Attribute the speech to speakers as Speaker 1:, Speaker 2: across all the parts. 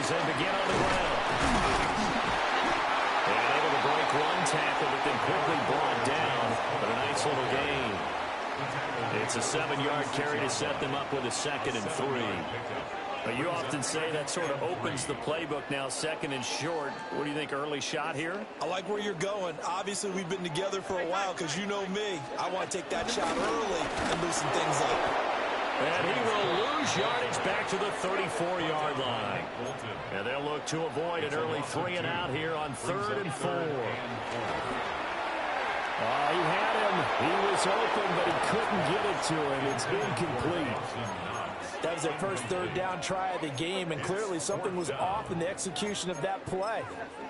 Speaker 1: as they begin on the ground. And able to break one tackle, but then quickly brought down. But a nice little gain. It's a 7-yard carry to set them up with a 2nd and 3. But you often say that sort of opens the playbook now, 2nd and short. What do you think, early shot here?
Speaker 2: I like where you're going. Obviously, we've been together for a while because you know me. I want to take that shot early and loosen things up.
Speaker 1: And he will lose yardage back to the 34-yard line. And they'll look to avoid an early 3 and out here on 3rd and 4. He had him. He was open, but he couldn't get it to him. It's incomplete.
Speaker 3: That was their first 3rd down try of the game, and clearly something was off in the execution of that play.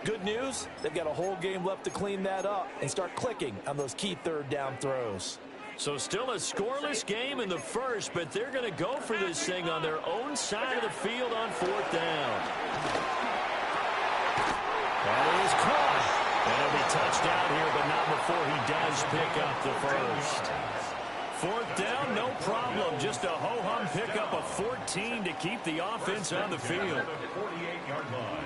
Speaker 3: Good news, they've got a whole game left to clean that up and start clicking on those key 3rd down throws.
Speaker 1: So still a scoreless game in the first, but they're going to go for this thing on their own side of the field on 4th down. That is caught. And it'll be touchdown here, but not before he does pick up the first. 4th down, no problem. Just a ho-hum pickup of 14 to keep the offense on the field.
Speaker 4: 48-yard line.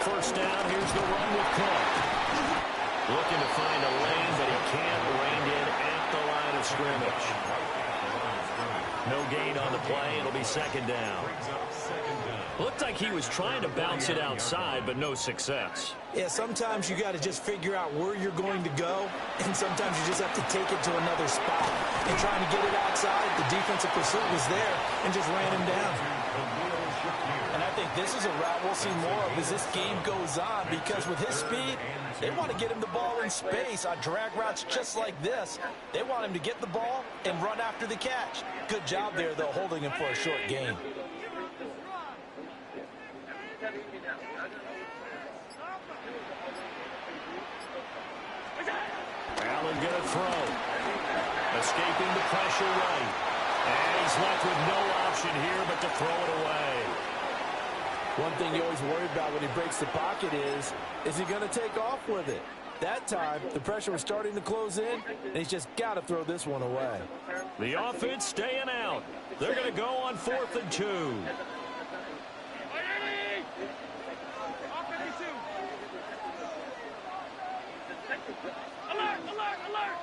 Speaker 1: First down, here's the run with Clark. Looking to find a lane, but he can't rein in at the line of scrimmage. No gain on the play. It'll be 2nd down. Looked like he was trying to bounce it outside, but no success.
Speaker 3: Yeah, sometimes you got to just figure out where you're going to go, and sometimes you just have to take it to another spot. And trying to get it outside, the defensive pursuit was there and just ran him down. And I think this is a route we'll see more of as this game goes on, because with his speed, they want to get him the ball in space on drag routes just like this. They want him to get the ball and run after the catch. Good job there, though, holding him for a short gain.
Speaker 1: Allen gonna throw. Escaping the pressure right. And he's left with no option here but to throw it away.
Speaker 3: One thing you always worry about when he breaks the pocket is he going to take off with it? That time, the pressure was starting to close in, and he's just got to throw this one away.
Speaker 1: The offense staying out. They're going to go on 4th and 2.
Speaker 5: Alert, alert, alert!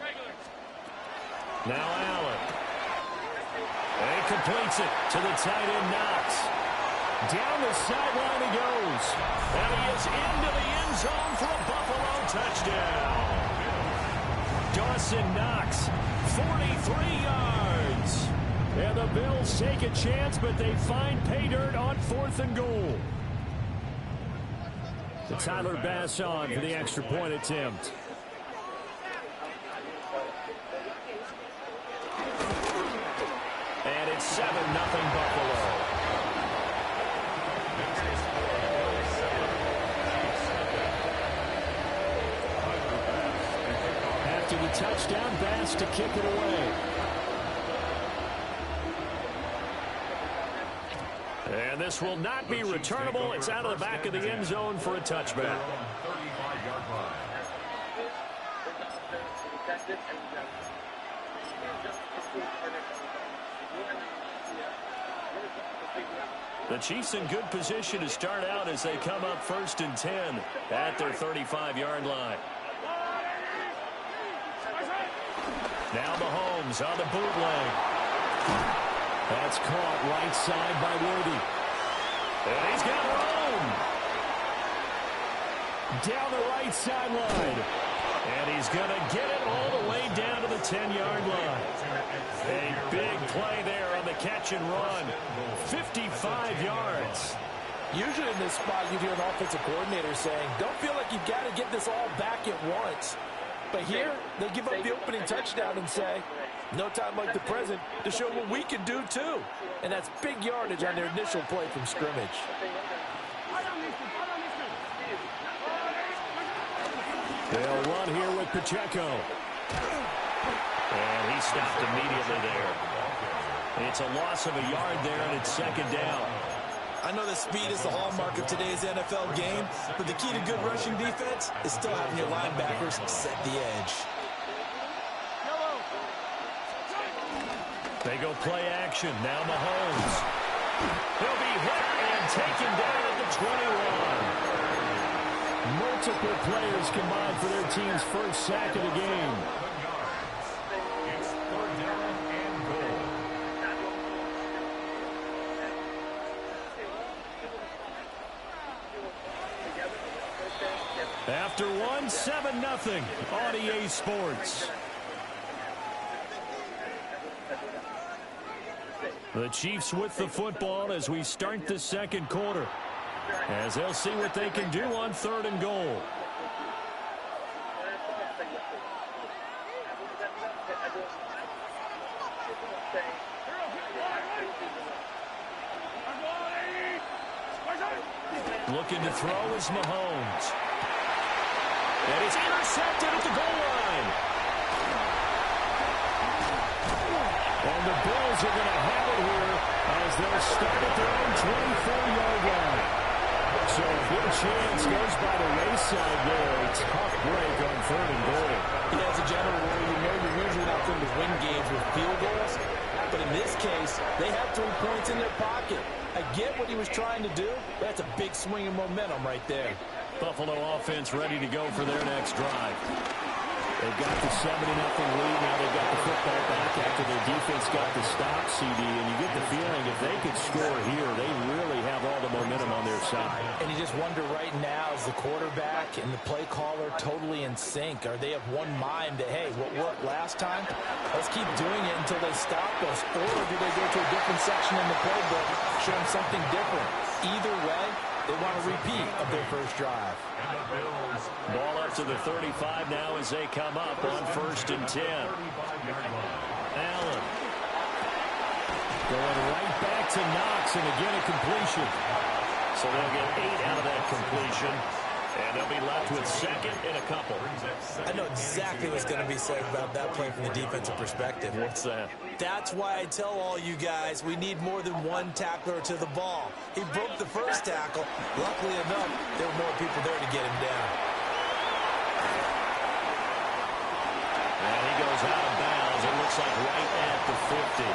Speaker 5: Regular.
Speaker 1: Now Allen. And he completes it to the tight end, Knox. Down the sideline he goes. And he is into the end zone for a Buffalo touchdown. Dawson Knox, 43 yards. And the Bills take a chance, but they find pay dirt on 4th and goal. To Tyler Bass on for the extra point attempt. And it's 7-0 Buffalo. After the touchdown, Bass to kick it away. And this will not be returnable. It's out of the back of the end zone for a touchback. The Chiefs in good position to start out as they come up 1st and 10 at their 35-yard line. Now Mahomes on the bootleg. That's caught right side by Worthy. And he's got room. Down the right sideline. And he's going to get it all the way down to the 10-yard line. A big play there on the catch and run. 55 yards.
Speaker 3: Usually in this spot, you'd hear an offensive coordinator saying, don't feel like you've got to get this all back at once. But here, they give up the opening touchdown and say, no time like the present to show what we can do too. And that's big yardage on their initial play from scrimmage.
Speaker 1: They'll run here with Pacheco. And he stopped immediately there. It's a loss of a yard there, and it's second down.
Speaker 2: I know that speed is the hallmark of today's NFL game, but the key to good rushing defense is still having your linebackers set the edge.
Speaker 1: They go play action. Now Mahomes. He'll be hit and taken down at the 21. Multiple players combined for their team's first sack of the game.
Speaker 4: It's third down and goal.
Speaker 1: After one, 7-0 on EA Sports. The Chiefs with the football as we start the second quarter, as they'll see what they can do on 3rd and goal. Looking to throw is Mahomes. And it's intercepted at the goal line. And the Bills are going to have it here as they'll start at their own 24-yard line. So a good chance goes by the wayside there. A tough break on 3rd and goal.
Speaker 2: Yeah, as a general rule, you know you're usually not going to win games with field goals. But in this case, they have 3 points in their pocket. I get what he was trying to do. That's a big swing of momentum right there.
Speaker 1: Buffalo offense ready to go for their next drive. They've got the 7-0 lead. Now they've got the football back after their defense got the stop, CD. And you get the feeling if they could score here, they really have all the momentum on their side.
Speaker 3: And you just wonder right now, is the quarterback and the play caller totally in sync? Are they of one mind that, hey, what worked last time, let's keep doing it until they stop us? Or do they go to a different section in the playbook, show them something different? Either way, they want a repeat of their first drive.
Speaker 1: Ball up to the 35 now as they come up on 1st and 10. Allen. Going right back to Knox, and again a completion. So they'll get 8 out of that completion. And they'll be left with 2nd and a couple.
Speaker 3: I know exactly what's going to be said about that play from the defensive perspective.
Speaker 1: What's that?
Speaker 3: That's why I tell all you guys we need more than one tackler to the ball. He broke the first tackle. Luckily enough, there were more people there to get him down.
Speaker 1: And he goes out of bounds. It looks like right at the 50.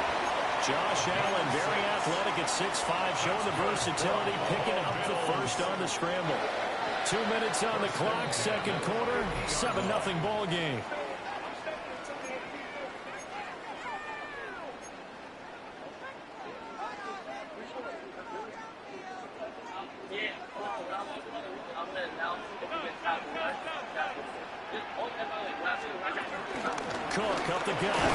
Speaker 1: Josh Allen, very athletic at 6'5", showing the versatility, picking up the first on the scramble. 2 minutes on the clock, second quarter, 7-0 ball game. Cook up the gut.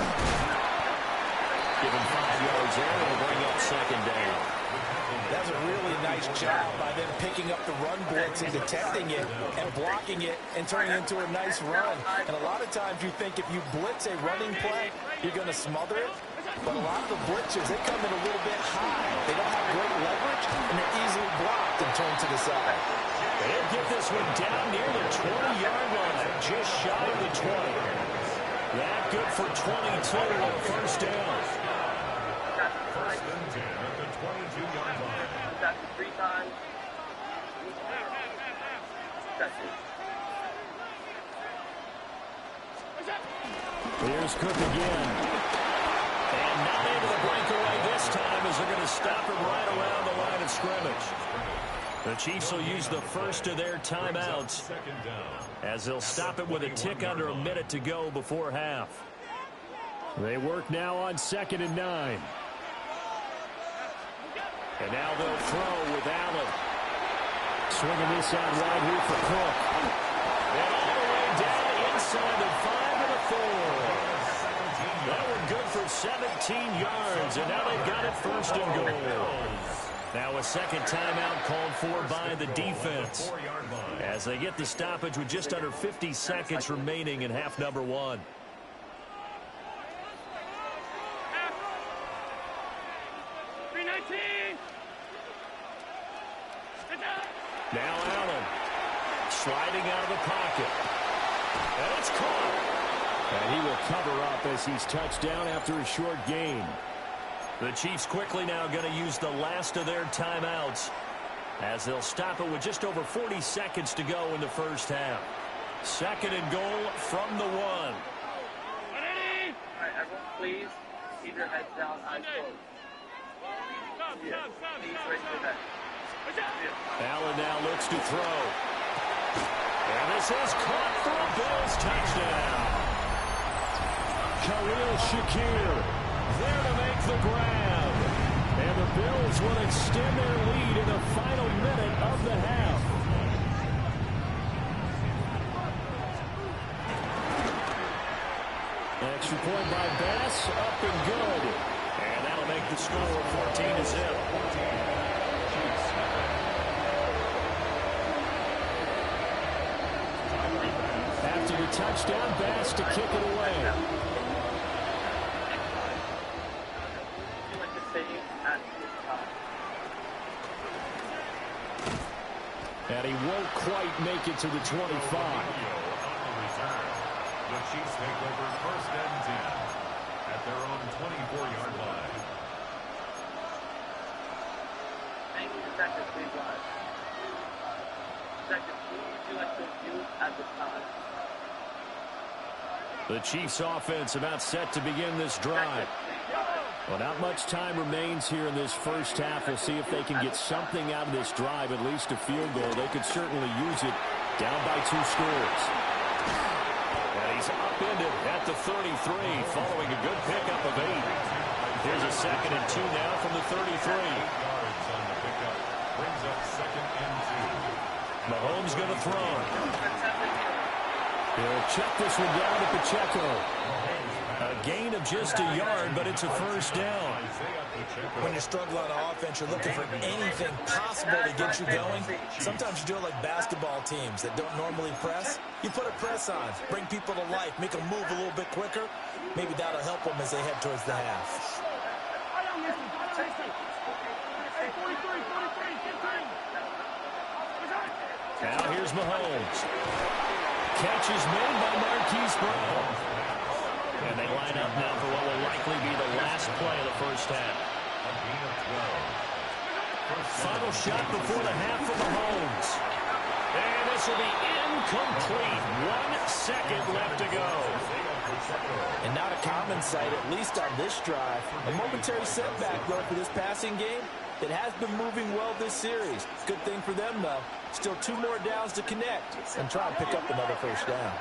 Speaker 1: Give him 5 yards there, and will bring up second down.
Speaker 3: That's a really nice job by them picking up the run blitz and detecting it and blocking it and turning it into a nice run. And a lot of times you think if you blitz a running play, you're going to smother it. But a lot of the blitzers, they come in a little bit high. They don't have great leverage, and they're easily blocked and turned to the side.
Speaker 1: They'll get this one down near the 20-yard line, just shy of the 20. That good for 22 on first down.
Speaker 4: First and 10 at the 22-yard line.
Speaker 6: That's 3 times. That's it.
Speaker 1: Here's Cook again. And not able to break away this time as they're going to stop him right around the line of scrimmage. The Chiefs will use the first of their timeouts as they'll stop it with a tick under a minute to go before half. They work now on 2nd and 9. And now they'll throw with Allen. Swinging this out wide here for Cook. And all the way down inside the 5 and a 4. That one good for 17 yards, and now they've got it 1st and goal. Now a second timeout called for by the defense as they get the stoppage with just under 50 seconds remaining in half number 1. Now Allen sliding out of the pocket. And it's caught. And he will cover up as he's touched down after a short gain. The Chiefs quickly now going to use the last of their timeouts as they'll stop it with just over 40 seconds to go in the first half. 2nd and goal from the 1.
Speaker 6: All right, everyone, please keep your heads down, eyes closed. Please raise your head.
Speaker 1: Allen now looks to throw. And this is caught for a Bills touchdown. Khalil Shakir there to make the grab. And the Bills will extend their lead in the final minute of the half. Extra point by Bass, up and good. And that'll make the score 14-0. After the touchdown, Bass to kick it away. And he won't quite make it to the 25.
Speaker 4: The Chiefs take over 1st and 10 at their own 24-yard line.
Speaker 6: Thank you, Detective. Please rise. Detective, who would you like to view at this time?
Speaker 1: The Chiefs offense about set to begin this drive. Well, not much time remains here in this first half. We'll see if they can get something out of this drive, at least a field goal. They could certainly use it down by 2 scores. And he's upended at the 33 following a good pickup of 8. Here's a 2nd and 2 now from the 33.
Speaker 4: Yards on the pickup brings up 2nd and 2.
Speaker 1: Mahomes going to throw. He'll check this one down to Pacheco. A gain of just a yard, but it's a first down.
Speaker 3: When you struggle on offense, you're looking for anything possible to get you going. Sometimes you do it like basketball teams that don't normally press. You put a press on, bring people to life, make them move a little bit quicker. Maybe that'll help them as they head towards the half.
Speaker 1: Now here's Mahomes. Catch is made by Marquise Brown. And they line up now for what will likely be the last play of the first half. Final shot before the half for Mahomes. And this will be incomplete. 1 second left to go.
Speaker 3: And not a common sight, at least on this drive. A momentary setback, though, for this passing game. It has been moving well this series. Good thing for them, though. Still 2 more downs to connect and try and pick up another first down.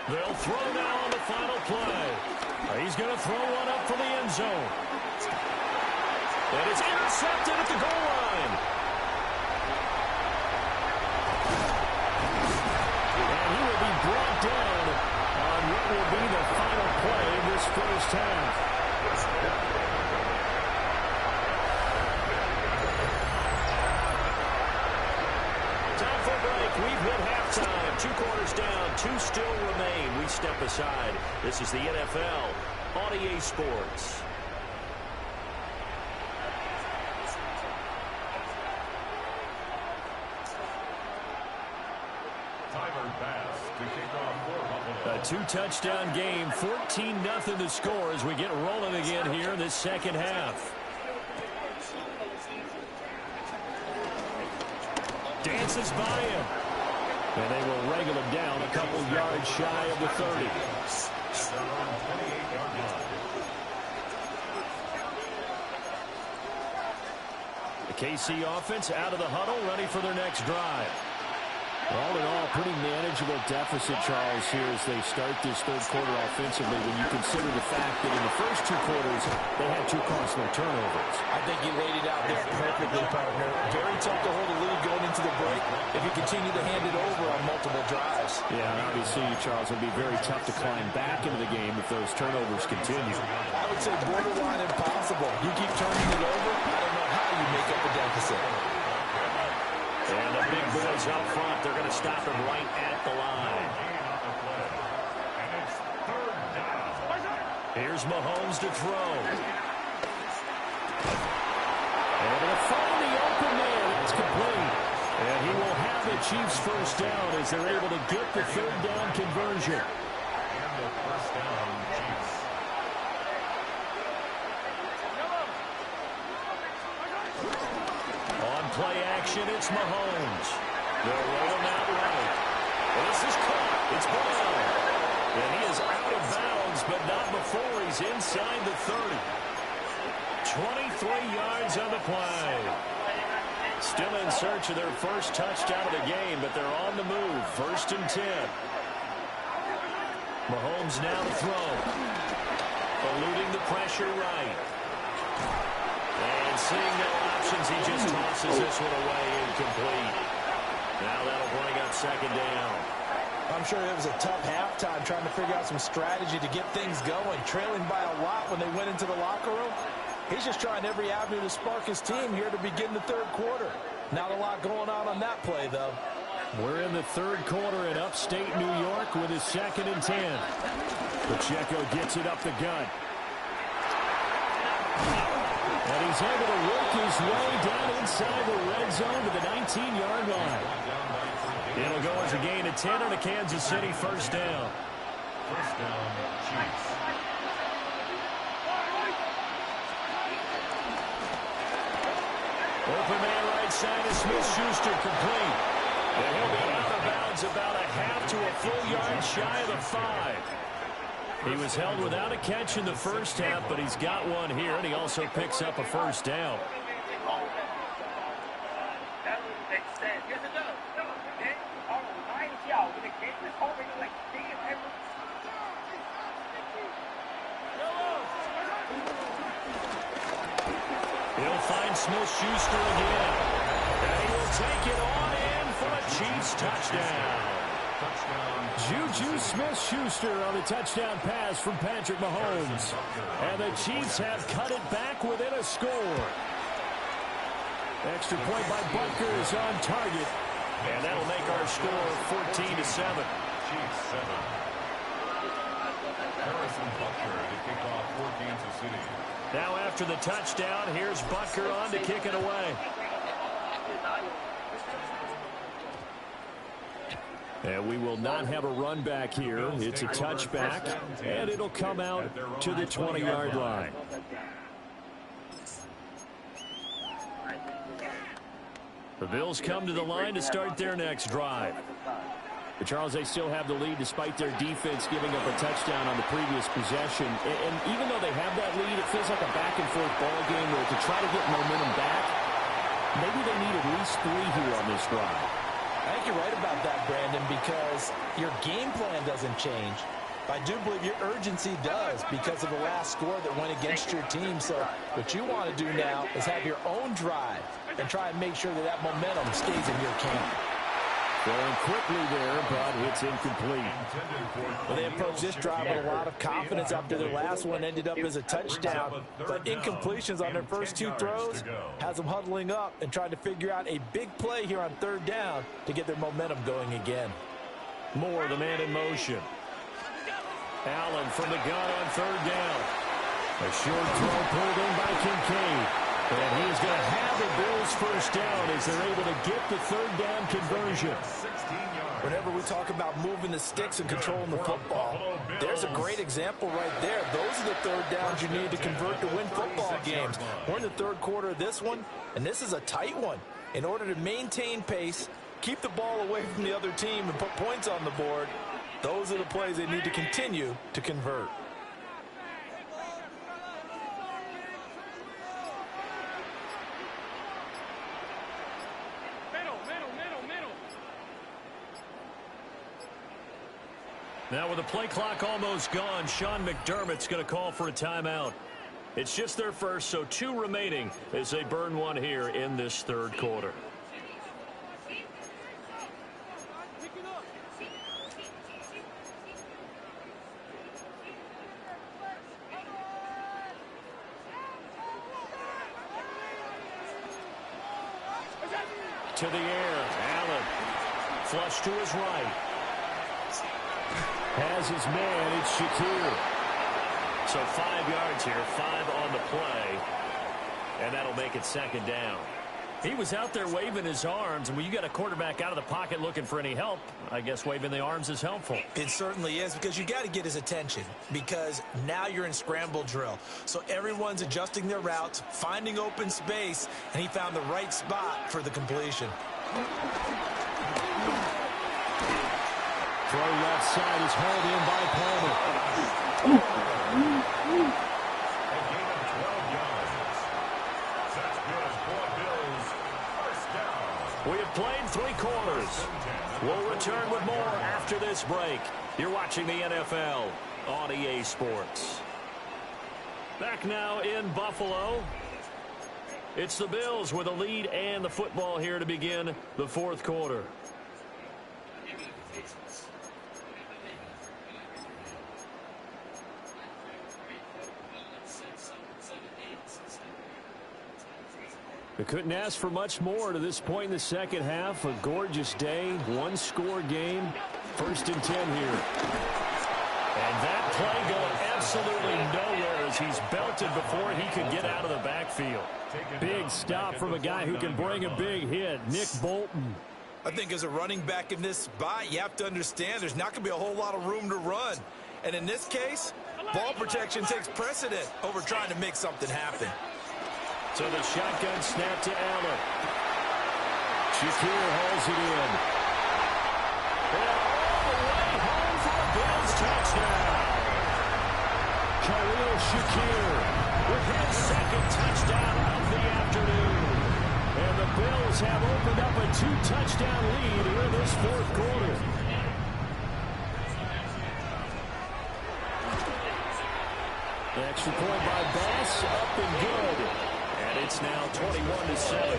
Speaker 1: They'll throw now on the final play. He's going to throw one up for the end zone. And it's intercepted at the goal line. And he will be brought down on what will be the final play of this first half. Time for a break. We've hit halftime. 2 quarters down, 2 still remain. We step aside. This is the NFL on EA Sports. A 2-touchdown game, 14-0 the score as we get rolling again here in this second half. Dances by him. And they will wrangle him down a couple yards shy of the 30. The KC offense out of the huddle, ready for their next drive. All in all, pretty manageable deficit, Charles, here as they start this third quarter offensively when you consider the fact that in the first 2 quarters, they had 2 costly turnovers.
Speaker 3: I think you laid it out there perfectly, partner. Very tough to hold a lead going into the break if you continue to hand it over on multiple drives.
Speaker 1: Yeah, and obviously, Charles, it would be very tough to climb back into the game if those turnovers continue.
Speaker 3: I would say borderline impossible. You keep turning it over, I don't know how you make up a deficit.
Speaker 1: And the big boys up front, they're going to stop him right at the line. Here's Mahomes to throw. Able to find the open man. It's complete. And he will have the Chiefs first down as they're able to get the third down conversion.
Speaker 4: And the first down, Chiefs.
Speaker 1: On play action, it's Mahomes. They'll roll him out right. And this is caught. It's Brown. And he is out of bounds, but not before he's inside the 30. 23 yards on the play. Still in search of their first touchdown of the game, but they're on the move. 1st and 10. Mahomes now to throw. Eluding the pressure right. And seeing no options, he just tosses this one away incomplete. Now that'll bring up 2nd down.
Speaker 2: I'm sure it was a tough halftime trying to figure out some strategy to get things going. Trailing by a lot when they went into the locker room. He's just trying every avenue to spark his team here to begin the 3rd quarter. Not a lot going on that play, though.
Speaker 1: We're in the 3rd quarter in upstate New York with his 2nd and 10. Pacheco gets it up the gut. And he's able to work his way down inside the red zone to the 19-yard line. It'll go as a gain of 10 on a Kansas City first down.
Speaker 4: First down, Chiefs.
Speaker 1: Open man right side of Smith-Schuster complete. And he'll be out of bounds about a half to a full yard shy of the 5. He was held without a catch in the first half, but he's got one here, and he also picks up a first down. He'll find Smith-Schuster again. And he will take it on in for a Chiefs touchdown. Juju Smith-Schuster on the touchdown pass from Patrick Mahomes. And the Chiefs have cut it back within a score. Extra point by Butker is on target. And that'll make our score 14-7.
Speaker 4: Chiefs 7. Harrison Butker to kick off for Kansas City.
Speaker 1: Now after the touchdown, here's Butker on to kick it away. And we will not have a run back here. It's a touchback, and it'll come out to the 20-yard line. The Bills come to the line to start their next drive. But Charles, they still have the lead despite their defense giving up a touchdown on the previous possession. And even though they have that lead, it feels like a back-and-forth ball game where to try to get momentum back, maybe they need at least 3 here on this drive.
Speaker 2: I think you're right about that, Brandon, because your game plan doesn't change. I do believe your urgency does because of the last score that went against your team. So what you want to do now is have your own drive and try and make sure that that momentum stays in your camp.
Speaker 1: Going quickly there, but it's incomplete.
Speaker 2: Well, they approached this drive with a lot of confidence after their last one ended up as a touchdown. But incompletions on their first 2 throws has them huddling up and trying to figure out a big play here on 3rd down to get their momentum going again.
Speaker 1: Moore, the man in motion. Allen from the gun on 3rd down. A short throw pulled in by Kincaid. And he is going to have the Bills first down as they're able to get the 3rd down conversion.
Speaker 2: Whenever we talk about moving the sticks and controlling the football, there's a great example right there. Those are the 3rd downs you need to convert to win football games. We're in the 3rd quarter of this one, and this is a tight one. In order to maintain pace, keep the ball away from the other team, and put points on the board, those are the plays they need to continue to convert.
Speaker 1: Now with the play clock almost gone, Sean McDermott's going to call for a timeout. It's just their first, so 2 remaining as they burn one here in this 3rd quarter. To the air, Allen. Flush to his right. Has his man, it's Shakir. So 5 yards here, 5 on the play. And that'll make it second down.
Speaker 2: He was out there waving his arms, and when you got a quarterback out of the pocket looking for any help, I guess waving the arms is helpful.
Speaker 3: It certainly is, because you got to get his attention, because now you're in scramble drill. So everyone's adjusting their routes, finding open space, and he found the right spot for the completion.
Speaker 2: Throw left side is hauled in by Palmer.
Speaker 4: A gain of 12 yards. That's good for Bills. First down.
Speaker 1: We have played 3 quarters. We'll return with more after this break. You're watching the NFL on EA Sports. Back now in Buffalo. It's the Bills with a lead and the football here to begin the 4th quarter.
Speaker 2: They couldn't ask for much more to this point in the second half. A gorgeous day, 1-score game, 1st and 10 here.
Speaker 1: And that play going absolutely nowhere as he's belted before he could get out of the backfield.
Speaker 2: Big stop from a guy who can bring a big hit, Nick Bolton.
Speaker 3: I think as a running back in this spot, you have to understand there's not going to be a whole lot of room to run. And in this case, ball protection takes precedent over trying to make something happen.
Speaker 2: So the shotgun snap to Allen. Shakir hauls it in.
Speaker 1: And all the way home for the Bills touchdown.
Speaker 2: Khalil Shakir with his 2nd touchdown of the afternoon. And the Bills have opened up a 2-touchdown lead here in this 4th quarter. The extra point by Bass, up and good.
Speaker 1: And it's now 21-7.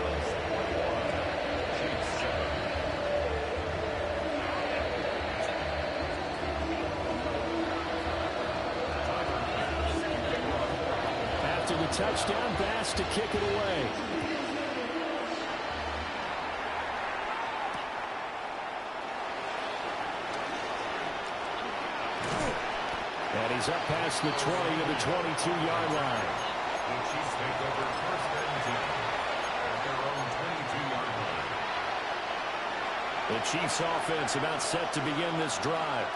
Speaker 2: After the touchdown, Bass to kick it away. And he's up past the 20 to the 22-yard line.
Speaker 4: The Chiefs take over 1st and 10 at their own 22-yard line.
Speaker 1: The Chiefs offense about set to begin this drive.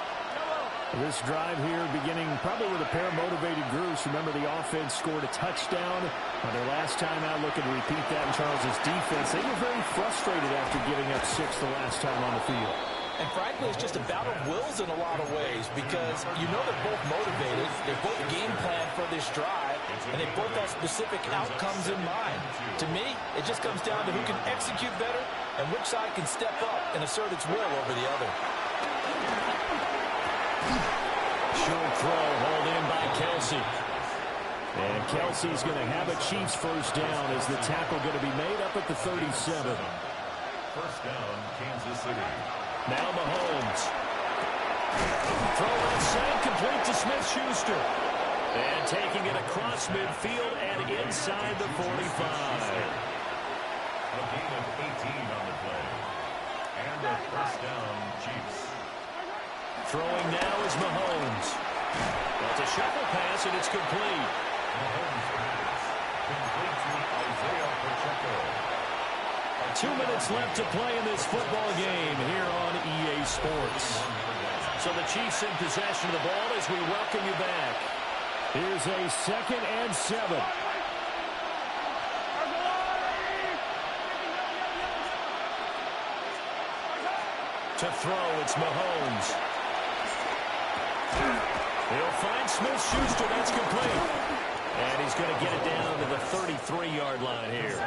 Speaker 2: This drive here beginning probably with a pair of motivated groups. Remember, the offense scored a touchdown on their last time out, looking to repeat that in Charles' defense. They were very frustrated after giving up 6 the last time on the field.
Speaker 3: And frankly, it's just a battle of wills in a lot of ways, because you know they're both motivated, they both game plan for this drive, and they both have specific outcomes in mind. To me, it just comes down to who can execute better and which side can step up and assert its will over the other.
Speaker 1: Short throw hauled in by Kelsey.
Speaker 2: And Kelsey's going to have a Chiefs first down as the tackle going to be made up at the 37.
Speaker 4: First down, Kansas City.
Speaker 1: Now Mahomes. Throw inside, complete to Smith-Schuster. And taking it across midfield and inside the 45.
Speaker 4: A gain of 18 on the play. And a first down, Chiefs.
Speaker 1: Throwing now is Mahomes. That's a shuffle pass, and it's complete.
Speaker 4: Mahomes pass. Complete to Isaiah Pacheco.
Speaker 1: 2 minutes left to play in this football game here on EA Sports. So the Chiefs in possession of the ball as we welcome you back.
Speaker 2: Here's a 2nd and 7.
Speaker 1: To throw, it's Mahomes. He'll find Smith-Schuster. That's complete. And he's going to get it down to the 33-yard line here.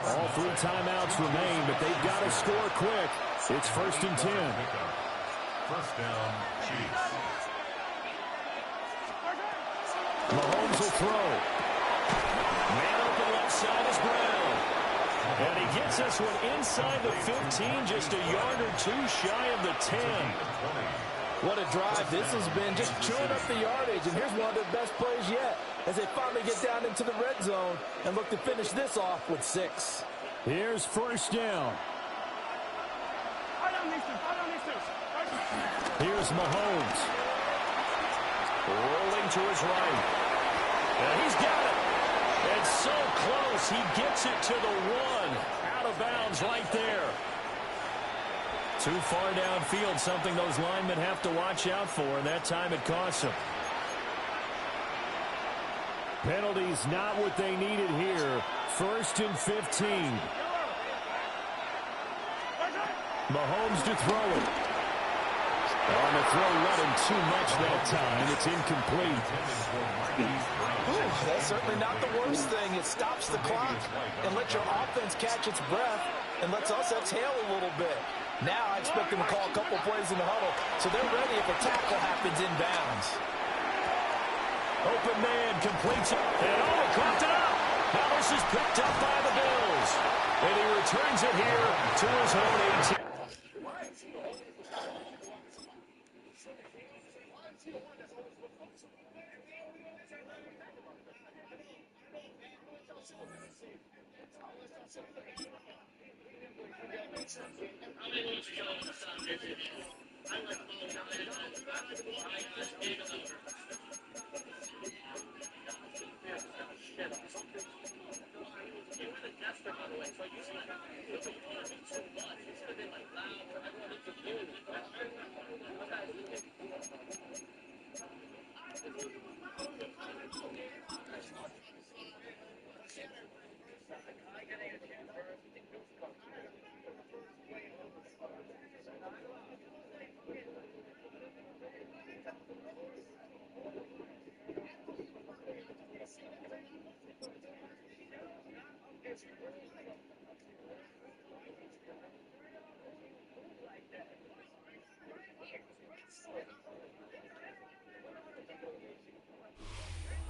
Speaker 2: All 3 timeouts remain, but they've got to score quick. It's 1st and 10.
Speaker 4: First down, Chiefs.
Speaker 1: Mahomes will throw. Man open left side is Brown. And he gets this one inside the 15, just a yard or 2 shy of the 10.
Speaker 3: What a drive this has been, just chewing up the yardage. And here's one of their best plays yet, as they finally get down into the red zone and look to finish this off with 6.
Speaker 2: Here's first down. Here's Mahomes.
Speaker 1: Rolling to his right. And he's got it. And It's so close. He gets it to the 1. Out of bounds right there. Too far downfield, something those linemen have to watch out for, and that time it costs them. Penalties not what they needed here. 1st and 15. Mahomes to throw it. On the throw, running too much that time. It's incomplete.
Speaker 2: Ooh, that's certainly not the worst thing. It stops the clock and lets your offense catch its breath and lets us exhale a little bit. Now I expect them to call a couple plays in the huddle, so they're ready if a tackle happens inbounds.
Speaker 1: Open man completes it. And oh, he caught it up. Now this is picked up by the Bills. And he returns it here to his own 18.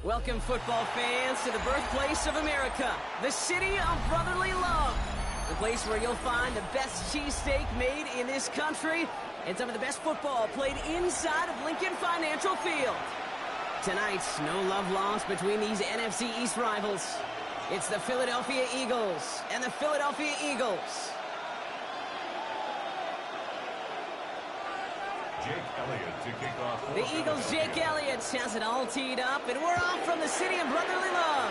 Speaker 7: Welcome, football fans, to the birthplace of America, the city of brotherly love. The place where you'll find the best cheesesteak made in this country and some of the best football played inside of Lincoln Financial Field. Tonight's no love lost between these NFC East rivals. It's the Philadelphia Eagles and the Philadelphia Eagles.
Speaker 4: Jake Elliott to kick off.
Speaker 7: The Eagles' Jake Elliott has it all teed up, and we're off from the city of brotherly love.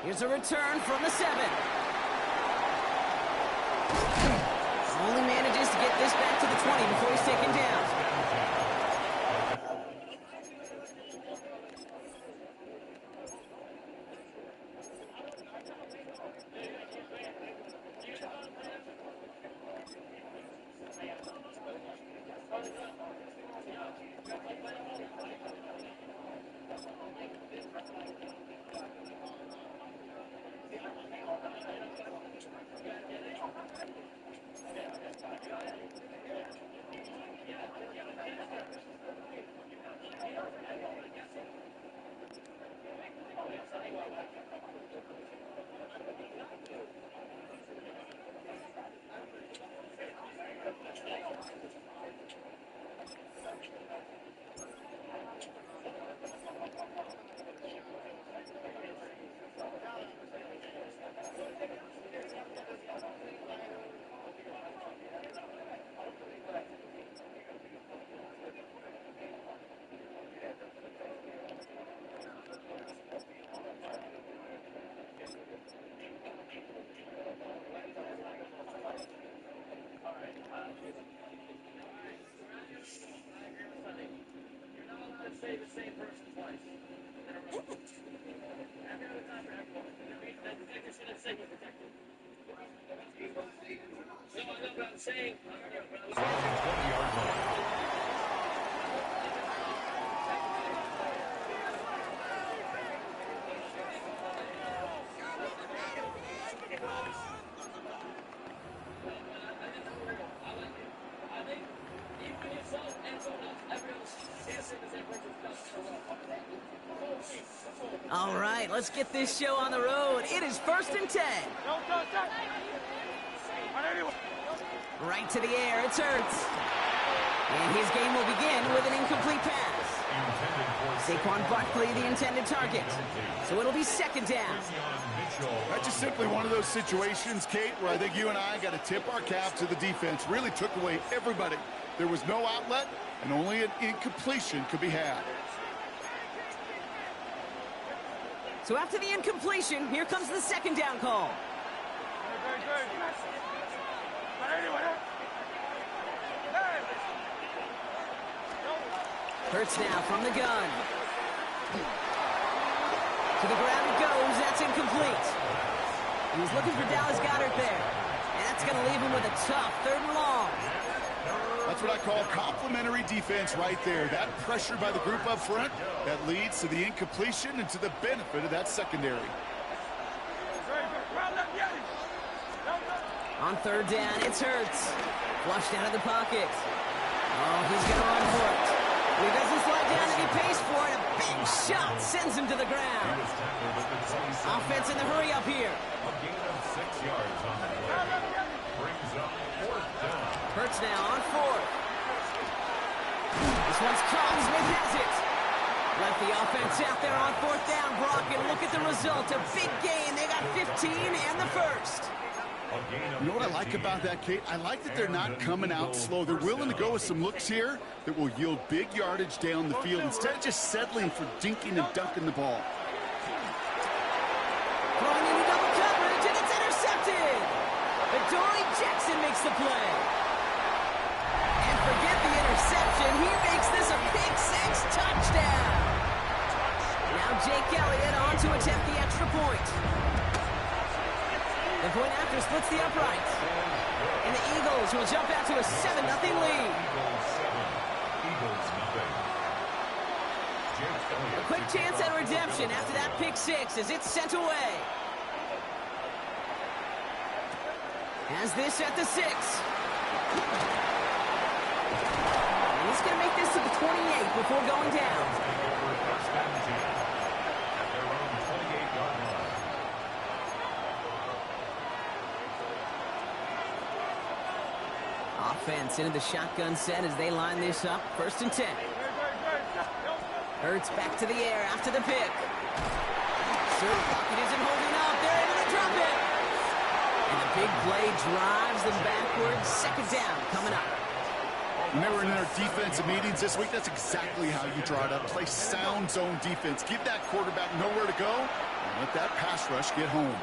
Speaker 7: Here's a return from the 7. Only manages to get this back to the 20 before he's taken down.
Speaker 6: Say the same person twice. Every other time for everyone. The detective shouldn't say what detective. No, I know what I'm saying.
Speaker 4: From the 20-yard line.
Speaker 7: All right, let's get this show on the road. It is 1st and 10. Right to the air, it's Hurts. And his game will begin with an incomplete pass. Saquon Barkley, the intended target. So it'll be 2nd down.
Speaker 8: That's just simply one of those situations, Kate, where I think you and I got to tip our cap to the defense. Really took away everybody. There was no outlet, and only an incompletion could be had.
Speaker 7: So after the incompletion, here comes the second down call. Hurts now from the gun. To the ground it goes. That's incomplete. He was looking for Dallas Goedert there. And that's going to leave him with a tough 3rd and long.
Speaker 8: That's what I call complimentary defense right there. That pressure by the group up front, that leads to the incompletion and to the benefit of that secondary.
Speaker 7: On 3rd down, it's Hurts. Flushed out of the pocket. Oh, he's going to run for it. He doesn't slide down and he pays for it. A big shot sends him to the ground. Offense in the hurry up here.
Speaker 4: A gain of 6 yards on the play. Brings up 4th down.
Speaker 7: Hurts now on 4th. This one's caught. Smith has it. Left the offense out there on 4th down, Brock, and look at the result. A big gain. They got 15 and the first.
Speaker 8: You know what I like about that, Kate? I like that they're not coming out slow. They're willing to go with some looks here that will yield big yardage down the field instead of just settling for dinking and dunking the ball.
Speaker 7: Throwing into double coverage, and it's intercepted. Adoree Jackson makes the play. And forget the interception. He makes this a pick 6 touchdown. Now Jake Elliott on to attempt the extra point. The point after splits the uprights. And the Eagles will jump out to a 7-0 lead. A quick chance at redemption after that pick 6 as it's sent away. Has this at the 6. And he's going to make this to the 28 before going down. Offense into the shotgun set as they line this up. 1st and 10. Hurts back to the air after the pick. Certain pocket isn't holding up. They're able to drop it. And the big play drives them backwards. 2nd down coming up.
Speaker 8: When they were in their defensive meetings this week, that's exactly how you draw it up. Play sound zone defense. Give that quarterback nowhere to go and let that pass rush get home.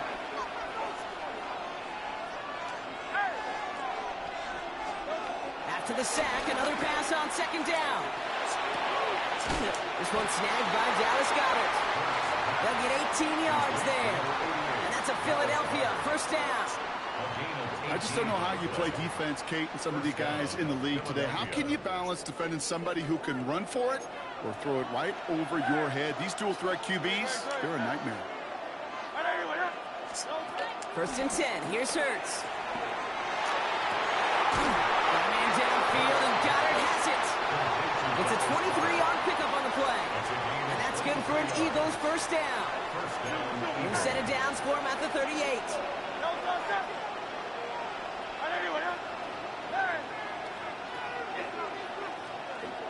Speaker 7: To the sack, another pass on 2nd down. This one snagged by Dallas Goedert. They'll get 18 yards there. And that's a Philadelphia 1st down.
Speaker 8: I just don't know how you play defense, Kate, and some of the guys in the league today. How can you balance defending somebody who can run for it or throw it right over your head? These dual threat QBs, they're a nightmare.
Speaker 7: 1st and 10. Here's Hurts. Downfield, and Goddard has it. It's a 23-yard pickup on the play. And that's good for an Eagles 1st down. You set it down, score him at the 38.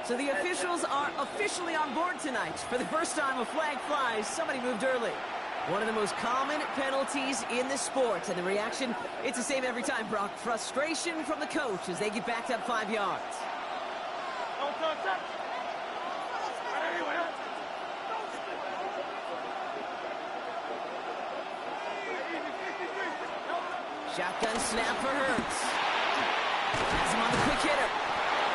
Speaker 7: So the officials are officially on board tonight. For the first time, a flag flies. Somebody moved early. One of the most common penalties in the sport. And the reaction, it's the same every time, Brock. Frustration from the coach as they get backed up 5 yards. Shotgun snap for Hurts. Has him on the quick hitter.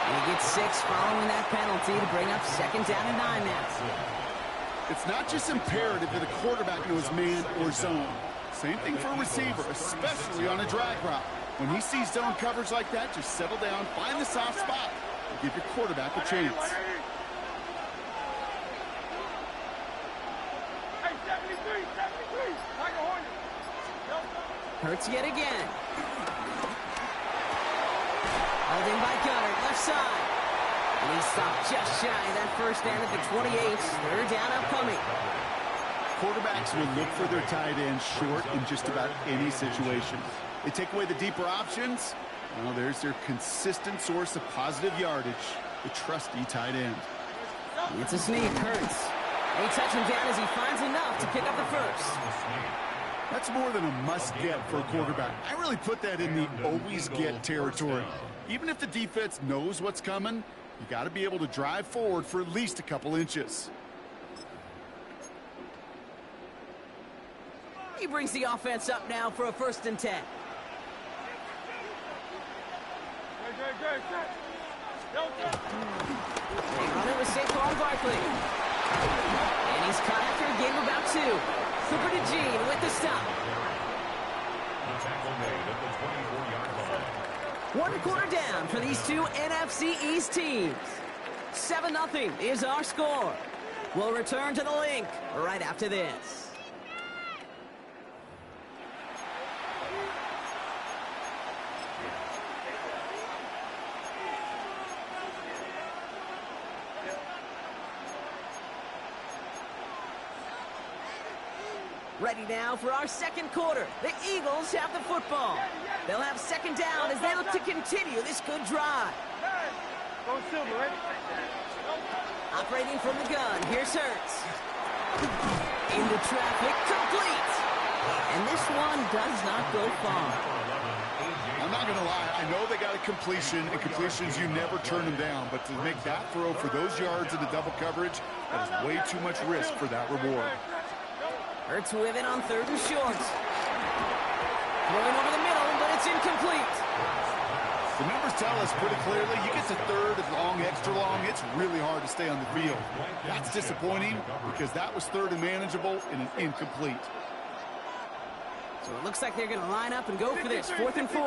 Speaker 7: And he gets 6 following that penalty to bring up 2nd down and 9 now.
Speaker 8: It's not just imperative that a quarterback knows man or zone. Same thing for a receiver, especially on a drag route. When he sees zone coverage like that, just settle down, find the soft spot, and give your quarterback a chance.
Speaker 7: Hurts yet again. Held in by Goddard, left side. And he stopped just shy of that 1st down at the 28. 3rd down upcoming.
Speaker 8: Quarterbacks will look for their tight ends short in just about any situation. They take away the deeper options. Well, there's their consistent source of positive yardage, the trusty tight end.
Speaker 7: It's a sneak, Hurts. They touch him down as he finds enough to pick up the 1st.
Speaker 8: That's more than a must-get for a quarterback. I really put that in the always-get territory. Even if the defense knows what's coming, you got to be able to drive forward for at least a couple inches.
Speaker 7: He brings the offense up now for a 1st and 10. They run it with Saquon Barkley. And he's caught after a gain of about 2. Flipper to Gene with the stop.
Speaker 4: The tackle made at the 24-yard line.
Speaker 7: 1 quarter down for these two NFC East teams. 7-0 is our score. We'll return to the link right after this. Ready now for our 2nd quarter. The Eagles have the football. They'll have 2nd down as they look to continue this good drive. Operating from the gun, here's Hurts. Into traffic, complete. And this one does not go far.
Speaker 8: I'm not going to lie. I know they got a completion, and completions, you never turn them down. But to make that throw for those yards in the double coverage, that is way too much risk for that reward.
Speaker 7: Hurts with it on 3rd and short. Throwing over the middle, but it's incomplete.
Speaker 8: The numbers tell us pretty clearly, you get to 3rd and long, extra long, it's really hard to stay on the field. That's disappointing because that was 3rd and manageable and an incomplete.
Speaker 7: So it looks like they're going to line up and go for this. 4th and 4.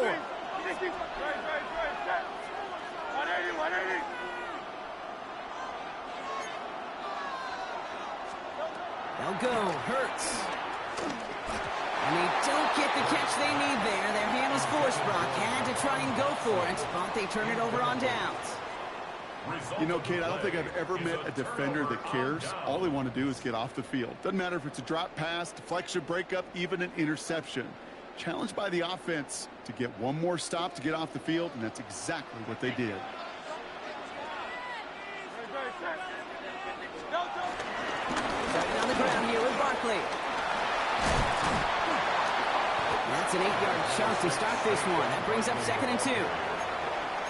Speaker 7: They'll go. Hurts. And they don't get the catch they need there. Their hand was forced. Brock had to try and go for it, but they turn it over on downs.
Speaker 8: You know, Kate, I don't think I've ever met a defender that cares. All they want to do is get off the field. Doesn't matter if it's a drop pass, deflection, breakup, even an interception. Challenged by the offense to get one more stop to get off the field, and that's exactly what they did.
Speaker 7: Starting on the ground here with Barkley. That's an 8-yard shot to start this one. That brings up 2nd and 2.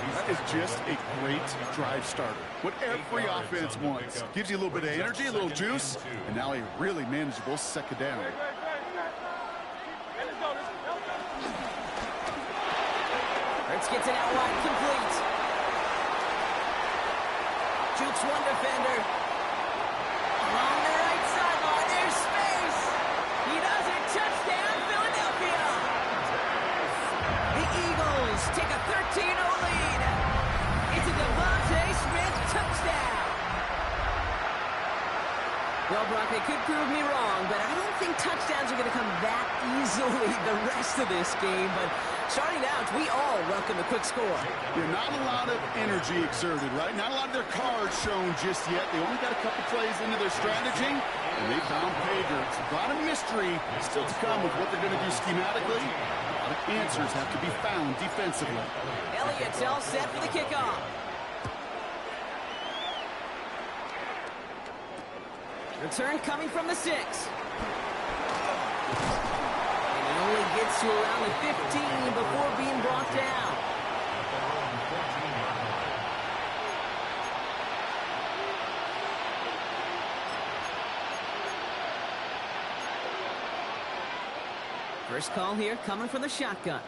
Speaker 8: That is just a great drive starter. What every offense wants. Gives you a little bit of energy, a little juice, and now a really manageable 2nd down.
Speaker 7: Hurts gets it out wide, complete. Jukes one defender. Along the right sideline, there's space. He does it. Touchdown, Philadelphia. The Eagles take a 13-0 lead. It's a Devontae Smith touchdown. Well, Brock, they could prove me wrong, but I don't think touchdowns are going to come that easily the rest of this game. But starting out, we all welcome a quick score.
Speaker 8: Yeah, not a lot of energy exerted, right? Not a lot of their cards shown just yet. They only got a couple plays into their strategy, and they found pay dirt. A lot of mystery still to come with what they're going to do schematically. A lot of answers have to be found defensively.
Speaker 7: Elliott's all set for the kickoff. Return coming from the 6. And he only gets to around the 15 before being brought down. First call here coming from the shotgun.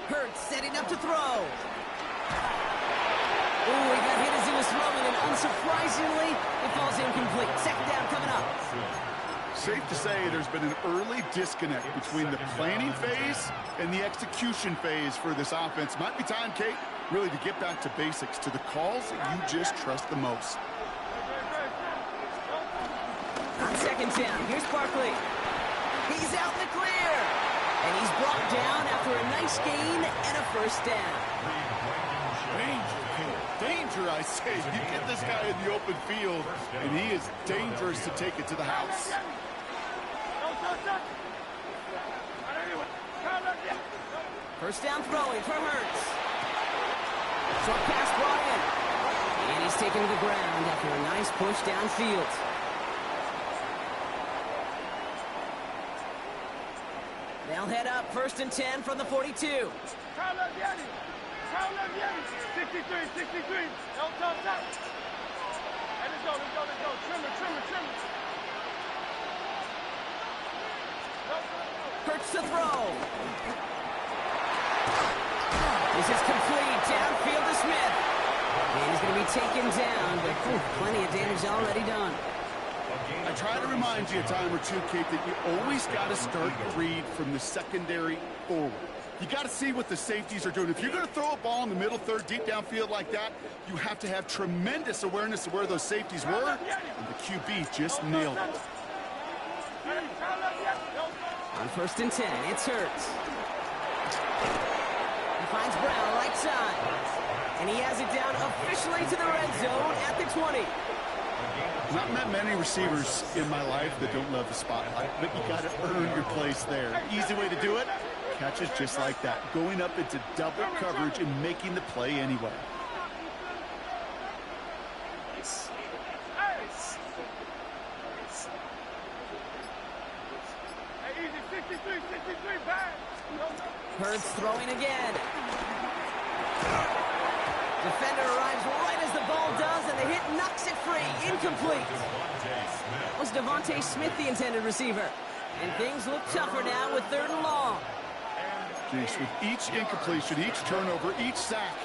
Speaker 7: Hurts setting up to throw. Ooh, he got hit as he was throwing, and unsurprisingly, it falls incomplete. 2nd down coming up.
Speaker 8: Safe to say there's been an early disconnect between the planning phase and the execution phase for this offense. Might be time, Kate, really to get back to basics, to the calls that you just trust the most.
Speaker 7: On 2nd down, here's Barkley. He's out in the clear. And he's brought down after a nice gain and a 1st down.
Speaker 8: Danger, Kate. Danger, I say. You get this guy in the open field, and he is dangerous to take it to the house.
Speaker 7: First down throwing for Hurts. Short pass brought in. And he's taken to the ground after a nice push downfield. They'll head up 1st and 10 from the 42.
Speaker 6: 63. Let's go. Trimmer.
Speaker 7: Hurts to throw. This is complete. Downfield to Smith. And he's going to be taken down, but plenty of damage already done.
Speaker 8: I try to remind you a time or two, Kate, that you always got to start read from the secondary forward. You got to see what the safeties are doing. If you're going to throw a ball in the middle third, deep downfield like that, you have to have tremendous awareness of where those safeties were, and the QB just nailed it.
Speaker 7: On 1st and 10, it's Hurts. He finds Brown right side. And he has it down officially to the red zone at the 20.
Speaker 8: Not met many receivers in my life that don't love the spotlight, but you got to earn your place there. Easy way to do it, catches just like that, going up into double coverage and making the play anyway.
Speaker 7: Hurts throwing again. Defender arrives right as the ball does, and the hit knocks it free. Incomplete. That was Devontae Smith, the intended receiver. And things look tougher now with 3rd and long.
Speaker 8: Jeez, with each incompletion, each turnover, each sack,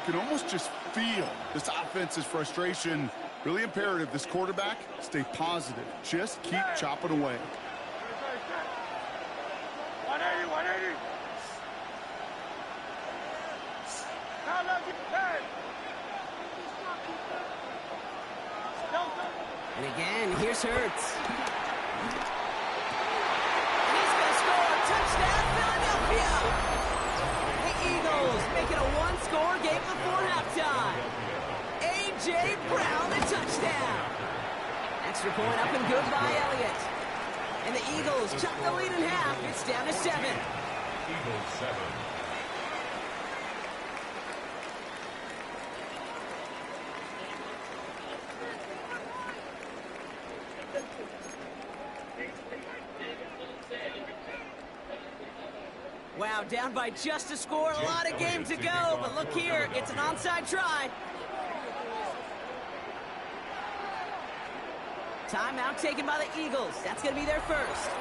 Speaker 8: you can almost just feel this offense's frustration. Really imperative, this quarterback, stay positive. Just keep chopping away.
Speaker 6: 180, 180.
Speaker 7: And again, here's Hurts. And he's going to score. Touchdown, Philadelphia! The Eagles make it a one-score game before halftime. A.J. Brown, the touchdown. Extra point up and good by Elliott. And the Eagles chuck the lead in half. It's down to 7.
Speaker 4: Eagles 7.
Speaker 7: Wow, down by just a score. A lot of game to go. But look here, it's an onside try. Timeout taken by the Eagles. That's going to be their first.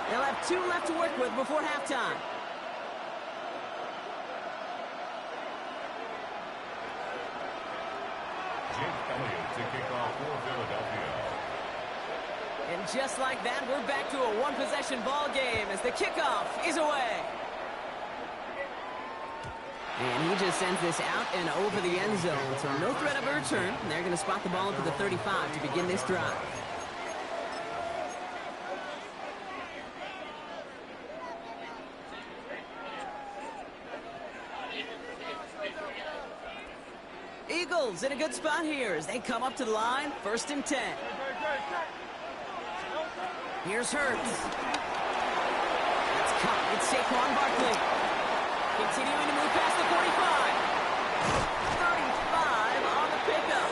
Speaker 7: They'll have 2 left to work with before halftime.
Speaker 4: Jake Elliott to kick off for Philadelphia.
Speaker 7: And just like that, we're back to a one-possession ball game as the kickoff is away. And he just sends this out and over the end zone, so no threat of a return. And they're going to spot the ball up at the 35 to begin this drive. Eagles in a good spot here as they come up to the line, 1st and 10. Here's Hurts. It's caught. It's Saquon Barkley. Continuing to move past the 45. 35 on the pickup.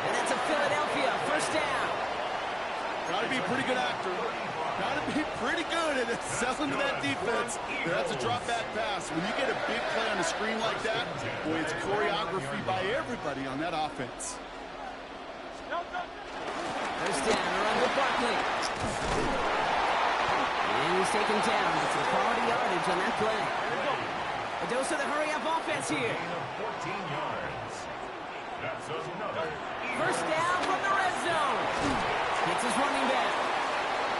Speaker 7: And that's a Philadelphia 1st down.
Speaker 8: Got to be a pretty good actor. Got to be pretty good at selling to that defense. That's a drop back pass. When you get a big play on the screen like that, boy, it's choreography by everybody on that offense.
Speaker 7: 1st down, run with Barkley. And he's taken down. It's a quality yardage on that play. A dose of the hurry-up offense here.
Speaker 4: 14 yards. That's another.
Speaker 7: 1st down from the red zone. Hits his running back.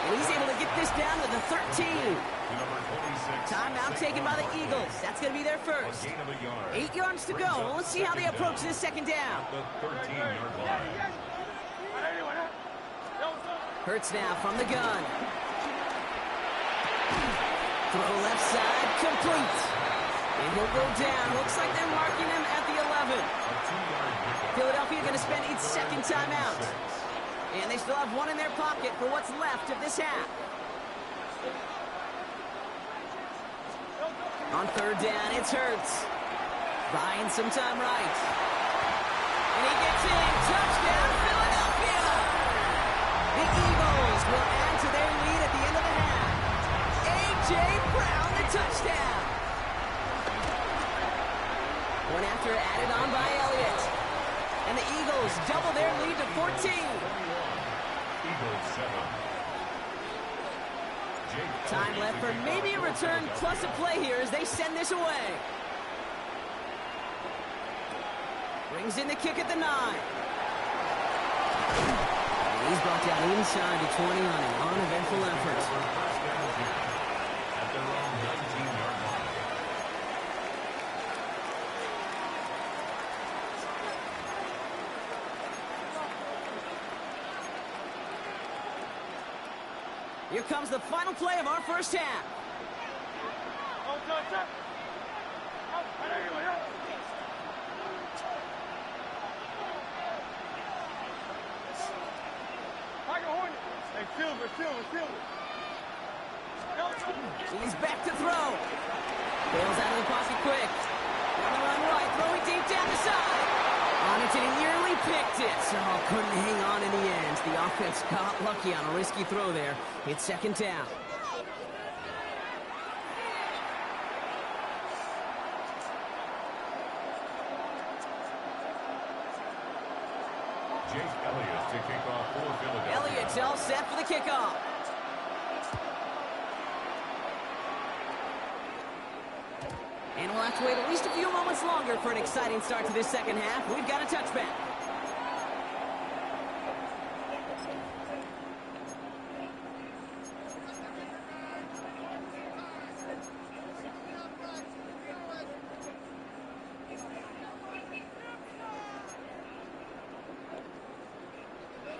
Speaker 7: And he's able to get this down to the 13.
Speaker 4: Number 26.
Speaker 7: Timeout taken by the Eagles. That's going to be their first.
Speaker 4: Gain of a yard.
Speaker 7: 8 yards to go. Let's see how they approach this 2nd down.
Speaker 4: The 13-yard line.
Speaker 7: Hurts now from the gun. Throw left side, complete. And he'll go down. Looks like they're marking him at the 11. Philadelphia going to spend its 2nd timeout. And they still have 1 in their pocket for what's left of this half. On 3rd down, it's Hurts. Buying some time right. And he gets in. Touchdown, Philadelphia! The Eagles will add to their lead at the end of the half. A.J. Brown, the touchdown. One after added on by Elliott. And the Eagles double their lead to 14.
Speaker 4: Eagles 7.
Speaker 7: Time left for maybe a return plus a play here as they send this away. Brings in the kick at the 9. He's brought down inside the 20 on an uneventful effort.
Speaker 4: At their own 19-yard line.
Speaker 7: Here comes the final play of our first half. He's back to throw. Bails out of the pocket quick. On the run right, throwing deep down the side. On it, and he nearly picked it. Oh, couldn't hang on in the end. The offense got lucky on a risky throw there. It's second down.
Speaker 4: Jake Elliott to kick off for Philadelphia.
Speaker 7: Elliott's all set for the kickoff. And we'll have to wait at least a few moments longer for an exciting start to this second half. We've got a touchback.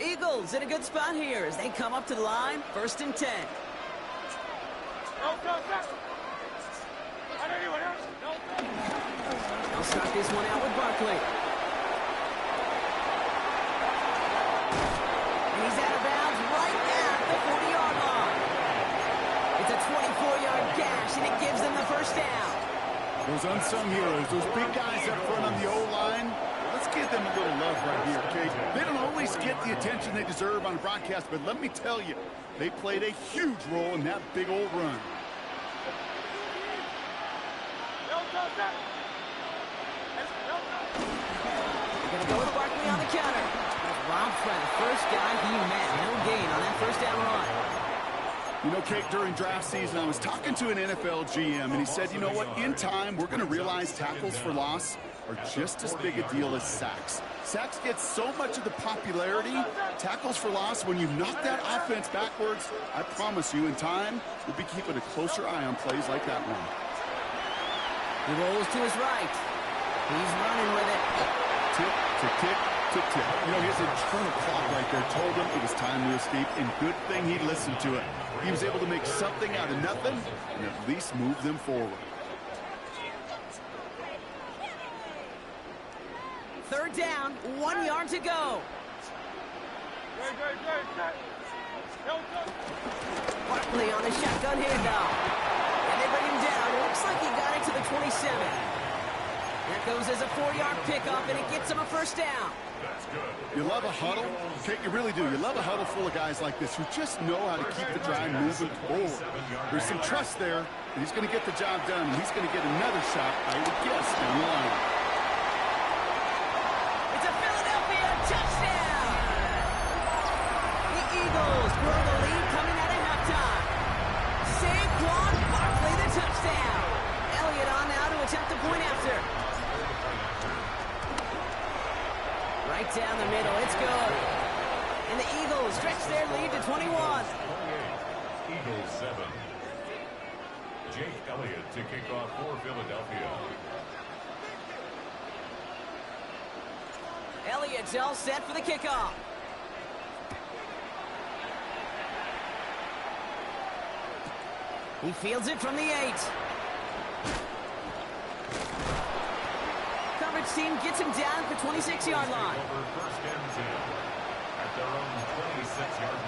Speaker 7: Eagles in a good spot here as they come up to the line. 1st and 10. They'll start this one out with Barkley. And he's out of bounds right at the 40-yard line. It's a 24-yard gash, and it gives them the first down.
Speaker 8: Those unsung heroes, those big guys up front on the O-line, let's give them a little love right here, okay? They don't always get the attention they deserve on broadcast, but let me tell you, they played a huge role in that big old run.
Speaker 7: They're going to go with Barkley on the counter. Rob Pratt, first guy he met. No gain on that first down run.
Speaker 8: You know, Kate, during draft season, I was talking to an NFL GM, and he said, you know what, in time, we're going to realize tackles for loss are just as big a deal as sacks. Sacks get so much of the popularity. Tackles for loss, when you knock that offense backwards, I promise you, in time, we'll be keeping a closer eye on plays like that one.
Speaker 7: He rolls to his right. He's running with it.
Speaker 8: Tick, tick, tick, tick, tick. You know, his internal clock right there told him it was time to escape, and good thing he listened to it. He was able to make something out of nothing and at least move them forward.
Speaker 7: 3rd down, 1 yard to go. Barkley on the shotgun handoff. And they bring him down. It looks like he got it to the 27. That goes as a 4-yard pickup, and it gets him a first down.
Speaker 8: You love a huddle? Kate, you really do. You love a huddle full of guys like this who just know how to keep the drive moving forward. There's some trust there, and he's going to get the job done, and he's going to get another shot, I would guess, down the line.
Speaker 7: It's a Philadelphia touchdown! The Eagles grow the lead coming out of halftime. Saquon Barkley, the touchdown. Elliott on now to attempt the point after. Right down the middle, it's good. And the Eagles stretch their lead to 21.
Speaker 4: Eagles 7. Jake Elliott to kick off for Philadelphia.
Speaker 7: Elliott's all set for the kickoff. He fields it from the 8. Coverage team gets him down at the 26-yard line.
Speaker 4: Over 1st and 10 at their own 26-yard line.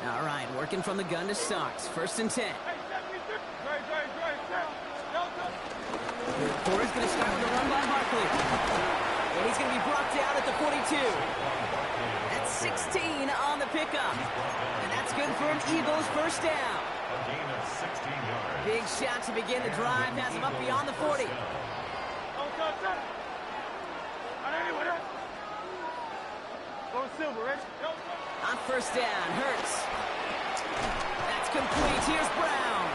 Speaker 7: All right, working from the gun to start. 1st and 10. Corey's going to start with a run by Barkley. And he's going to be brought down at the 42. That's 16 on the pickup. And that's good for an Eagles first down.
Speaker 4: A gain of 16 yards.
Speaker 7: Big shot to begin the drive. Has him up beyond the 40. On first down, Hurts. That's complete. Here's Brown.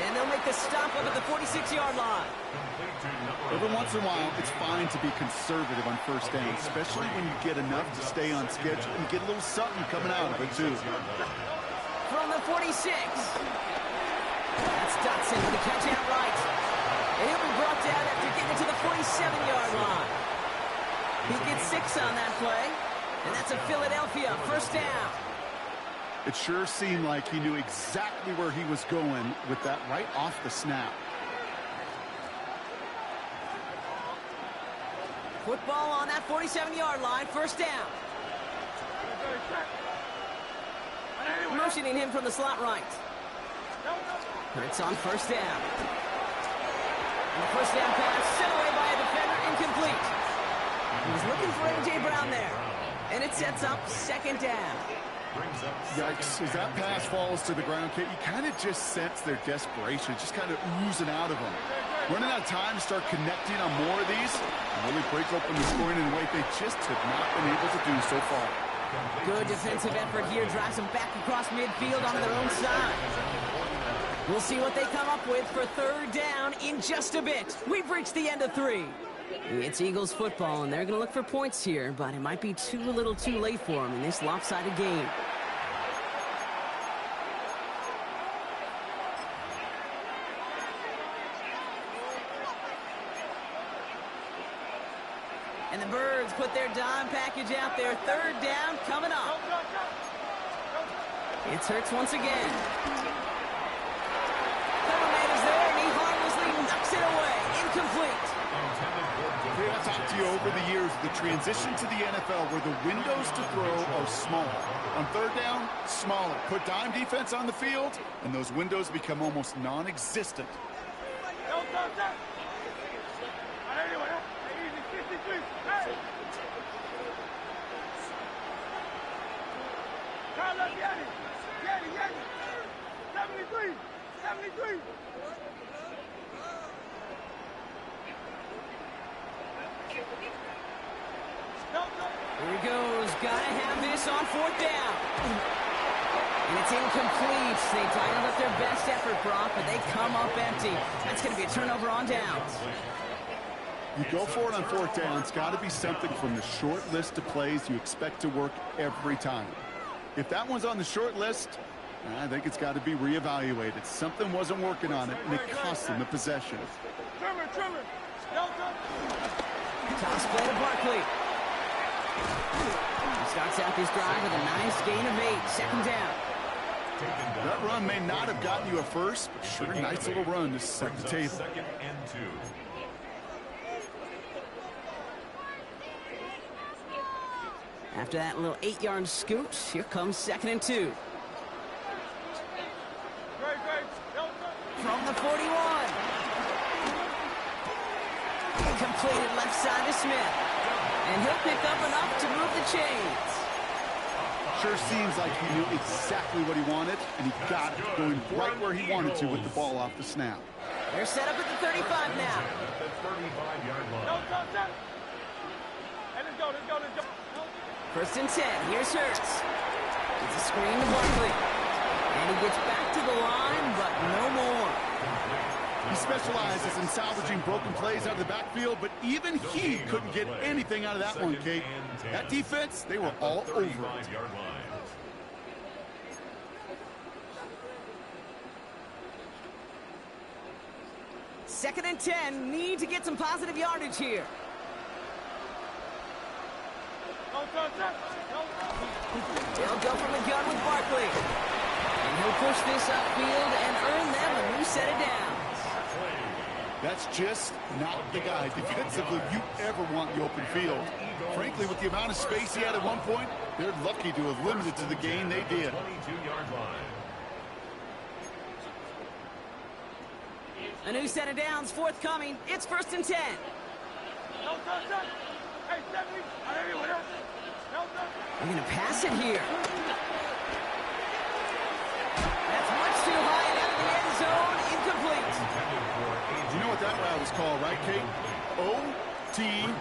Speaker 7: And they'll make the stop up at the 46-yard line.
Speaker 8: Every once in a while, it's fine to be conservative on first down, especially when you get enough to stay on schedule and get a little something coming out of it, too.
Speaker 7: From the 46. That's Dotson with the catch outright. And he'll be brought down after getting to the 47-yard line. He gets 6 on that play. And that's a Philadelphia first down.
Speaker 8: It sure seemed like he knew exactly where he was going with that right off the snap.
Speaker 7: Football on that 47-yard line, first down. Motioning him from the slot right. Hurts on first down. And the first down pass sent away by a defender, incomplete. He was looking for A.J. Brown there. And it sets up second down.
Speaker 8: Yikes, as that pass falls to the ground, Kate, you kind of just sense their desperation, just kind of oozing out of them. Running out of time to start connecting on more of these and really break open the scoring in a way they just have not been able to do so far.
Speaker 7: Good defensive effort here, drives them back across midfield onto their own side. We'll see what they come up with for third down in just a bit. We've reached the end of 3. It's Eagles football, and they're going to look for points here, but it might be too little too late for them in this lopsided game. And the Birds put their dime package out there. Third down coming up. It's Hurts once again. Coordinator's there, and he harmlessly knocks it away. Incomplete.
Speaker 8: I've talked to you over the years, the transition to the NFL where the windows to throw are smaller. On third down, smaller. Put dime defense on the field, and those windows become almost non-existent.
Speaker 7: Here he goes. Gotta have this on fourth down. And it's incomplete. They tightened up their best effort, Brock, but they come up empty. That's going to be a turnover on downs.
Speaker 8: You go for it on fourth down. It's got to be something from the short list of plays you expect to work every time. If that one's on the short list, I think it's got to be reevaluated. Something wasn't working on it, and it cost them the possession.
Speaker 7: Toss play to Barkley. He starts out this drive with a nice gain of 8. Second down.
Speaker 8: That run may not have gotten you a first, but sure, nice little run to set the table.
Speaker 4: Second and 2.
Speaker 7: After that little 8-yard scoot, here comes second and 2. From the 41. Completed left side to Smith. And he'll pick up enough to move the chains.
Speaker 8: Sure seems like he knew exactly what he wanted, and he got it, going right where he wanted to with the ball off the snap.
Speaker 7: They're set up at the 35 now.
Speaker 4: The 35-yard line.
Speaker 7: First and 10. Here's Hurts. It's a screen to Barkley. And he gets back to the line, but no more.
Speaker 8: He specializes in salvaging broken plays out of the backfield, but even he couldn't get anything out of that one, Kate. That defense, they were all over it.
Speaker 7: Second and 10. Need to get some positive yardage here. They'll go from the gun with Barkley. And he'll push this upfield and earn them a new set of downs.
Speaker 8: That's just not the guy defensively you ever want in the open field. Frankly, with the amount of space he had at one point, they're lucky to have limited to the gain they did.
Speaker 4: 22-yard line.
Speaker 7: A new set of downs forthcoming. It's first and 10. They're going to pass it here. That's much too high and out of
Speaker 8: that route is called, right, Kate? OTB,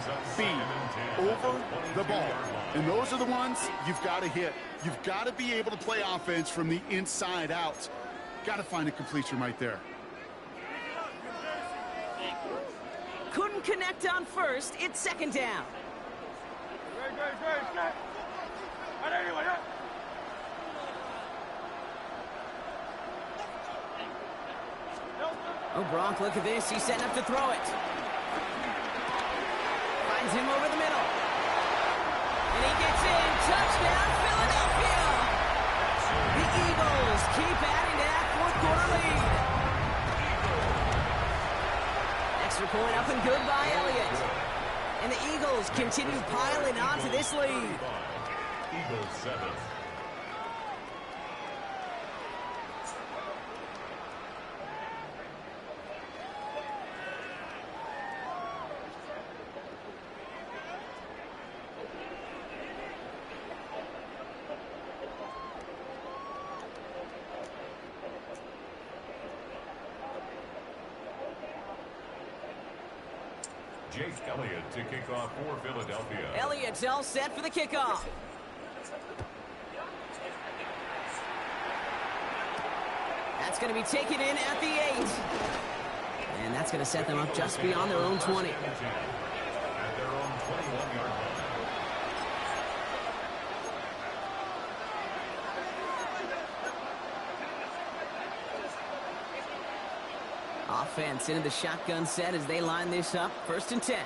Speaker 8: over the ball. And those are the ones you've got to hit. You've got to be able to play offense from the inside out. Got to find a completion right there.
Speaker 7: Couldn't connect on first. It's second down. Oh, Gronk, look at this. He's setting up to throw it. Finds him over the middle. And he gets in. Touchdown, Philadelphia! The Eagles keep adding to that fourth-quarter lead. Extra point up and good by Elliott. And the Eagles continue piling on to this lead.
Speaker 4: Eagles 7. Jake Elliott to kick off for Philadelphia.
Speaker 7: Elliott's all set for the kickoff. That's going to be taken in at the 8. And that's going to set them up just beyond their own 20.
Speaker 4: At their own 21-yard line.
Speaker 7: Offense into the shotgun set as they line this up. 1st and 10.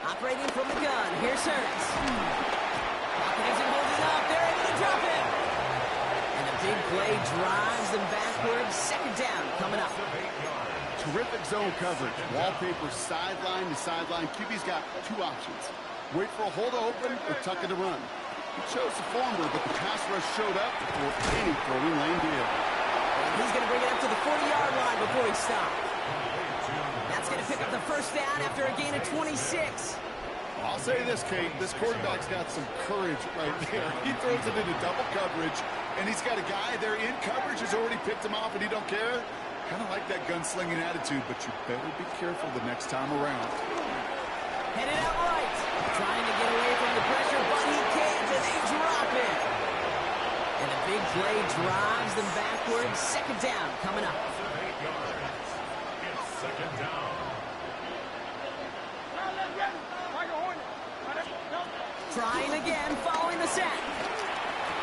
Speaker 7: Operating from the gun. Here's Hurts. Pocket isn't holding up. They're able to drop him. And the big play drives them backwards. 2nd down coming up.
Speaker 8: Terrific zone coverage. Wallpaper sideline to sideline. QB's got 2 options. Wait for a hole to open or tuck it to run. He chose the former, but the pass rush showed up before any throwing lane did.
Speaker 7: And he's going to bring it up to the 40-yard line before he stops. That's going to pick up the 1st down after a gain of 26.
Speaker 8: I'll say this, Kate. This quarterback's got some courage right there. He throws it into double coverage, and he's got a guy there in coverage who's already picked him off, and he don't care. Kind of like that gunslinging attitude, but you better be careful the next time around.
Speaker 7: Headed out right. Trying to get away from the pressure, but he can't, and they drop it. And the big play drives them backwards. 2nd down coming up.
Speaker 4: 8 yards. It's 2nd down.
Speaker 7: Trying again, following the sack.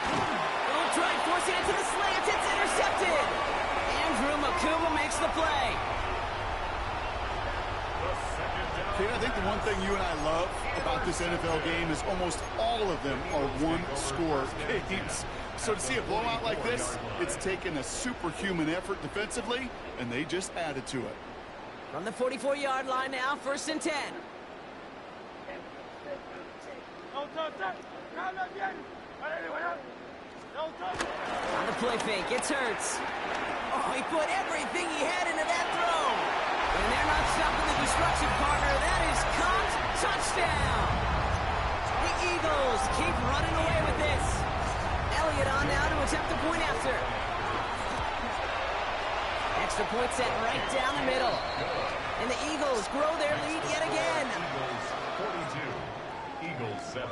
Speaker 7: Don't try forcing it to the slant. It's intercepted. Andrew Makuma makes the play.
Speaker 8: Kate, I think the one thing you and I love about this NFL game is almost all of them are one-score games. So to see a blowout like this, it's taken a superhuman effort defensively, and they just added to it.
Speaker 7: From the 44-yard line now, 1st and 10. On the play fake, it's Hurts. Oh, he put everything he had into that throw. And they're not stopping the destruction, partner. That is caught. Touchdown. The Eagles keep running away with this. Elliott on now to attempt the point after. Extra point set right down the middle. And the Eagles grow their lead yet again.
Speaker 4: Eagles 42. Eagles 7.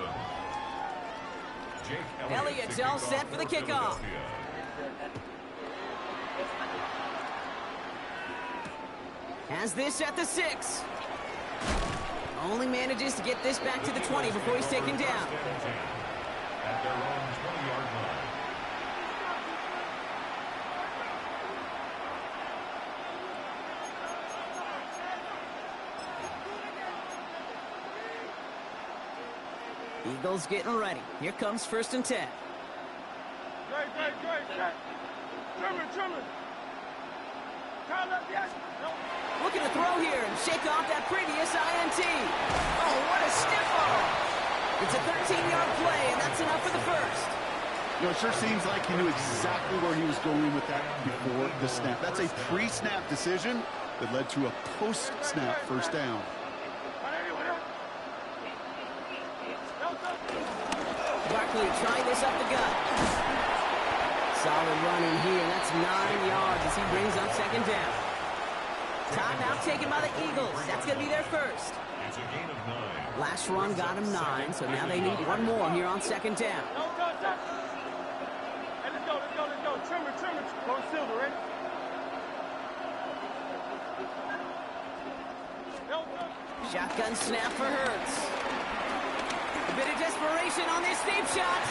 Speaker 4: Jake
Speaker 7: Elliott's all set for the kickoff. Has this at the 6. Only manages to get this back to the 20 before he's taken down.
Speaker 4: At their own 20-yard line.
Speaker 7: Eagles getting ready. Here comes 1st and 10. Looking to throw here and shake off that previous INT. Oh, what a stiff arm. It's a 13-yard play, and that's enough for the 1st.
Speaker 8: You know, it sure seems like he knew exactly where he was going with that before the snap. That's a pre-snap decision that led to a post-snap 1st down.
Speaker 7: Barkley trying this up the gut. Solid run in here. That's 9 yards as he brings up second down. Timeout taken by the Eagles. That's going to be their first.
Speaker 4: It's a gain of 9.
Speaker 7: Last run got him 9, so now they need one more here on second down.
Speaker 5: Hey, let's go. Trimmer. Go Silver, ready?
Speaker 7: Shotgun snap for Hurts. A bit of desperation on this deep shot.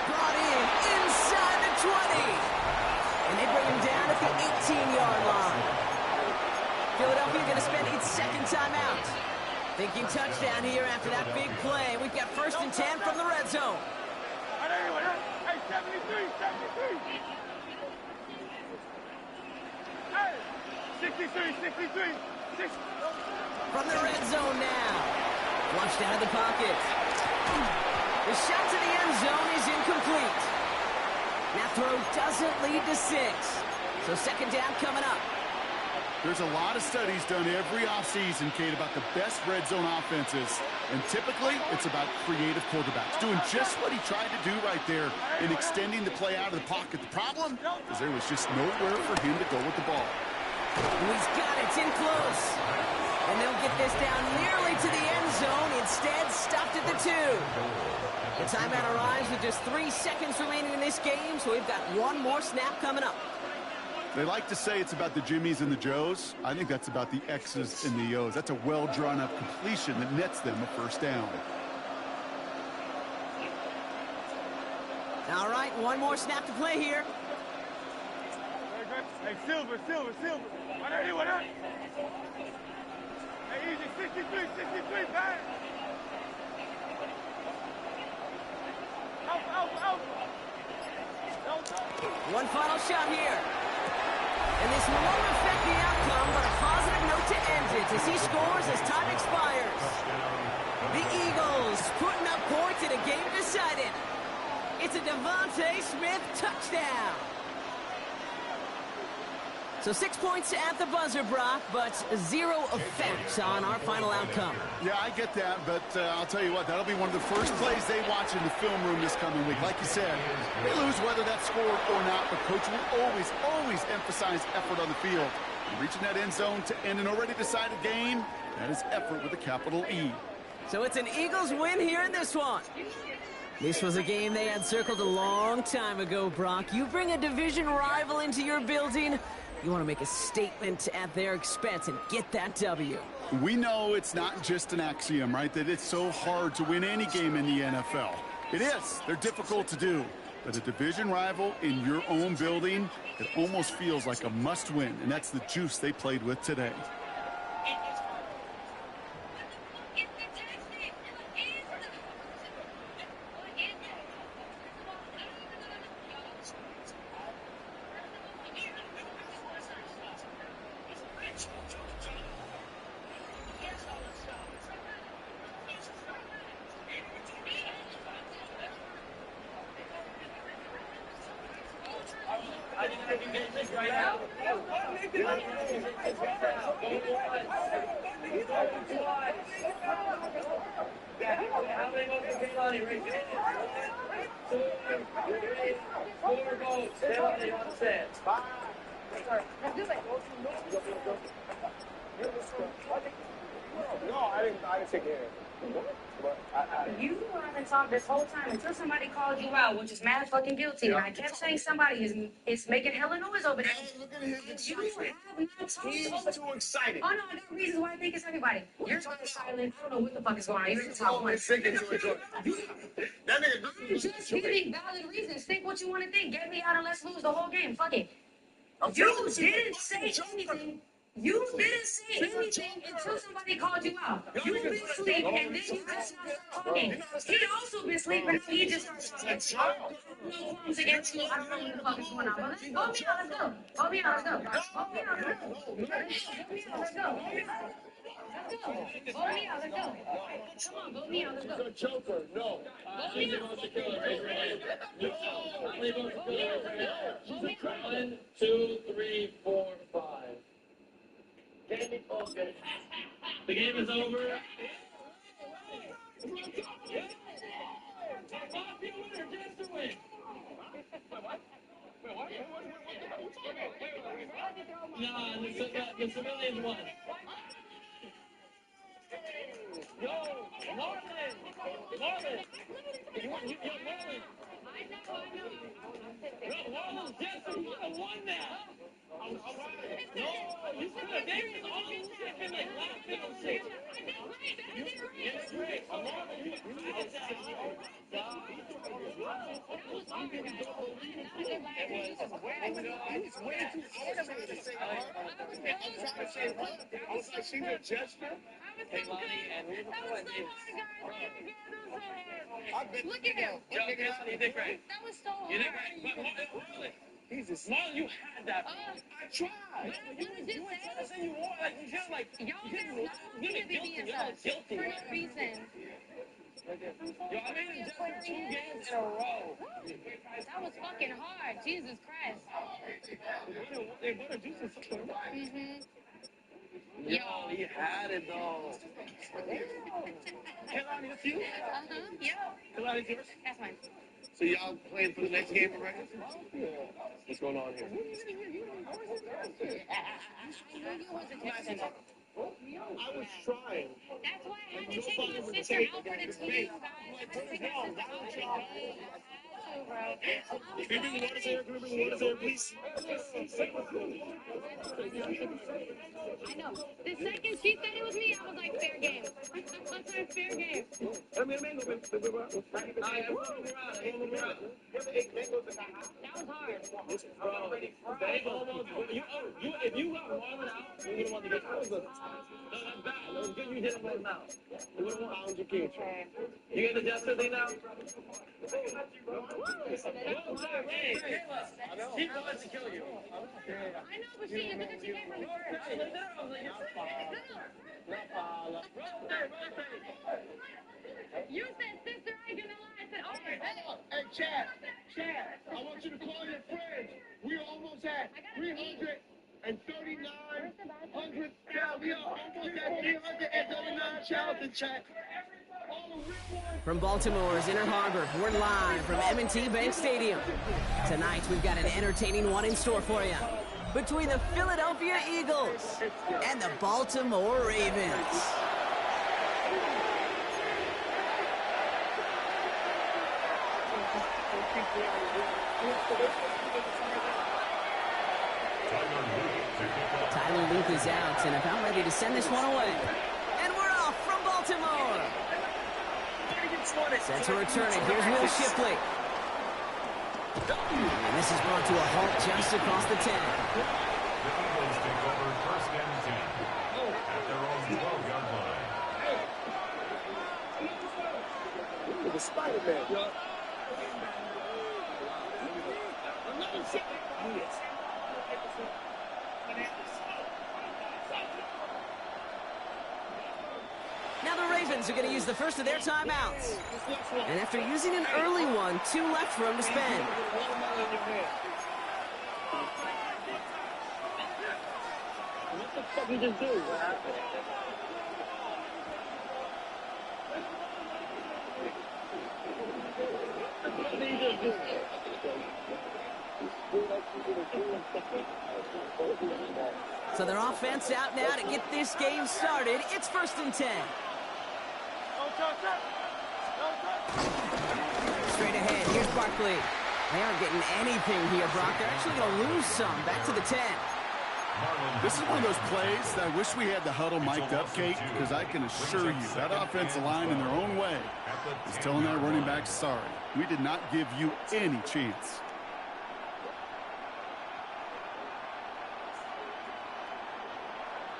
Speaker 7: Brought in inside the 20. And they bring him down at the 18-yard line. Philadelphia going to spend its second timeout. Thinking touchdown here after that big play. We've got first and 10 from the red zone.
Speaker 5: Hey, 73. Hey, 63.
Speaker 7: From the red zone now. Flushed out of the pocket. The shot to the end zone is incomplete. That throw doesn't lead to 6. So second down coming up.
Speaker 8: There's a lot of studies done every offseason, Kate, about the best red zone offenses. And typically, it's about creative quarterbacks, doing just what he tried to do right there in extending the play out of the pocket. The problem is there was just nowhere for him to go with the ball.
Speaker 7: He's got it. It's in close. And they'll get this down nearly to the end zone. Instead, stopped at the 2. The timeout arrives with just 3 seconds remaining in this game, so we've got one more snap coming up.
Speaker 8: They like to say it's about the Jimmies and the Joes. I think that's about the X's and the O's. That's a well-drawn-up completion that nets them a first down.
Speaker 7: All right, one more snap to play here.
Speaker 5: Hey, Silver. What up? Hey, easy, 63, bang. Out.
Speaker 7: One final shot here. And this won't affect the outcome, but a positive note to end it as he scores as time expires. The Eagles putting up points in a game decided. It's a Devontae Smith touchdown. So 6 points at the buzzer, Brock, but 0 effect on our final outcome.
Speaker 8: Yeah, I get that, but I'll tell you what, that'll be one of the first plays they watch in the film room this coming week. Like you said, they lose whether that's scored or not, but Coach will always emphasize effort on the field. And reaching that end zone to end an already decided game, that is effort with a capital E.
Speaker 7: So it's an Eagles win here in this one. This was a game they had circled a long time ago, Brock. You bring a division rival into your building, you want to make a statement at their expense and get that W.
Speaker 8: We know it's not just an axiom, right, that it's so hard to win any game in the NFL. It is. They're difficult to do. But a division rival in your own building, it almost feels like a must-win, and that's the juice they played with today.
Speaker 9: You were on the top this whole time until somebody called you out, which is mad fucking guilty. And I kept saying somebody is making hella noise over there.
Speaker 10: Look at him.
Speaker 9: You have not talked
Speaker 10: He's
Speaker 9: over.
Speaker 10: too excited.
Speaker 9: Oh no, I got reasons why I think it's everybody. You're talking silent. I don't know what the fuck is going on. You're in the top one.
Speaker 10: That nigga
Speaker 9: Just giving valid reasons. Think what you want to think. Get me out and let's lose the whole game. Fuck it. You didn't say anything. You didn't say anything until somebody called you out. You've been sleeping and then you just started talking. He also been sleeping and he just started talking. No qualms against you. I don't know what the fuck is going on. But let's go. Let's go. Go me out. Let's go. Go me out. Let's go. Go me out. Let's go. Go me out. Let's go. Come on. Go me out. Let's go.
Speaker 10: Joker, no.
Speaker 9: Go me out.
Speaker 6: Go me out. 1, 2, 3, 4, 5. Game over. The game is over. the civilians won. Yo, Marlon! Marlon! Yo, Marlon! Marlon Jefferson, you would have won that! No, you could have. They were all been like laughing and shit. You did great. Marlon, you did I was like, she's a gesture. Hey, Lonnie, and who was the Look at him. You did great. That was so hard. You did great. But Marlon, Jesus. Marlon, you had that. I tried. You were trying to say you won. Like, you feel like
Speaker 9: Y'all guilty being sus for no reason.
Speaker 6: Yo, I made it just for 2 games in a row.
Speaker 9: That was fucking hard. Jesus Christ.
Speaker 6: They're gonna do something.
Speaker 9: Yo,
Speaker 6: he had it though. Kelani, that's you?
Speaker 9: Yep.
Speaker 6: Kelani's yours?
Speaker 9: That's mine.
Speaker 6: So y'all playing for the next game already? What's going on here?
Speaker 9: I knew you wasn't texting.
Speaker 10: I was trying.
Speaker 9: That's why I had to take my sister out for the team, guys. I had to take my sister out for the game. I had to, bro.
Speaker 10: Can you bring the water here? Can you bring the water here, please?
Speaker 9: I know. The second she said it was me, I was like, fair game. Fair game. That was hard.
Speaker 6: If you got Marlon out, you would have won the game. No, that's bad. That was good you didn't vote him out. You would have won. How's your kid? You get the justice thing now? She wants to kill you.
Speaker 9: I know, but she came from the first. You said, sister, I ain't gonna lie. I said, okay.
Speaker 10: Hey, Chad, I want you to call your friends. We almost at 339 hundred. Yeah, we are almost at 339 challenges, Chad.
Speaker 7: From Baltimore's Inner Harbor, we're live from M&T Bank Stadium. Tonight, we've got an entertaining one in store for you. Between the Philadelphia Eagles and the Baltimore Ravens. Tyler Luth is out and about ready to send this one away. And we're off from Baltimore. Set to return it. Here's Will Shipley. And this is brought to a halt just across the 10.
Speaker 4: The Eagles take over first and 10 at their own 12-yard line.
Speaker 10: Look at the Spider-Man, yo.
Speaker 7: Now the Ravens are going to use the first of their timeouts. And after using an early one, 2 left for them to spend.
Speaker 6: What the fuck you just do? What happened? What did you just do?
Speaker 7: So their offense out now to get this game started. It's first and 10. Straight ahead, here's Barkley. They aren't getting anything here, Brock. They're actually going to lose some. Back to the 10.
Speaker 8: This is one of those plays that I wish we had the huddle mic'd up, Kate, because I can assure you that offensive line in their own way is telling that running back, sorry, we did not give you any chance.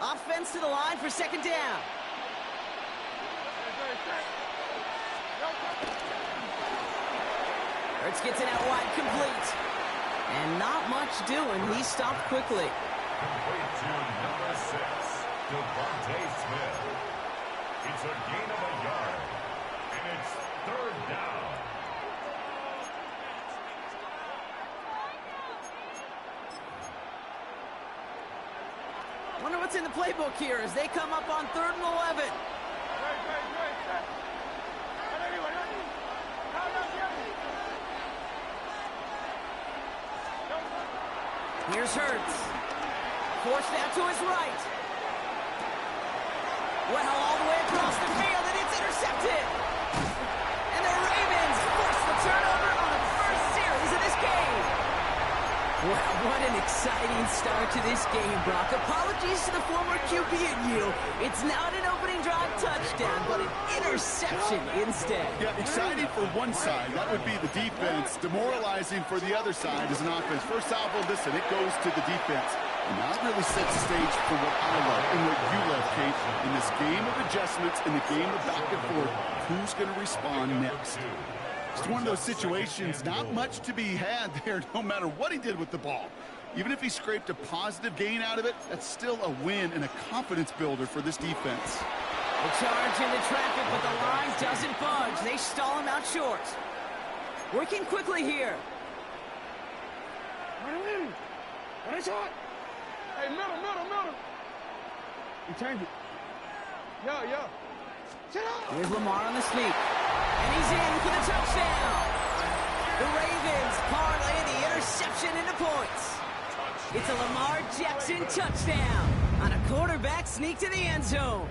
Speaker 7: Offense to the line for second down. Ertz gets it out wide, complete. And not much doing. He stopped quickly.
Speaker 4: Complete to number 6, Devontae Smith. It's a gain of a yard, and it's third down.
Speaker 7: Wonder what's in the playbook here as they come up on 3rd and 11. Here's Hurts. Forced out to his right. Well, all the way across the field, and it's intercepted. And the Ravens force the turnover on the first series of this game. Wow, what an exciting start to this game, Brock. Apologies to the former QB and you. It's not an opening drive touchdown, but an interception instead.
Speaker 8: Yeah, exciting for one side. That would be the defense. Demoralizing for the other side as an offense. First salvo, listen, it goes to the defense. And that really sets the stage for what I love and what you love, Kate. In this game of adjustments, in the game of back and forth, who's going to respond next? It's one of those situations, not much to be had there no matter what he did with the ball. Even if he scraped a positive gain out of it, that's still a win and a confidence builder for this defense.
Speaker 7: The charge into traffic, but the line doesn't budge. They stall him out short. Working quickly here.
Speaker 5: Nice hot. Hey, middle. You change it. Yo. Sit up.
Speaker 7: Here's Lamar on the sneak. And he's in for the touchdown. The Ravens parlay the interception into points. It's a Lamar Jackson touchdown on a quarterback sneak to the end zone.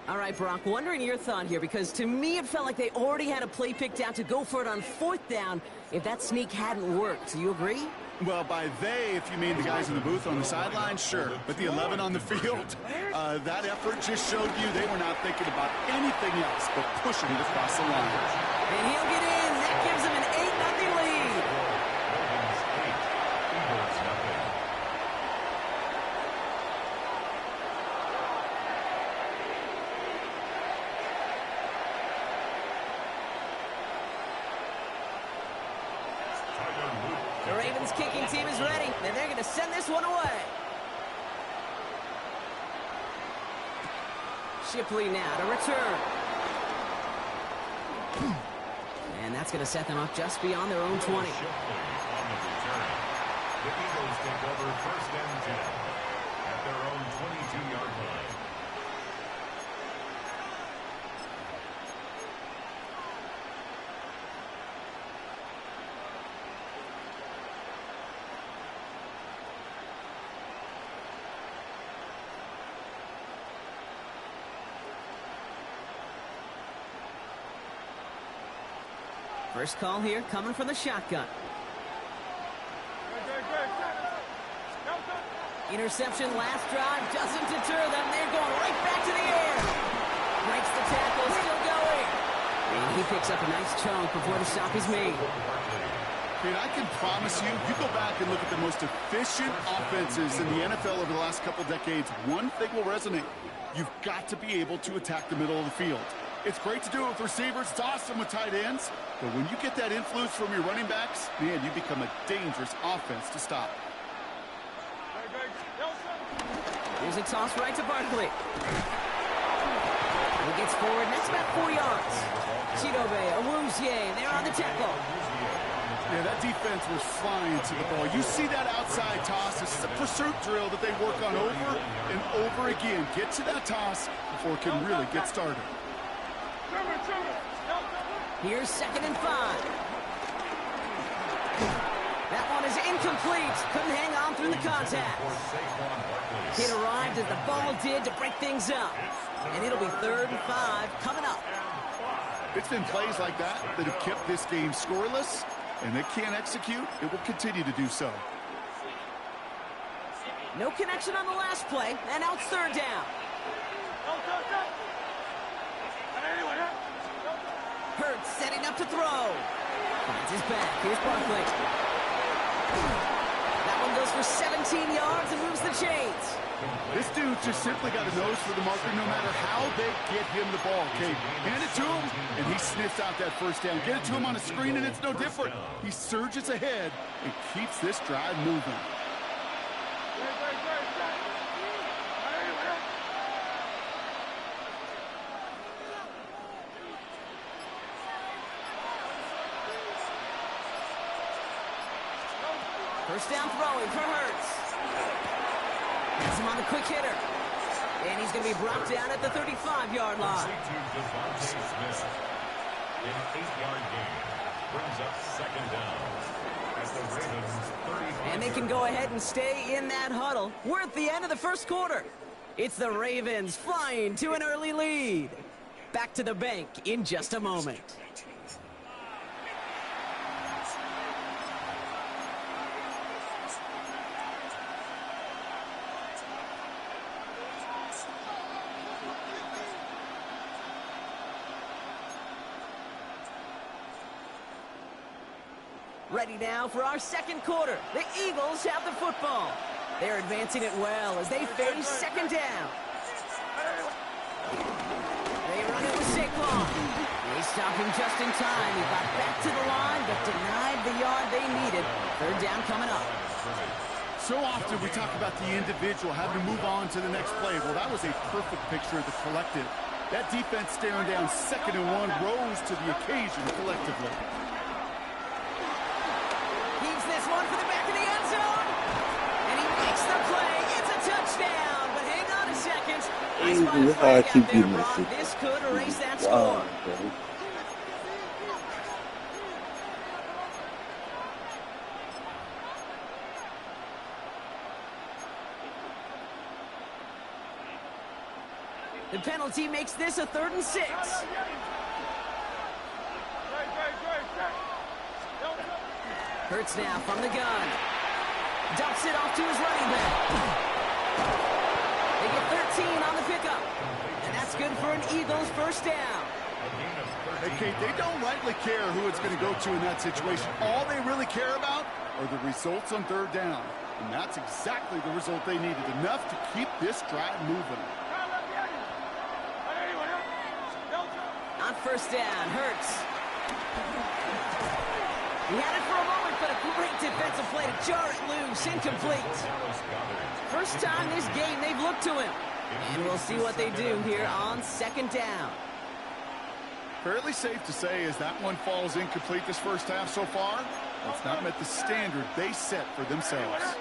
Speaker 7: All right, Brock, wondering your thought here, because to me it felt like they already had a play picked out to go for it on 4th down if that sneak hadn't worked. Do you agree?
Speaker 8: Well, by they, if you mean the guys in the booth on the sideline, sure. But the 11 on the field, that effort just showed you they were not thinking about anything else but pushing it across the line.
Speaker 7: And he'll get in. That gives him an 8-0 lead. The Ravens kicking team is ready, and they're going to send this one away. Shipley now to return. And that's going to set them up just beyond their own 20.
Speaker 4: The Eagles take over 1st and 10 at their own 22-yard line.
Speaker 7: First call here coming from the shotgun. Interception last drive doesn't deter them. They're going right back to the air. Breaks the tackle, still going. And he picks up a nice chunk before the stop is made.
Speaker 8: And I can promise you, you go back and look at the most efficient offenses in the NFL over the last couple decades, one thing will resonate. You've got to be able to attack the middle of the field. It's great to do it with receivers. It's awesome with tight ends. But when you get that influence from your running backs, man, you become a dangerous offense to stop.
Speaker 7: Here's a toss right to Barkley. He gets forward, and that's about 4 yards. Chidobe, Awuzie, they're on the tackle.
Speaker 8: Yeah, that defense was flying to the ball. You see that outside toss. This is a pursuit drill that they work on over and over again. Get to that toss before it can really get started.
Speaker 7: Here's 2nd and 5. That one is incomplete. Couldn't hang on through the contact. It arrived as the ball did to break things up. And it'll be 3rd and 5 coming up.
Speaker 8: It's been plays like that that have kept this game scoreless, and they can't execute. It will continue to do so.
Speaker 7: No connection on the last play, and now it's 3rd down. Hurts setting up to throw. Finds his back. Here's Barkley. That one goes for 17 yards and moves the chains.
Speaker 8: This dude just simply got a nose for the marker no matter how they get him the ball, okay? Hand it to him, and he sniffs out that 1st down. Get it to him on a screen, and it's no different. He surges ahead and keeps this drive moving.
Speaker 7: First down throwing for Hurts. Gets him on the quick hitter. And he's going to be brought down at the 35-yard line.
Speaker 4: An 8-yard gain brings up 2nd down. As the Ravens 35.
Speaker 7: And And they can go ahead and stay in that huddle. We're at the end of the first quarter. It's the Ravens flying to an early lead. Back to the bank in just a moment. Ready now for our second quarter. The Eagles have the football. They're advancing it well as they face second down. They run it with Saquon. They stop him just in time. He got back to the line, but denied the yard they needed. Third down coming up.
Speaker 8: So often we talk about the individual having to move on to the next play. Well, that was a perfect picture of the collective. That defense staring down 2nd and 1 rose to the occasion collectively.
Speaker 7: Heaves this one for the back of the end zone. And he makes the play. It's a touchdown. But hang on a second. I spy a flag out there, Ron. This could erase that score. The penalty makes this a 3rd and 6. Hurts now from the gun. Dumps it off to his running back. They get 13 on the pickup. And that's good for an Eagles first down.
Speaker 8: Hey, Kate, they don't rightly care who it's going to go to in that situation. All they really care about are the results on 3rd down. And that's exactly the result they needed. Enough to keep this drive moving.
Speaker 7: On first down, Hurts. He had it for a moment, but a great defensive play to jar it loose. Incomplete. First time this game they've looked to him. And we'll see what they do here on 2nd down.
Speaker 8: Fairly safe to say as that one falls incomplete this first half so far, it's not met the standard they set for themselves.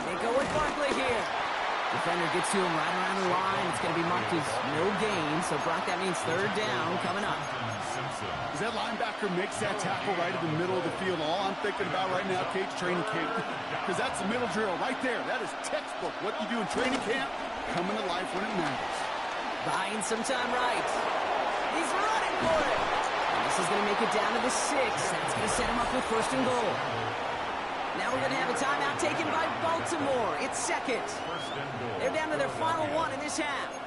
Speaker 7: They go with Barkley here. Defender gets to him right around the line. It's going to be marked as no gain. So, Brock, that means 3rd down coming up.
Speaker 8: As that linebacker makes that tackle right in the middle of the field, all I'm thinking about right now, Kate's training camp. Because that's the middle drill right there. That is textbook. What you do in training camp, coming to life when it matters.
Speaker 7: Buying some time right. He's running for it. And this is going to make it down to the 6. That's going to set him up with 1st and goal. Now we're going to have a timeout taken by Baltimore. It's 2nd. They're down to their final 1 in this half.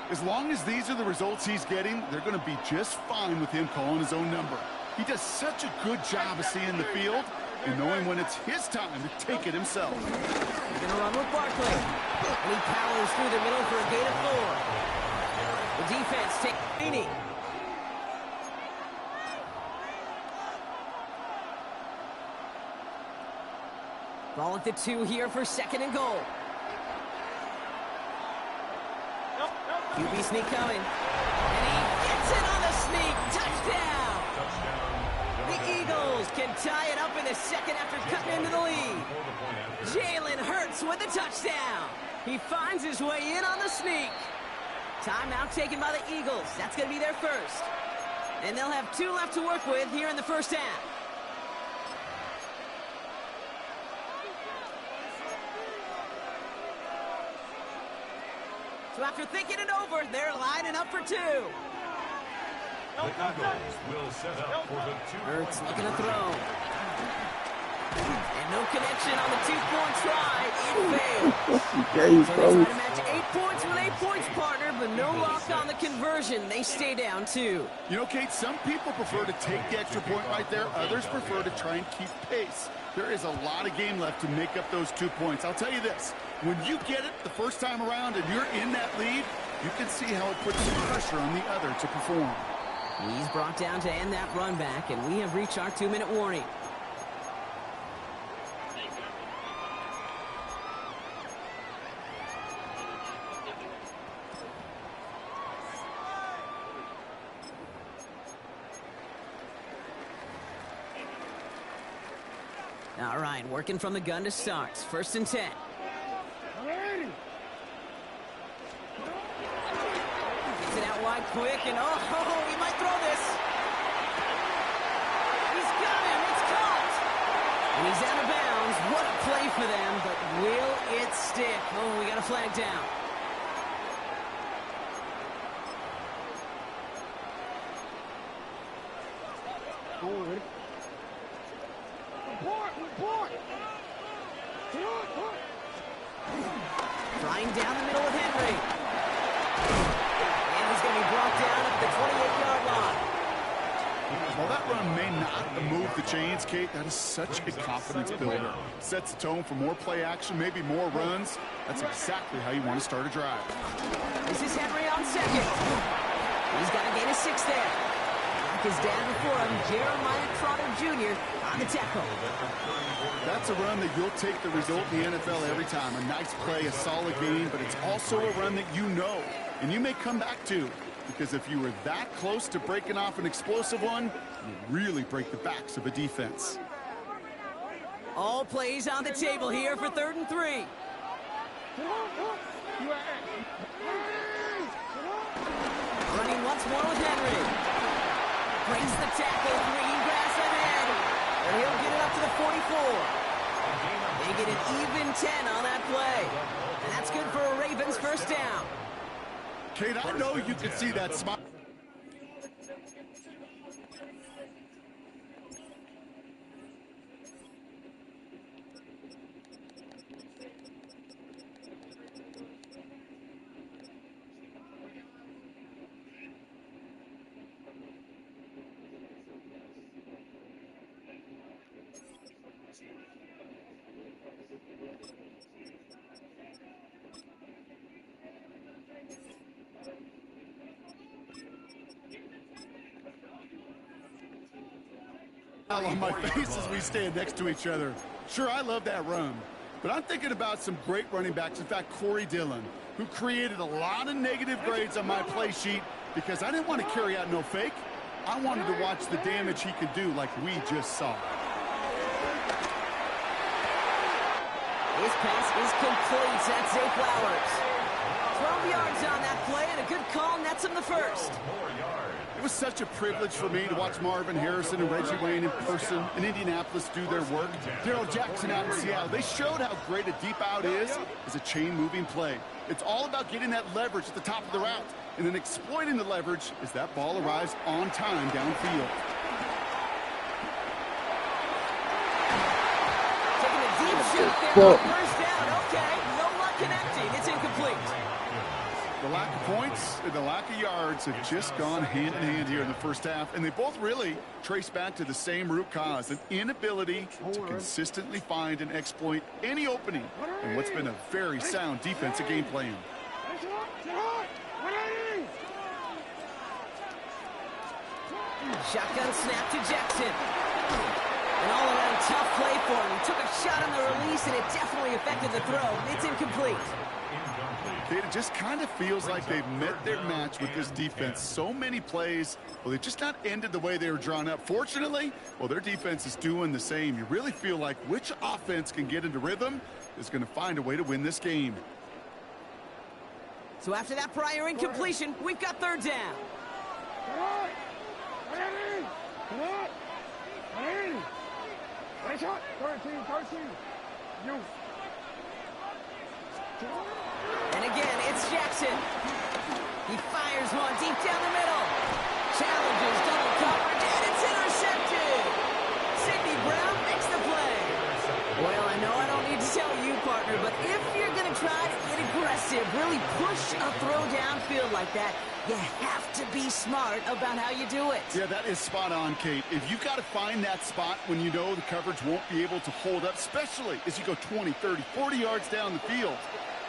Speaker 8: As long as these are the results he's getting, they're going to be just fine with him calling his own number. He does such a good job of seeing the field and knowing when it's his time to take it himself.
Speaker 7: He's going to run with Barkley. And he powers through the middle for a gain of 4. The defense takes Rainey. Ball at the 2 here for 2nd and goal. QB sneak coming. And he gets it on the sneak. Touchdown! The Eagles can tie it up in the 2nd after cutting into the lead. Jalen Hurts with the touchdown. He finds his way in on the sneak. Timeout taken by the Eagles. That's going to be their first. And they'll have 2 left to work with here in the first half. So after thinking it over, they're lining up for 2.
Speaker 4: The Eagles will set up for the 2-point.
Speaker 7: Hurts looking to throw. And no connection on the 2-point try. It failed. So they try to match 8 points with 8 points, partner, but no luck on the conversion. They stay down 2.
Speaker 8: You know, Kate, some people prefer to take the extra point right there. Others prefer to try and keep pace. There is a lot of game left to make up those 2 points. I'll tell you this. When you get it the first time around and you're in that lead, you can see how it puts some pressure on the other to perform.
Speaker 7: He's brought down to end that run back, and we have reached our 2-minute warning. All right, working from the gun to start. 1st and 10. Gets it out wide quick, and oh, he might throw this. And he's out of bounds. What a play for them, but will it stick? Oh, we got a flag down. Flying down the middle with Henry. And he's going to be brought down at the 28-yard line.
Speaker 8: While that run may not move the chains, Kate, that is such a confidence builder. Sets the tone for more play action, maybe more runs. That's exactly how you want to start a drive.
Speaker 7: This is Henry on second. He's got to gain a 6 there. Back is down before him. Jeremiah Trotter Jr. on the tackle.
Speaker 8: That's a run that you'll take the result in the NFL every time. A nice play, a solid game, but it's also a run that you know, and you may come back to. Because if you were that close to breaking off an explosive one, you really break the backs of a defense.
Speaker 7: All plays on the table here for 3rd and 3. Running once more with Henry. Breaks the tackle, green grass ahead. And he'll get it up to the 44. They get an even 10 on that play. And that's good for a Ravens first down.
Speaker 8: Kate, I know you can see that smile. On my face as we stand next to each other. Sure, I love that run, but I'm thinking about some great running backs. In fact, Corey Dillon, who created a lot of negative grades on my play sheet because I didn't want to carry out no fake. I wanted to watch the damage he could do like we just saw.
Speaker 7: His pass is complete. That's Zay Flowers. 12 yards on that play, and a good call nets him the first.
Speaker 8: It was such a privilege for me to watch Marvin Harrison and Reggie Wayne in person in Indianapolis do their work. Darrell Jackson out in Seattle. They showed how great a deep out is as a chain-moving play. It's all about getting that leverage at the top of the route and then exploiting the leverage as that ball arrives on time downfield.
Speaker 7: Taking a deep shoot there. First down. Okay, no luck connecting. It's incomplete.
Speaker 8: The lack of points and the lack of yards have just gone hand in hand here in the first half, and they both really trace back to the same root cause, an inability to consistently find and exploit any opening in what's been a very sound defensive game plan.
Speaker 7: Shotgun snap to Jackson. An all-around tough play for him. He took a shot on the release, and it definitely affected the throw. It's incomplete.
Speaker 8: It just kind of feels like they've met their match with this defense. So many plays, well, they've just not ended the way they were drawn up. Fortunately, well, their defense is doing the same. You really feel like which offense can get into rhythm is going to find a way to win this game.
Speaker 7: So after that prior incompletion, we've got 3rd down. And again, it's Jackson. He fires one deep down the middle. Challenges double coverage, and it's intercepted. Sidney Brown makes the play. Well, I know I don't need to tell you, partner, but if you're going to try to get aggressive, really push a throw downfield like that, you have to be smart about how you do it.
Speaker 8: Yeah, that is spot on, Kate. If you've got to find that spot when you know the coverage won't be able to hold up, especially as you go 20, 30, 40 yards down the field.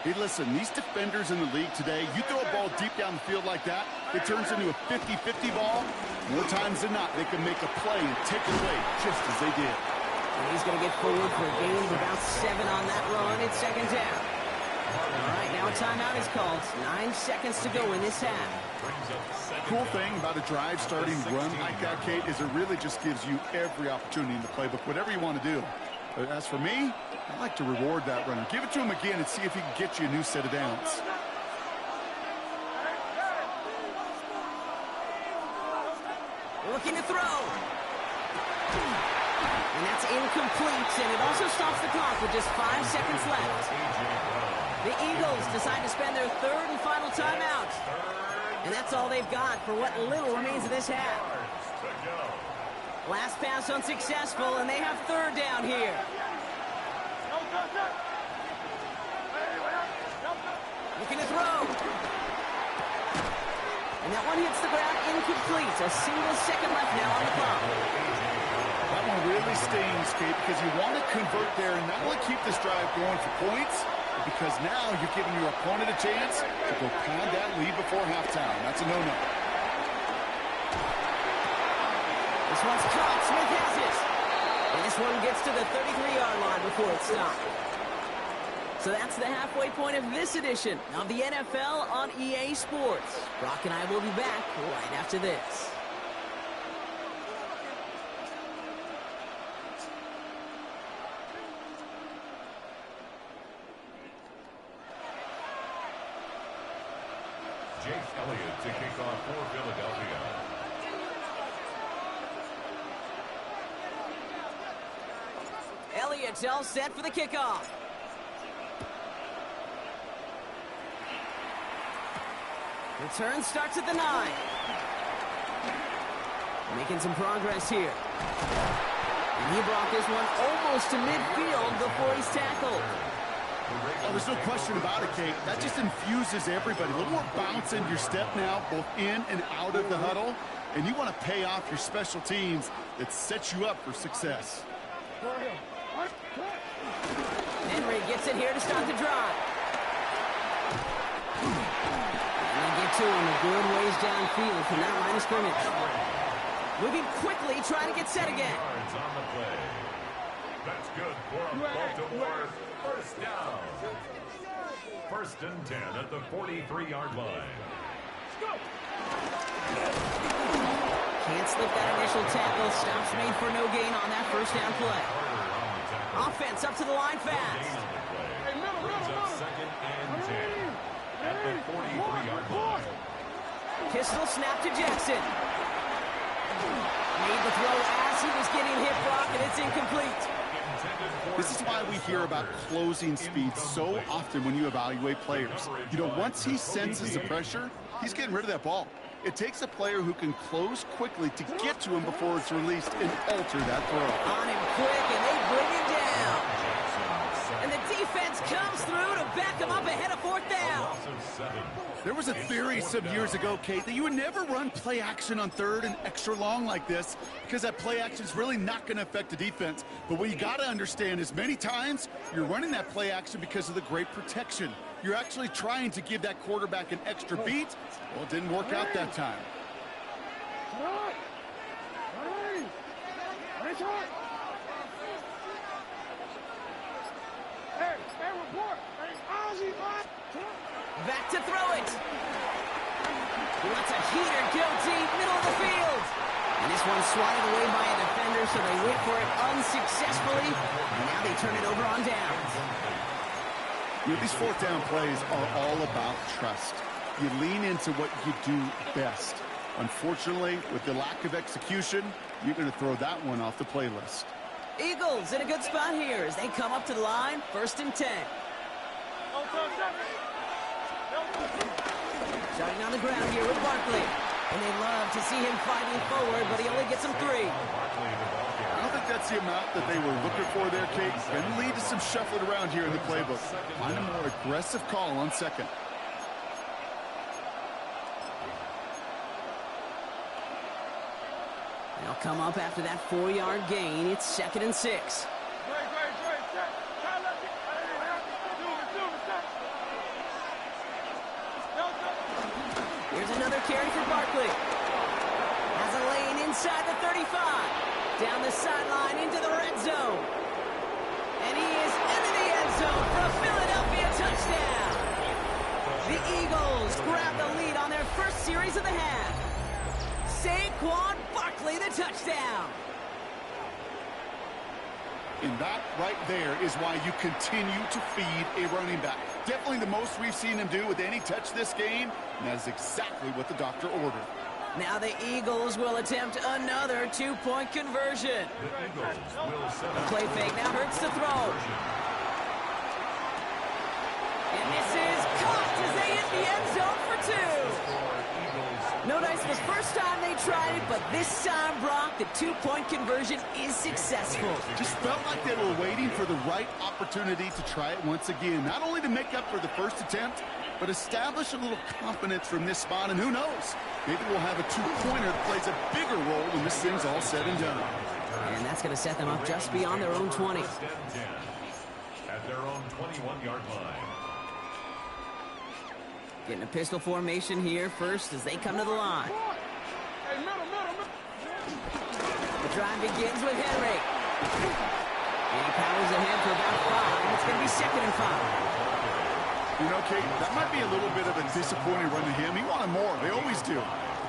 Speaker 8: Hey, listen, these defenders in the league today, you throw a ball deep down the field like that, it turns into a 50-50 ball. More times than not, they can make a play and take it away just as they did.
Speaker 7: And he's going to get forward for a gain of about 7 on that run. It's 2nd down. All right, now a timeout is called. 9 seconds to go in this half.
Speaker 8: Cool thing about a drive starting run like that, Kate, is it really just gives you every opportunity in the playbook, whatever you want to do. But as for me, I like to reward that runner. Give it to him again and see if he can get you a new set of downs.
Speaker 7: Looking to throw. And that's incomplete, and it also stops the clock with just 5 seconds left. The Eagles decide to spend their third and final timeout. And that's all they've got for what little remains of this half. Last pass unsuccessful, and they have third down here. Looking to throw. And that one hits the ground incomplete. A single second left now on the clock.
Speaker 8: That one really stings, Kate, because you want to convert there and not only keep this drive going for points, but because now you're giving your opponent a chance to go pound that lead before halftime. That's a no-no.
Speaker 7: This one's caught. Smith has it. And this one gets to the 33-yard line before it's stopped. So that's the halfway point of this edition of the NFL on EA Sports. Brock and I will be back right after this.
Speaker 4: Jake Elliott to kick off for Philadelphia.
Speaker 7: Elliott's all set for the kickoff. Return starts at the 9. Making some progress here. And he brought this one almost to midfield before he's tackled.
Speaker 8: Oh, there's no question about it, Kate. That just infuses everybody. A little more bounce in your step now, both in and out of the huddle. And you want to pay off your special teams that sets you up for success.
Speaker 7: Henry gets it here to start the drive. And they get to him a good ways downfield from that line of scrimmage. Moving quickly, trying to get set again.
Speaker 4: On the play. That's good for a Baltimore first down. 1st and 10 at the 43-yard line.
Speaker 7: Can't slip that initial tackle. Stops made for no gain on that first down play. Offense up to the line fast.
Speaker 4: Brings up 2nd and 10 at the 43-yard line.
Speaker 7: Pistol snap to Jackson. Made the throw as he was getting hit, Brock, and it's incomplete.
Speaker 8: This is why we hear about closing speed so often when you evaluate players. You know, once he senses the pressure, he's getting rid of that ball. It takes a player who can close quickly to get to him before it's released and alter that throw.
Speaker 7: On him quick, and they bring him down. And the defense comes through to back him up ahead of 4th down.
Speaker 8: There was a theory some years ago, Kate, that you would never run play action on 3rd and extra long like this because that play action is really not going to affect the defense. But what you got to understand is many times you're running that play action because of the great protection. You're actually trying to give that quarterback an extra beat. Well, it didn't work out that time.
Speaker 7: Back to throw it. He lets a heater go deep, middle of the field. And this one's swatted away by a defender, so they went for it unsuccessfully. And now they turn it over on downs.
Speaker 8: You know, these 4th down plays are all about trust. You lean into what you do best. Unfortunately, with the lack of execution, you're going to throw that one off the playlist.
Speaker 7: Eagles in a good spot here as they come up to the line, 1st and 10. Starting on the ground here with Barkley. And they love to see him fighting forward, but he only gets them 3.
Speaker 8: I don't think that's the amount that they were looking for there, Kate. Going to lead to some shuffling around here in the playbook. Find a more aggressive call on 2nd.
Speaker 7: They'll come up after that 4-yard gain. It's 2nd and 6. Here's another carry for Barkley. Has a lane inside the 35. Down the sideline into the red zone. And he is into the end zone for a Philadelphia touchdown. The Eagles grab the lead on their first series of the half. Saquon Barkley, the touchdown.
Speaker 8: And that right there is why you continue to feed a running back. Definitely the most we've seen him do with any touch this game, and that is exactly what the doctor ordered.
Speaker 7: Now the Eagles will attempt another two-point conversion.
Speaker 4: The Eagles will set
Speaker 7: The
Speaker 4: up
Speaker 7: play fake now hurts the throw. And this is caught as they hit the end zone for two. No dice the first time they tried it, but this time, Brock, the two-point conversion is successful.
Speaker 8: Just felt like they were waiting for the right opportunity to try it once again. Not only to make up for the first attempt, but establish a little confidence from this spot. And who knows, maybe we'll have a two-pointer that plays a bigger role when this thing's all said and done.
Speaker 7: And that's going to set them up just beyond their own 20.
Speaker 4: At their own 21-yard line.
Speaker 7: Getting a pistol formation here first as they come to the line.
Speaker 5: Hey, middle.
Speaker 7: The drive begins with Henry. And he powers ahead for about 5. It's going to be 2nd and 5.
Speaker 8: You know, Kate, that might be a little bit of a disappointing run to him. He wanted more. They always do.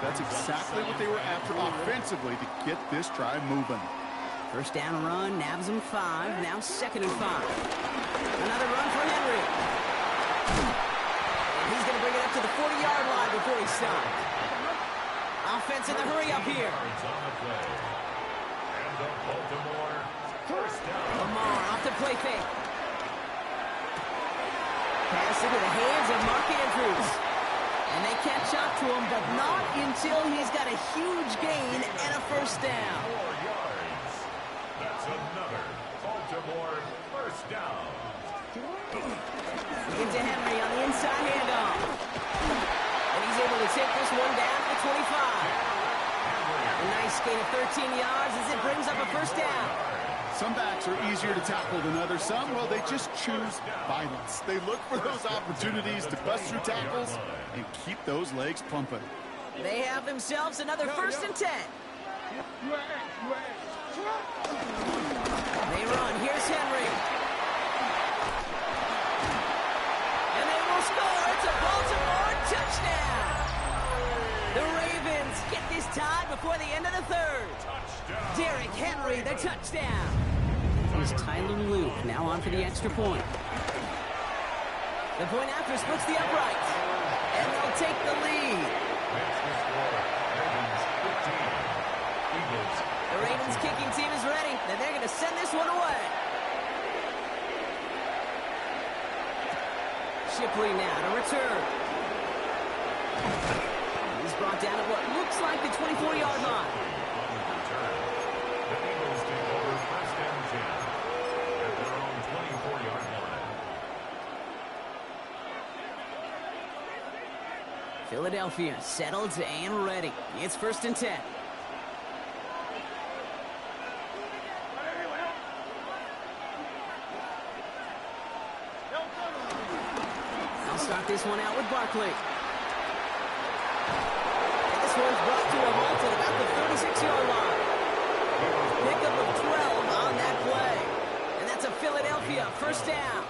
Speaker 8: That's exactly what they were after offensively to get this drive moving.
Speaker 7: First down run, nabs him 5. Now 2nd and 5. Another run for Henry. And he's going to bring it up to the 40-yard line before he stopped. Offense in the hurry up here. Lamar off the play fake. Pass into the hands of Mark Andrews. And they catch up to him, but not until he's got a huge gain and a first down.
Speaker 4: 4 yards. That's another Baltimore first down.
Speaker 7: Into Henry on the inside handoff. And he's able to take this one down to 25. A nice gain of 13 yards as it brings up a first down.
Speaker 8: Some backs are easier to tackle than others. Some, well, they just choose violence. They look for those opportunities to bust through tackles and keep those legs pumping.
Speaker 7: They have themselves another 1st and 10. They run. Here's Henry. And they will score. It's a Baltimore touchdown. The Ravens get this tied before the end of the 3rd. Derrick Henry, the touchdown. Here's Tyler Luke now on for the extra point. The point after splits the uprights. And they'll take the lead. The Ravens kicking team is ready. And they're going to send this one away. Shipley now to return. He's brought down at what looks like the 24-yard line.
Speaker 4: The Eagles take over 1st and 10 at their own 24-yard line.
Speaker 7: Philadelphia settled and ready. It's 1st and 10. I'll start this one out with Barkley. And this one's brought to a halt at about the 36-yard line. Pickup of 12 on that play. And that's a Philadelphia first down.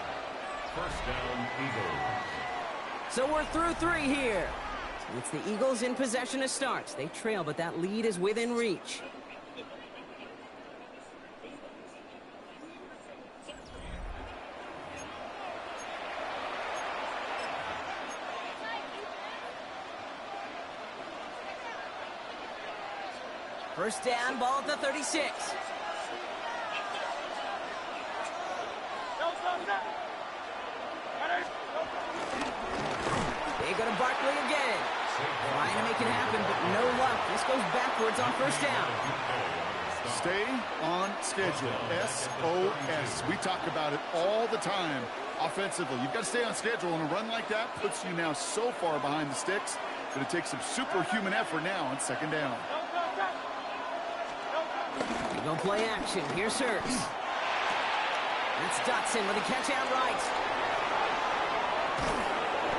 Speaker 4: First down, Eagles.
Speaker 7: So we're through 3 here. It's the Eagles in possession to start. They trail, but that lead is within reach. First down, ball at the 36. They go to Barkley again. Trying to make it happen, but no luck. This goes backwards on first down.
Speaker 8: Stay on schedule. SOS. We talk about it all the time offensively. You've got to stay on schedule, and a run like that puts you now so far behind the sticks that it takes some superhuman effort now on 2nd down.
Speaker 7: They go play action. Here's Hurts. That's Dotson with a catch out right.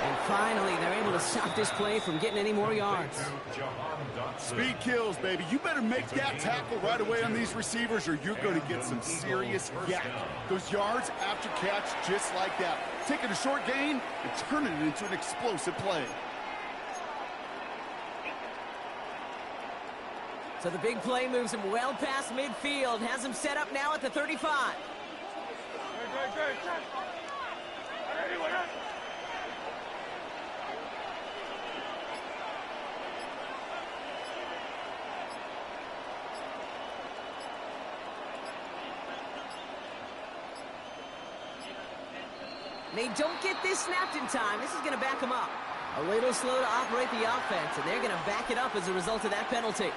Speaker 7: And finally, they're able to stop this play from getting any more yards.
Speaker 8: Speed kills, baby. You better make that tackle right away on these receivers or you're going to get some serious yak. Those yards after catch just like that. Taking a short gain and turning it into an explosive play.
Speaker 7: So the big play moves him well past midfield. Has him set up now at the 35. They don't get this snapped in time. This is going to back them up. A little slow to operate the offense, and they're going to back it up as a result of that penalty.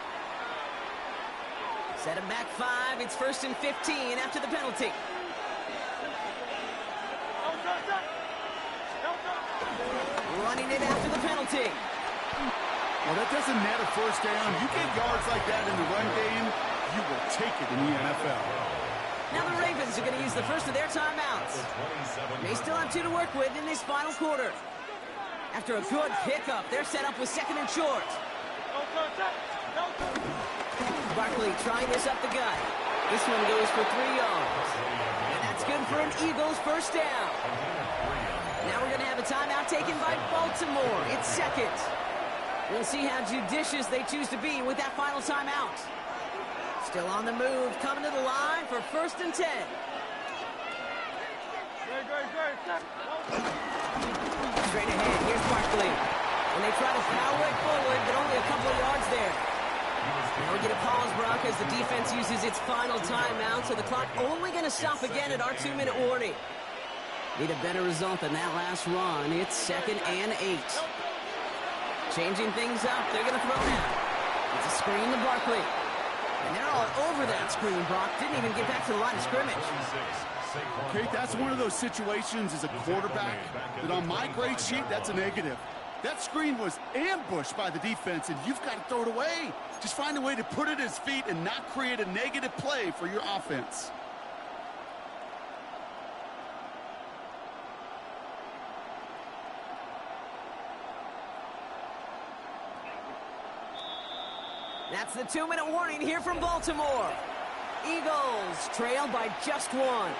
Speaker 7: Set him back 5. It's 1st and 15 after the penalty. Running it after the penalty.
Speaker 8: Well, that doesn't net a first down. You get yards like that in the run game, you will take it in the NFL.
Speaker 7: Now the Ravens are going to use the first of their timeouts. They still have 2 to work with in this final quarter. After a good pickup, they're set up with 2nd and short. Barkley trying this up the gut. This one goes for 3 yards. And that's good for an Eagles first down. Now we're going to have a timeout taken by Baltimore. It's 2nd. We'll see how judicious they choose to be with that final timeout. Still on the move, coming to the line for 1st and 10. Straight ahead, here's Barkley. And they try to power it forward, but only a couple of yards there. Now we get a pause, Brock, as the defense uses its final timeout, so the clock only going to stop again at our 2-minute warning. Need a better result than that last run. It's 2nd and 8. Changing things up, they're going to throw now. It's a screen to Barkley. And they're all over that screen, Brock. Didn't even get back to the line of scrimmage.
Speaker 8: Okay, that's one of those situations as a quarterback that on my grade sheet, that's a negative. That screen was ambushed by the defense, and you've got to throw it away. Just find a way to put it at his feet and not create a negative play for your offense.
Speaker 7: That's the 2-minute warning here from Baltimore. Eagles trail by just 1.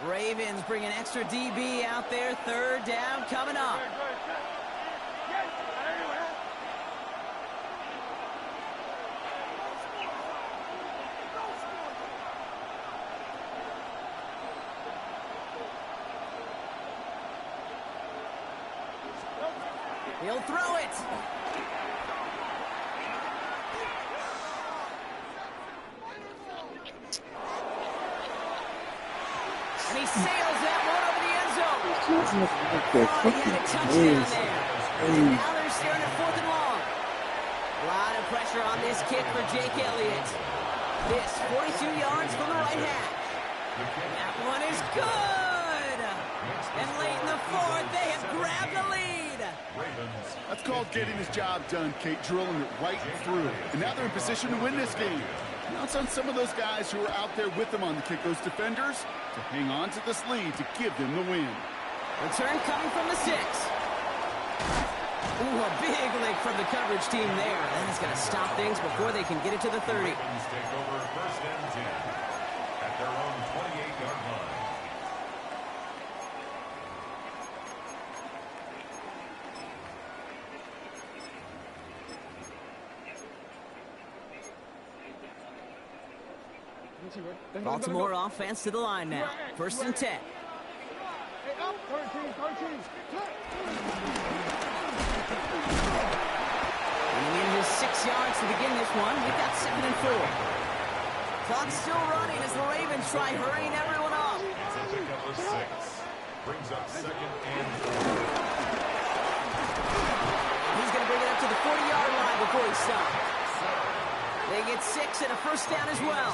Speaker 7: Ravens bring an extra DB out there. 3rd down coming up. He'll throw it. And he sails that one over the end zone. Oh, he had a touchdown there. And now they're staring at 4th and long. A lot of pressure on this kick for Jake Elliott. This 42 yards from the right half. That one is good. And late in the 4th, they have grabbed the lead.
Speaker 8: That's called getting his job done, Kate, drilling it right through. And now they're in position to win this game. Now it's on some of those guys who are out there with them on the kick, those defenders, to hang on to this lead to give them the win.
Speaker 7: Return coming from the 6. Ooh, a big lick from the coverage team there. That is going to stop things before they can get it to the 30.
Speaker 4: Take over 1st and 10 at their own 28-yard line.
Speaker 7: Baltimore offense to the line now. 1st and 10.
Speaker 5: Hey, up, 13.
Speaker 7: Bringing in his 6 yards to begin this one. We've got 2nd and 4. Clock's still running as the Ravens try hurrying everyone up.
Speaker 4: It's a pickup of 6. Brings up 2nd and 4.
Speaker 7: He's going to bring it up to the 40-yard line before he stops. They get 6 and a first down as well.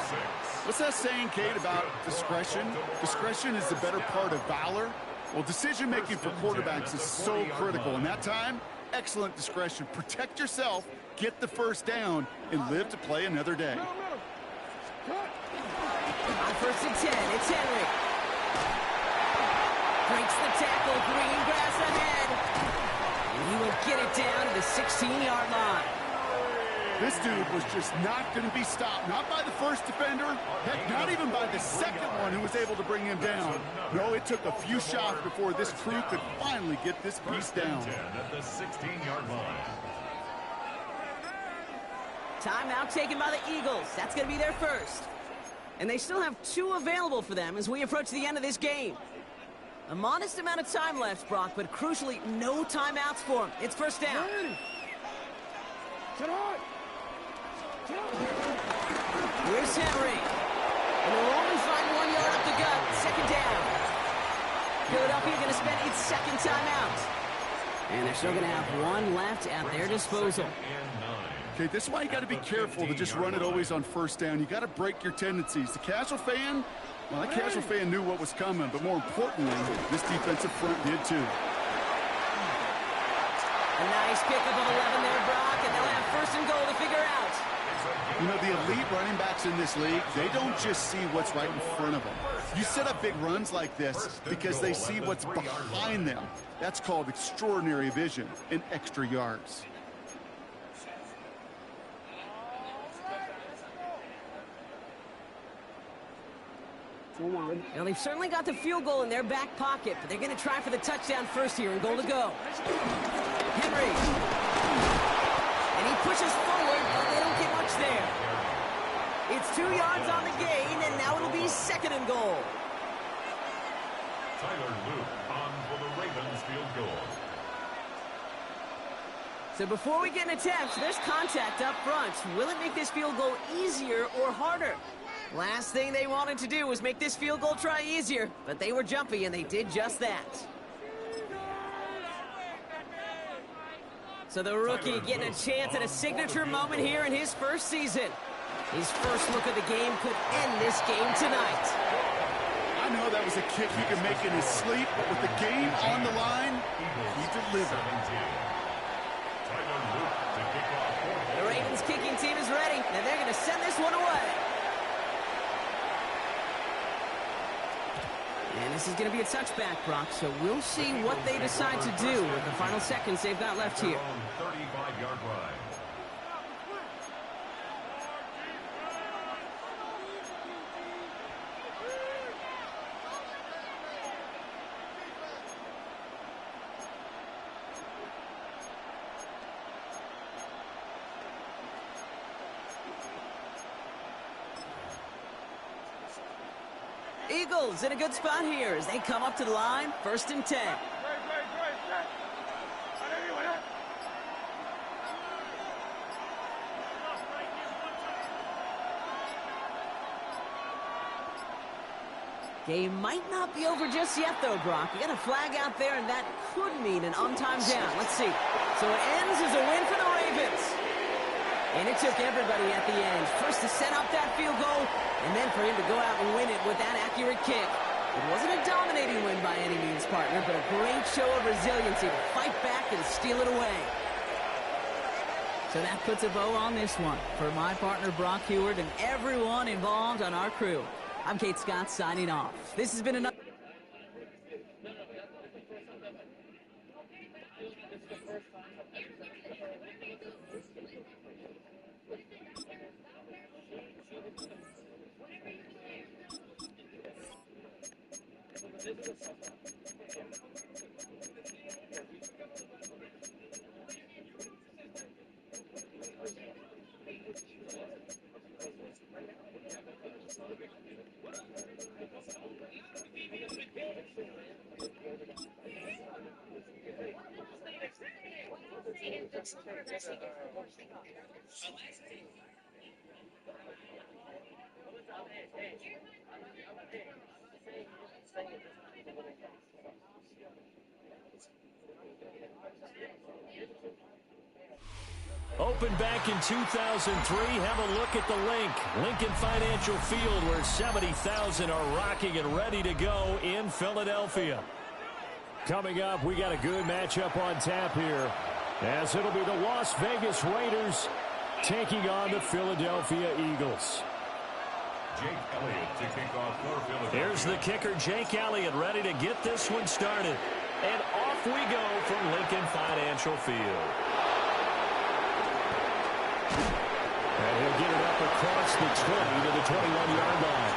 Speaker 8: What's that saying, Kate, about discretion? Discretion is the better part of valor. Well, decision-making for quarterbacks is so critical. In that time, excellent discretion. Protect yourself, get the first down, and live to play another day.
Speaker 7: On 1st and 10, it's Henry. Breaks the tackle, green grass ahead. And he will get it down to the 16-yard line.
Speaker 8: This dude was just not going to be stopped. Not by the first defender. Heck, not even by the second one who was able to bring him down. No, it took a few shots before this crew could finally get this piece down.
Speaker 4: 10 at the 16-yard line.
Speaker 7: Timeout taken by the Eagles. That's going to be their first. And they still have 2 available for them as we approach the end of this game. A modest amount of time left, Brock, but crucially, no timeouts for them. It's first down. Here's Henry. And they'll only find 1 yard up the gut. Second down. Philadelphia going to spend its second timeout. And they're still going to have one left at their disposal.
Speaker 8: Okay, this is why you got to be careful to just run it always on first down. You got to break your tendencies. The casual fan, well, that casual fan knew what was coming, but more importantly, this defensive front did too.
Speaker 7: A nice pickup of 11 there, Brock, and they'll have first and goal to figure out.
Speaker 8: You know, the elite running backs in this league, they don't just see what's right in front of them. You set up big runs like this because they see what's behind them. That's called extraordinary vision and extra yards.
Speaker 7: Well, they've certainly got the field goal in their back pocket, but they're going to try for the touchdown first here and goal to go. Henry. And he pushes forward, but they don't get much there. It's 2 yards on the gain, and now it'll be second and goal.
Speaker 4: Tyler Luke on for the Ravens field goal.
Speaker 7: So before we get an attempt, there's contact up front. Will it make this field goal easier or harder? Last thing they wanted to do was make this field goal try easier, but they were jumpy, and they did just that. So the rookie getting a chance at a signature moment here in his first season. His first look at the game could end this game tonight.
Speaker 8: I know that was a kick he could make in his sleep, but with the game on the line, he delivered.
Speaker 7: The Ravens kicking team is ready, and they're going to send this one away. And this is going to be a touchback, Brock, so we'll see what they decide to do with the final seconds they've got left here.
Speaker 4: 35-yard line.
Speaker 7: Eagles in a good spot here as they come up to the line, 1st and 10. Game might not be over just yet, though, Brock. You got a flag out there, and that could mean an on-time down. Let's see. So it ends as a win for the Ravens. And it took everybody at the end. First to set up that field goal, and then for him to go out and win it with that accurate kick. It wasn't a dominating win by any means, partner, but a great show of resiliency to fight back and steal it away. So that puts a bow on this one. For my partner, Brock Heward, and everyone involved on our crew, I'm Kate Scott signing off. This has been another...
Speaker 1: Opened back in 2003. Have a look at the link. Lincoln Financial Field, where 70,000 are rocking and ready to go in Philadelphia. Coming up, we got a good matchup on tap here, as it'll be the Las Vegas Raiders taking on the Philadelphia Eagles.
Speaker 4: Jake Elliott to kick off for Philadelphia.
Speaker 1: Here's the kicker, Jake Elliott, ready to get this one started. And off we go from Lincoln Financial Field. And he'll get it up across the 20 to the 21-yard line.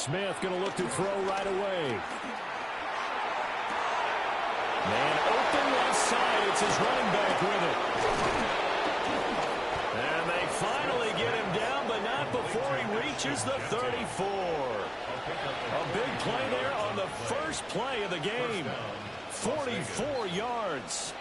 Speaker 1: Smith going to look to throw right away. Man open left side. It's his running back with it. And they finally get him down, but not before he reaches the 34. A big play there on the first play of the game. 44 yards.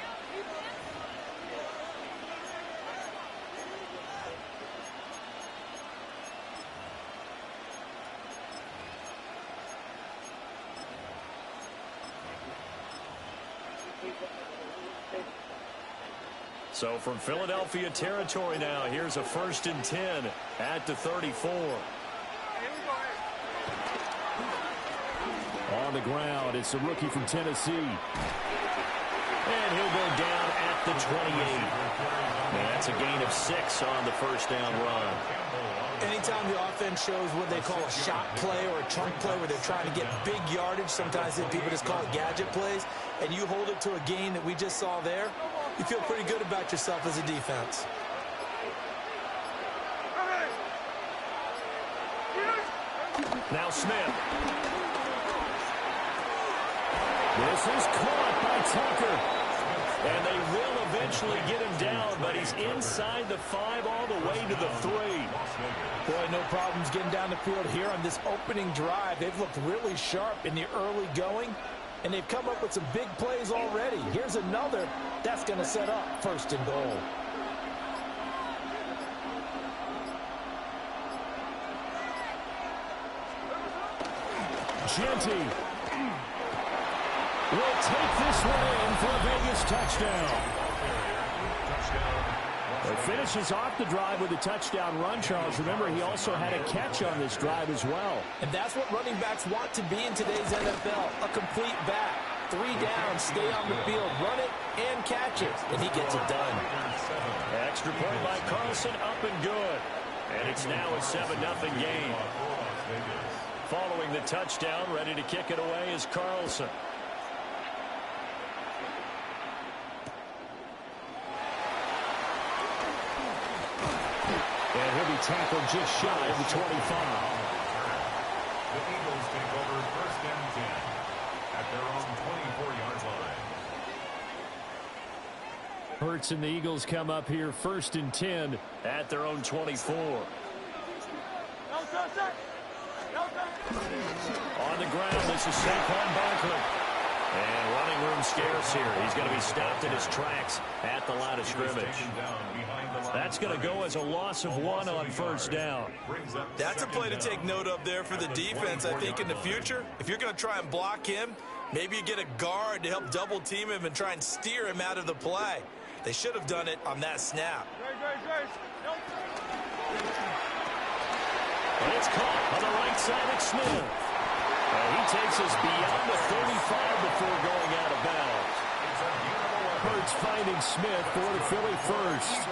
Speaker 1: So from Philadelphia territory now, here's a 1st and 10 at the 34. On the ground, it's a rookie from Tennessee. And he'll go down at the 28. And that's a gain of 6 on the first down run.
Speaker 3: Anytime the offense shows what they call a shot play or a chunk play where they're trying to get big yardage, sometimes people just call it gadget plays, and you hold it to a gain that we just saw there, you feel pretty good about yourself as a defense.
Speaker 1: Now Smith. This is caught by Tucker. And they will eventually get him down, but he's inside the 5 all the way to the 3.
Speaker 3: Boy, no problems getting down the field here on this opening drive. They've looked really sharp in the early going, and they've come up with some big plays already. Here's another that's going to set up 1st and goal.
Speaker 1: Genty will take this one in for a Vegas touchdown. It finishes off the drive with a touchdown run, Charles. Remember, he also had a catch on this drive as well.
Speaker 3: And that's what running backs want to be in today's NFL, a complete back. 3 down, stay on the field, run it, and catch it. And he gets it done.
Speaker 1: Extra point by Carlson, up and good. And it's now a 7-0 game. Following the touchdown, ready to kick it away is Carlson. And he'll be tackled just shy of the 25.
Speaker 4: The Eagles take over 1st and 10 at their own 24-yard line.
Speaker 1: Hurts and the Eagles come up here 1st and 10 at their own 24. On the ground, this is Saquon Barkley. And running room scarce here. He's going to be stopped in his tracks at the line of scrimmage. That's going to go as a loss of 1 on 1st down.
Speaker 3: That's a play to take note of there for the defense. I think in the future, if you're going to try and block him, maybe you get a guard to help double team him and try and steer him out of the play. They should have done it on that snap.
Speaker 1: And it's caught on the right side of Smith. He takes us beyond the 35 before going out of bounds. Hurts finding Smith for the Philly 1st.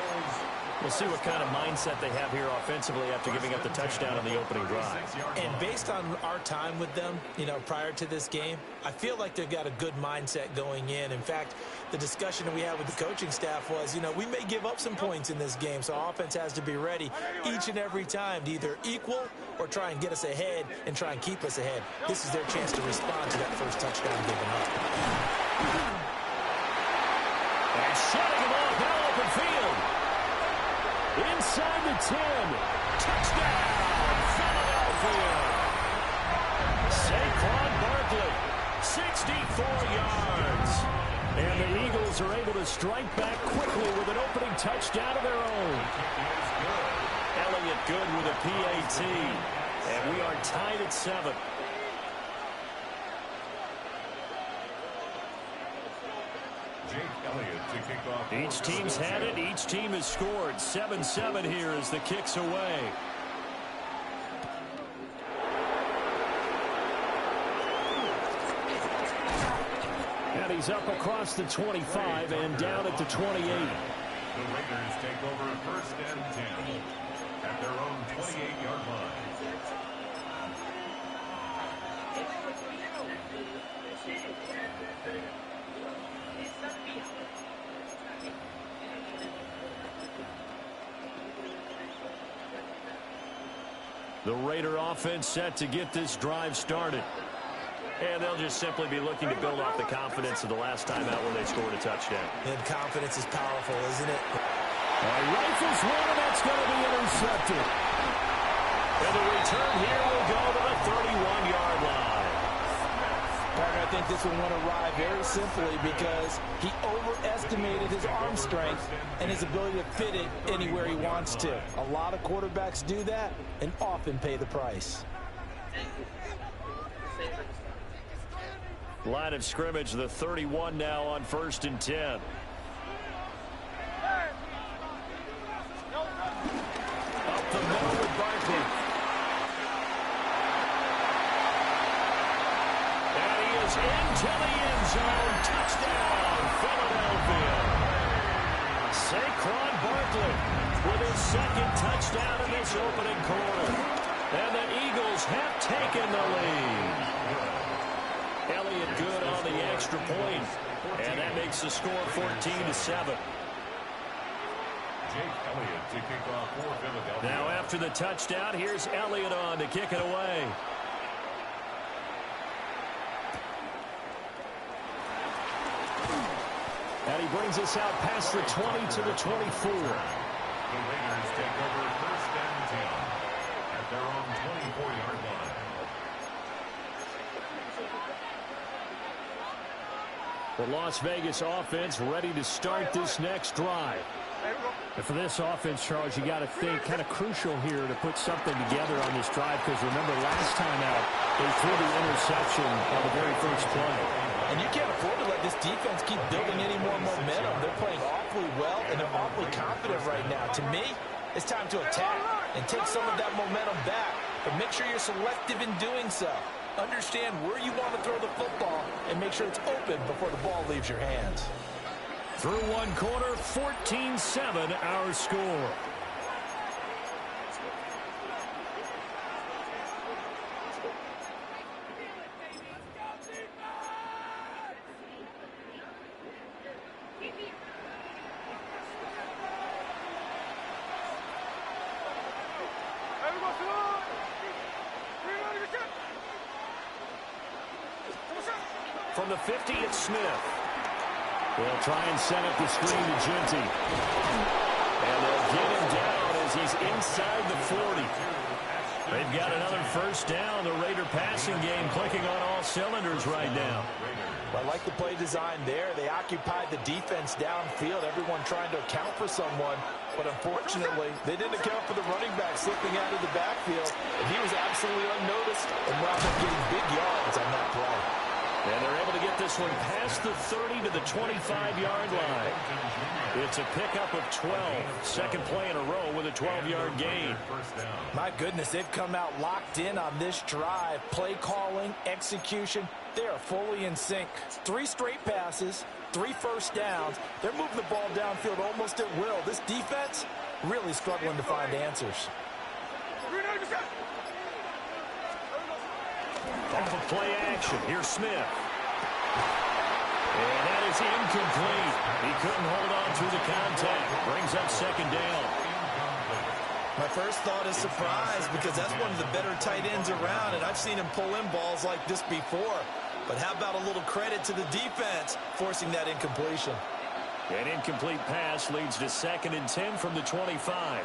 Speaker 1: We'll see what kind of mindset they have here offensively after giving up the touchdown on the opening drive.
Speaker 3: And based on our time with them, prior to this game, I feel like they've got a good mindset going in. In fact, the discussion that we had with the coaching staff was, we may give up some points in this game, so our offense has to be ready each and every time to either equal or try and get us ahead and try and keep us ahead. This is their chance to respond to that first touchdown given up.
Speaker 1: And shutting him off, now open field. Inside the 10. Touchdown, Philadelphia. Saquon Barkley, 64 yards. And the Eagles are able to strike back quickly with an opening touchdown of their own. Elliott good with a PAT. And we are tied at 7. Each team's had it. Each team has scored. 7-7 here as the kick's away. And he's up across the 25 and down at the 28.
Speaker 4: The Raiders take over 1st and 10 at their own 28-yard line.
Speaker 1: The Raider offense set to get this drive started. And they'll just simply be looking to build off the confidence of the last time out when they scored a touchdown.
Speaker 3: And confidence is powerful, isn't it?
Speaker 1: Rifles one, and that's going to be intercepted. And the return here will go to the 31-yard line.
Speaker 2: I think this one went awry very simply because he overestimated his arm strength and his ability to fit it anywhere he wants to. A lot of quarterbacks do that and often pay the price.
Speaker 1: Line of scrimmage, the 31 now on 1st and 10. Up the middle with Barkley. And he is into the end zone. Touchdown, Philadelphia. Saquon Barkley with his second touchdown in this opening quarter. And the Eagles have taken the lead. Elliott good on the extra point, and that makes the score 14-7. Now after the touchdown, here's Elliott on to kick it away. And he brings us out past the 20 to the 24.
Speaker 4: The Raiders take over 1st and 10 at their own 24-yard line.
Speaker 1: The Las Vegas offense ready to start this next drive.
Speaker 5: And for this offense, Charles, you got to think kind of crucial here to put something together on this drive, because remember last time out they threw the interception on the very first play.
Speaker 2: And you can't afford to let this defense keep building any more momentum. They're playing awfully well, and they're awfully confident right now. To me, it's time to attack and take some of that momentum back. But make sure you're selective in doing so. Understand where you want to throw the football and make sure it's open before the ball leaves your hands.
Speaker 1: Through one quarter, 14-7 our score. From the 50, it's Smith. They'll try and set up the screen to Genty. And they'll get him down as he's inside the 40. They've got another first down. The Raider passing game clicking on all cylinders right now.
Speaker 2: I like the play design there. They occupied the defense downfield, everyone trying to account for someone. But unfortunately, they didn't account for the running back slipping out of the backfield. And he was absolutely unnoticed and wound up getting big yards on that play.
Speaker 1: And they're able to get this one past the 30 to the 25-yard line. It's a pickup of 12. Second play in a row with a 12-yard gain.
Speaker 2: My goodness, they've come out locked in on this drive. Play calling, execution, they are fully in sync. 3 straight passes, 3 first downs. They're moving the ball downfield almost at will. This defense really struggling to find answers.
Speaker 1: Off of play action, here's Smith. And that is incomplete. He couldn't hold on through the contact. Brings up second down.
Speaker 2: My first thought is surprise, because that's one of the better tight ends around, and I've seen him pull in balls like this before. But how about a little credit to the defense forcing that incompletion?
Speaker 1: An incomplete pass leads to 2nd and 10 from the 25.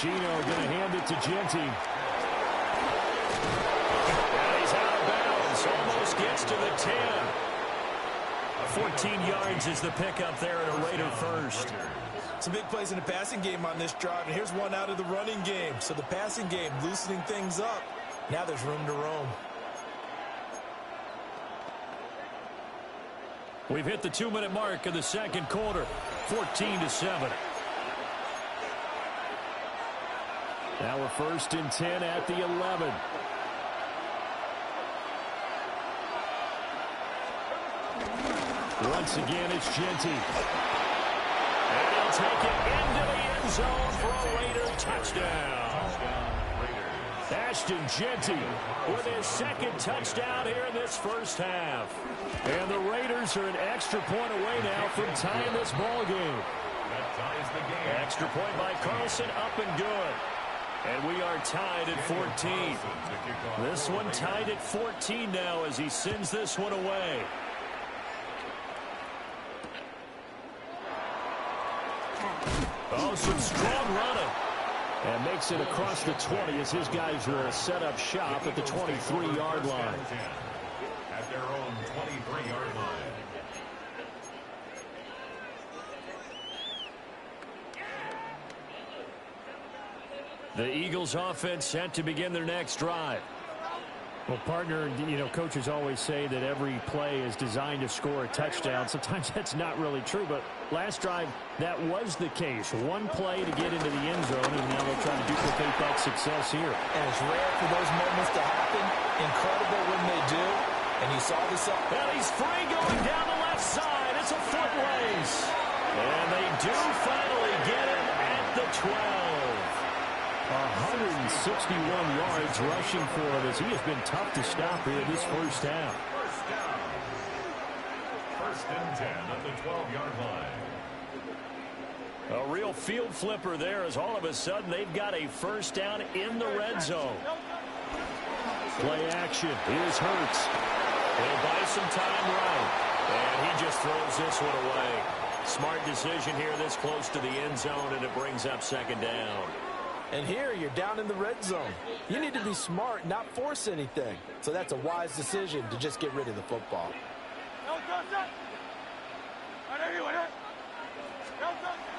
Speaker 1: Gino going to hand it to Genty. And he's out of bounds. Almost gets to the 10. 14 yards is the pickup there at a Raider first.
Speaker 2: Some big plays in the passing game on this drive, and here's one out of the running game. So the passing game loosening things up. Now there's room to roam.
Speaker 1: We've hit the 2-minute mark of the second quarter. 14-7. Now we're 1st and 10 at the 11. Once again, it's Genty. And he'll take it into the end zone for a Raider touchdown.
Speaker 5: Ashton Jeanty with his second touchdown here in this first half. And the Raiders are an extra point away now from tying this ball game.
Speaker 4: That ties the game.
Speaker 1: Extra point by Carlson, up and good. And we are tied at 14. This one tied at 14 now as he sends this one away. Oh, some strong running. And makes it across the 20 as his guys will set up shop at the 23-yard line.
Speaker 4: At their own 23-yard line.
Speaker 1: The Eagles offense set to begin their next drive.
Speaker 5: Well, partner, you know, coaches always say that every play is designed to score a touchdown. Sometimes that's not really true, but last drive, that was the case. One play to get into the end zone, and now they'll try to duplicate that success here.
Speaker 3: And it's rare for those moments to happen. Incredible when they do. And you saw this up.
Speaker 1: And he's free going down the left side. It's a foot race. And they do finally get him at the 12.
Speaker 5: 161 yards rushing for him as he has been tough to stop here this first half.
Speaker 4: First down. First and 10 at the 12-yard line.
Speaker 1: A real field flipper there as all of a sudden they've got a first down in the red zone.
Speaker 5: Play action. Here's Hurts.
Speaker 1: He'll buy some time right. And he just throws this one away. Smart decision here this close to the end zone, and it brings up second down.
Speaker 3: And here you're down in the red zone. You need to be smart, not force anything. So that's a wise decision to just get rid of the football.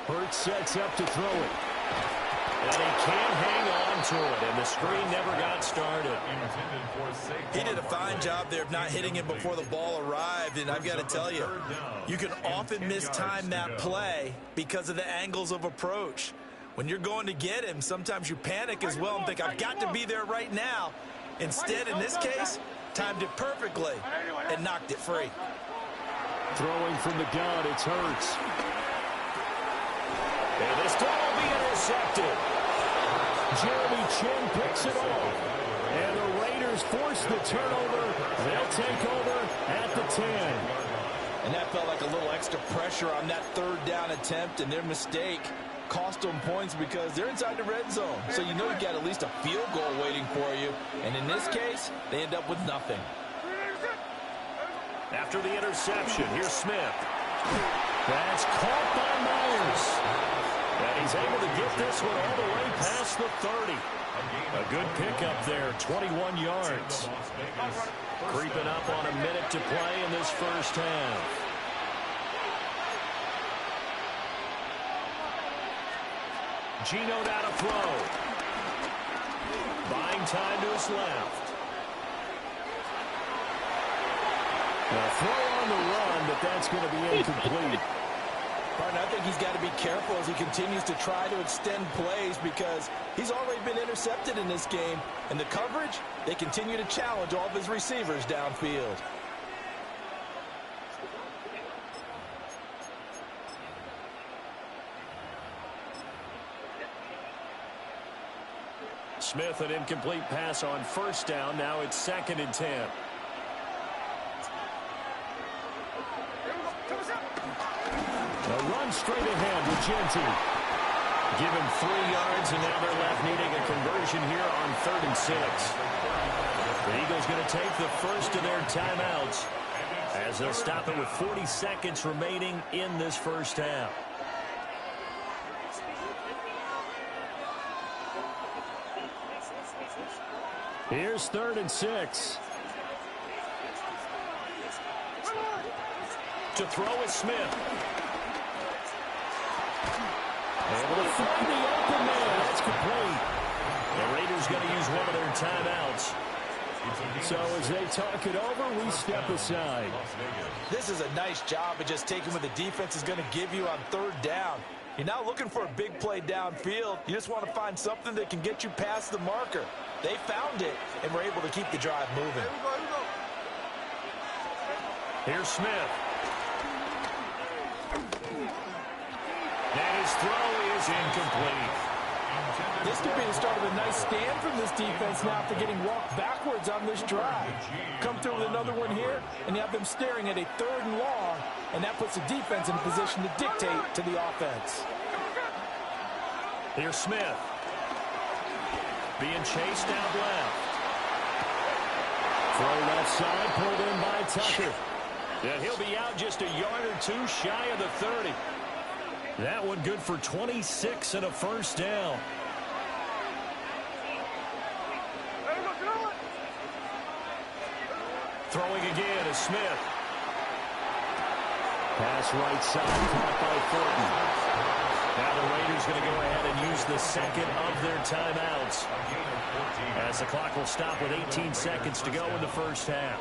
Speaker 5: Hurts sets up to throw it.
Speaker 1: And he can't hang on to it, and the screen never got started.
Speaker 2: He did a fine job there of not hitting him before the ball arrived, and I've got to tell you, you can often mistime that play because of the angles of approach. When you're going to get him, sometimes you panic as well and think, I've got to be there right now. Instead, in this case, timed it perfectly and knocked it free.
Speaker 5: Throwing from the gun, it's Hurts.
Speaker 1: And this throw will be intercepted.
Speaker 5: Jeremy Chin picks it off. And the Raiders force the turnover. They'll take over at the 10.
Speaker 3: And that felt like a little extra pressure on that third down attempt, and their mistake cost them points because they're inside the red zone. So you know you got at least a field goal waiting for you. And in this case, they end up with nothing.
Speaker 1: After the interception, here's Smith.
Speaker 5: That's caught by Myers.
Speaker 1: And he's able to get this one all the way past the 30. A good pickup there, 21 yards. Creeping up on a minute to play in this first half. Gino now to throw. Buying time to his left.
Speaker 5: A throw on the run, but that's going to be incomplete.
Speaker 3: Partner, I think he's got to be careful as he continues to try to extend plays because he's already been intercepted in this game. And the coverage, they continue to challenge all of his receivers downfield.
Speaker 1: Smith, an incomplete pass on first down. Now it's 2nd and 10.
Speaker 5: A run straight ahead with Jeanty.
Speaker 1: Give him 3 yards, and now they're left needing a conversion here on 3rd and 6. The Eagles going to take the first of their timeouts as they'll stop it with 40 seconds remaining in this first half.
Speaker 5: Here's 3rd and 6.
Speaker 1: To throw is Smith.
Speaker 5: Able to find the open man. That's complete.
Speaker 1: The Raiders going to use one of their timeouts.
Speaker 5: So as they talk it over, we step aside.
Speaker 3: This is a nice job of just taking what the defense is going to give you on 3rd down. You're not looking for a big play downfield. You just want to find something that can get you past the marker. They found it and were able to keep the drive moving.
Speaker 1: Here's Smith. And his throw is incomplete.
Speaker 3: This could be the start of a nice stand from this defense now after getting walked backwards on this drive. Come through with another one here, and you have them staring at a 3rd and long, and that puts the defense in a position to dictate to the offense.
Speaker 1: Here's Smith. Being chased out left. Throw left side, pulled in by Tucker. And he'll be out just a yard or two shy of the 30. That one good for 26 and a first down. Throwing again is Smith. Pass right side, caught by Thornton. Now the Raiders going to go ahead and use the second of their timeouts, as the clock will stop with 18 seconds to go in the first half.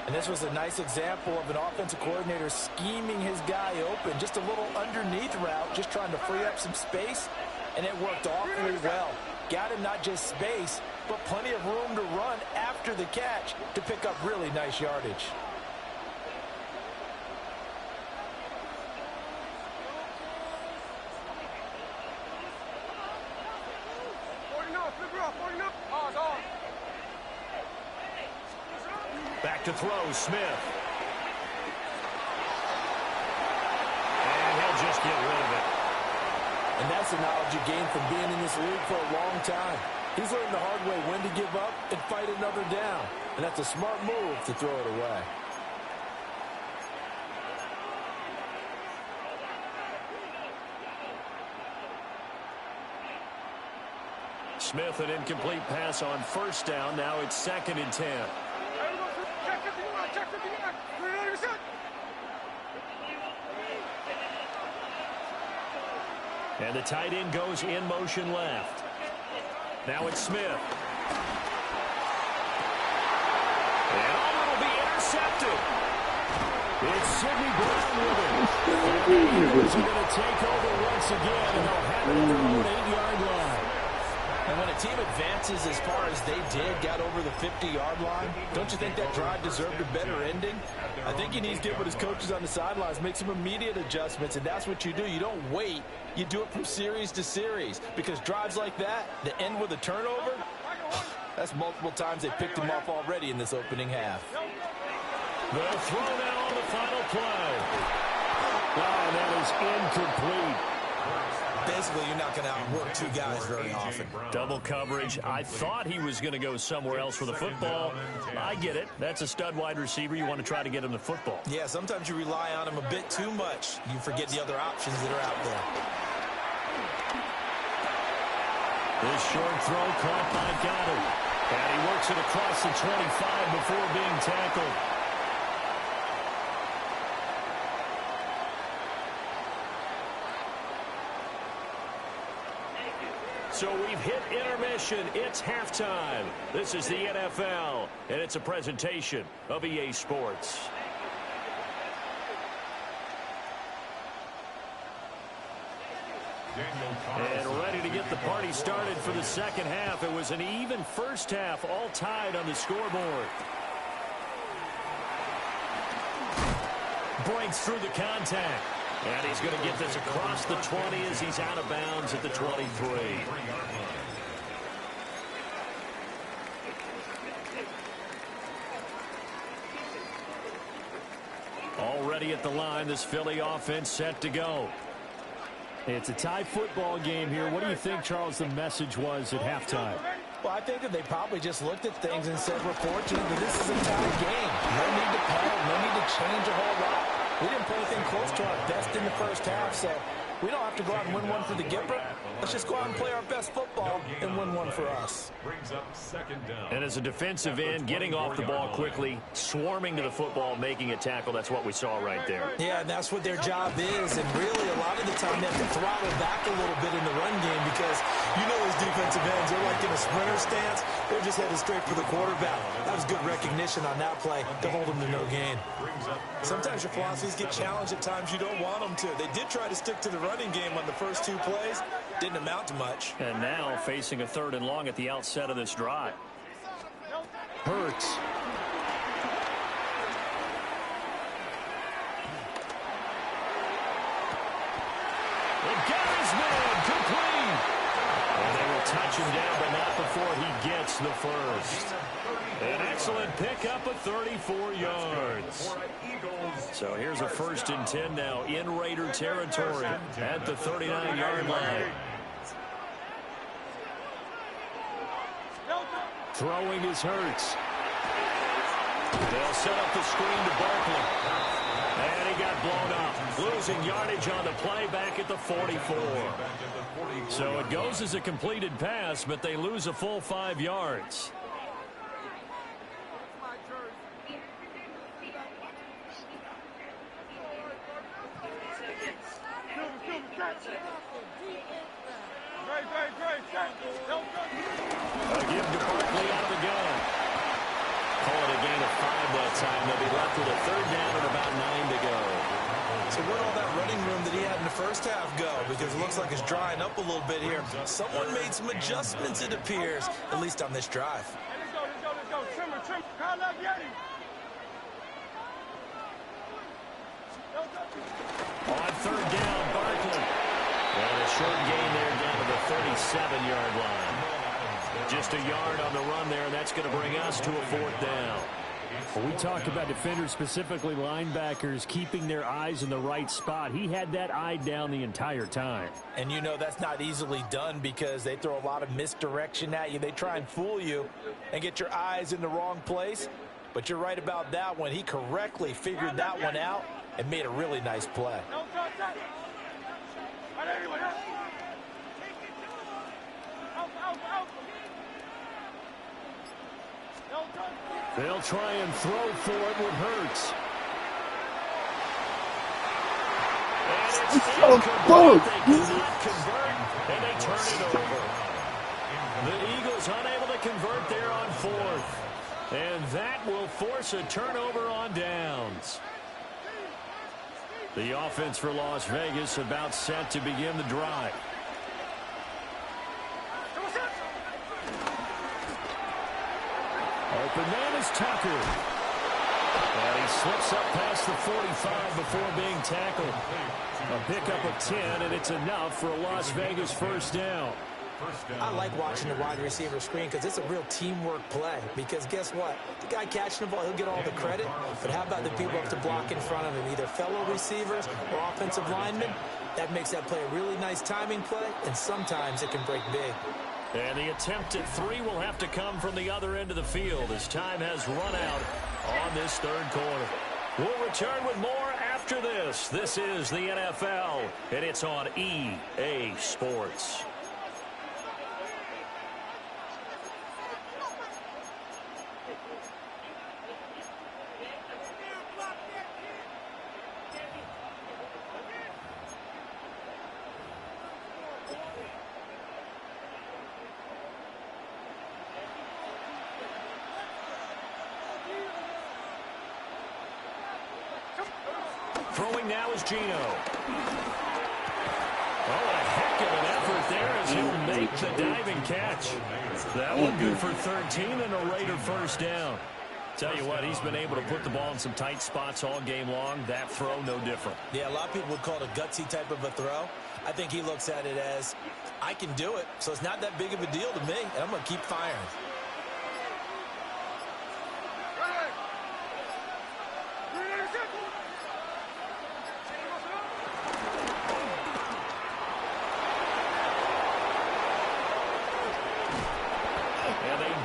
Speaker 3: And this was a nice example of an offensive coordinator scheming his guy open. Just a little underneath route, just trying to free up some space, and it worked awfully well. Got him not just space, but plenty of room to run after the catch to pick up really nice yardage.
Speaker 1: Back to throw, Smith. And he'll just get rid of it.
Speaker 3: And that's the knowledge you gain from being in this league for a long time. He's learned the hard way when to give up and fight another down. And that's a smart move to throw it away.
Speaker 1: Smith, an incomplete pass on first down. Now it's 2nd and 10. And the tight end goes in motion left. Now it's Smith. And will be intercepted. It's Sidney Brown with it. And the Eagles are going to take over once again, and they'll have it at their own 8-yard line.
Speaker 3: And when a team advances as far as they did, got over the 50-yard line, don't you think that drive deserved a better ending? I think he needs to get with his coaches on the sidelines, make some immediate adjustments, and that's what you do. You don't wait. You do it from series to series, because drives like that end with a turnover, that's multiple times they picked him off already in this opening half.
Speaker 1: The throw now on the final play. Oh, that is incomplete.
Speaker 3: Basically, you're not going to outwork two guys very often.
Speaker 1: Double coverage. I thought he was going to go somewhere else for the football. I get it. That's a stud wide receiver. You want to try to get him the football.
Speaker 3: Yeah, sometimes you rely on him a bit too much. You forget the other options that are out there.
Speaker 1: This short throw caught by Goddard. And he works it across the 25 before being tackled. So we've hit intermission. It's halftime. This is the NFL, and it's a presentation of EA Sports. And ready to get the party started for the second half. It was an even first half, all tied on the scoreboard. Breaks through the contact. And he's going to get this across the 20 as he's out of bounds at the 23. Already at the line, this Philly offense set to go.
Speaker 5: It's a tie football game here. What do you think, Charles, the message was at halftime?
Speaker 3: Well, I think that they probably just looked at things and said, we're fortunate that this is a tie game. No need to panic, no need to change a whole lot. We didn't play anything close to our best in the first half, so we don't have to go out and win one for the Gipper. Let's just go out and play our best football and win one for us.
Speaker 4: Brings up 2nd down.
Speaker 1: And as a defensive end, getting off the ball quickly, swarming to the football, making a tackle, that's what we saw right there.
Speaker 3: Yeah, and that's what their job is, and really a lot of the time they have to throttle back a little bit in the run game because you know those defensive ends, they're like in a sprinter stance. They're just headed straight for the quarterback. That was good recognition on that play to hold them to no gain. Sometimes your philosophies get challenged at times you don't want them to. They did try to stick to the running game on the first 2 plays. Didn't amount to much.
Speaker 1: And now facing a 3rd and long at the outset of this drive.
Speaker 5: Hurts.
Speaker 1: They got his man complete. And they will touch him down, but not the before he gets the first. An excellent pickup of 34 yards. So here's a 1st and 10 now in Raider territory at the 39-yard line. Throwing is Hurts. They'll set up the screen to Barkley. And he got blown up. Losing yardage on the play back at the 44. So it goes as a completed pass, but they lose a full 5 yards. A give to Barkley out of the gun. Call it a gain of 5 that time. They'll be left with a 3rd down and about 9 to go.
Speaker 3: So where'd all that running room that he had in the first half go? Because it looks like it's drying up a little bit here. Someone made some adjustments, it appears, at least on this drive.
Speaker 10: Let's go. Trimmer. Call up Yeti.
Speaker 1: On 3rd down, Barkley. And a short gain there down to the 37-yard line. Just a yard on the run there, and that's going to bring us to a 4th down.
Speaker 5: Well, we talk about defenders, specifically linebackers, keeping their eyes in the right spot. He had that eye down the entire time.
Speaker 3: And you know that's not easily done because they throw a lot of misdirection at you. They try and fool you and get your eyes in the wrong place. But you're right about that one. He correctly figured that one out and made a really nice play.
Speaker 5: They'll try and throw for it with Hurts.
Speaker 1: And it's incomplete. They cannot convert, and they turn it over. The Eagles unable to convert there on 4th. And that will force a turnover on downs. The offense for Las Vegas about set to begin the drive. Open man is Tucker. And he slips up past the 45 before being tackled. A pickup of 10, and it's enough for a Las Vegas 1st down.
Speaker 3: I like watching the wide receiver screen because it's a real teamwork play. Because guess what? The guy catching the ball, he'll get all the credit. But how about the people up to block in front of him, either fellow receivers or offensive linemen? That makes that play a really nice timing play, and sometimes it can break big.
Speaker 1: And the attempt at 3 will have to come from the other end of the field as time has run out on this 3rd quarter. We'll return with more after this. This is the NFL, and it's on EA Sports. Throwing now is Geno. Oh, a heck of an effort there as he'll make the diving catch. That one good for 13 and a Raider 1st down. Tell you what, he's been able to put the ball in some tight spots all game long. That throw, no different.
Speaker 3: Yeah, a lot of people would call it a gutsy type of a throw. I think he looks at it as, I can do it, so it's not that big of a deal to me, and I'm going to keep firing.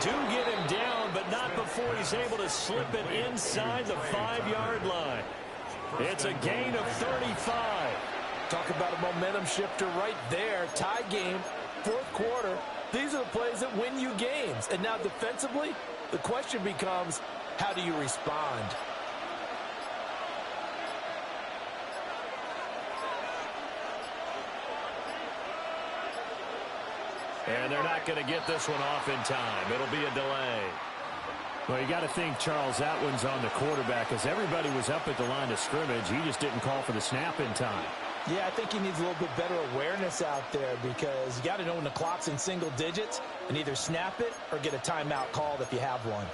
Speaker 1: Do get him down, but not before he's able to slip it inside the 5-yard line. It's a gain of 35.
Speaker 3: Talk about a momentum shifter right there. Tie game, 4th quarter. These are the plays that win you games. And now defensively, the question becomes, how do you respond?
Speaker 1: And they're not going to get this one off in time. It'll be a delay.
Speaker 5: Well, you got to think Charles that one's on the quarterback as everybody was up at the line of scrimmage. He just didn't call for the snap in time.
Speaker 3: Yeah, I think he needs a little bit better awareness out there because you got to know when the clock's in single digits and either snap it or get a timeout called if you have one.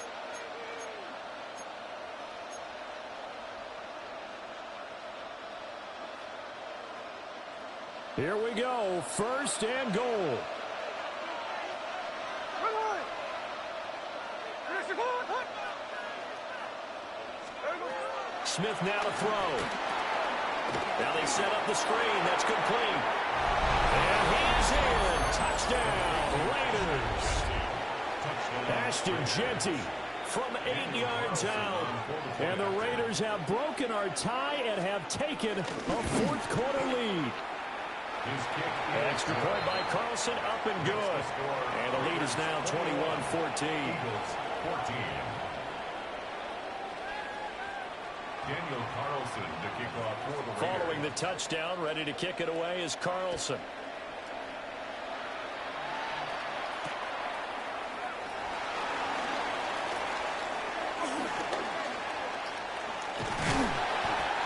Speaker 5: Here we go. 1st and goal.
Speaker 1: Smith now to throw. Now they set up the screen. That's complete. And he's in. Touchdown, Raiders. Ashton Jeanty from 8 yards out. And the Raiders have broken our tie and have taken a fourth-quarter lead. Extra point by Carlson, up and good. And the lead is now 21-14.
Speaker 4: Daniel Carlson to kick off for the Raiders.
Speaker 1: Following the touchdown, ready to kick it away is Carlson.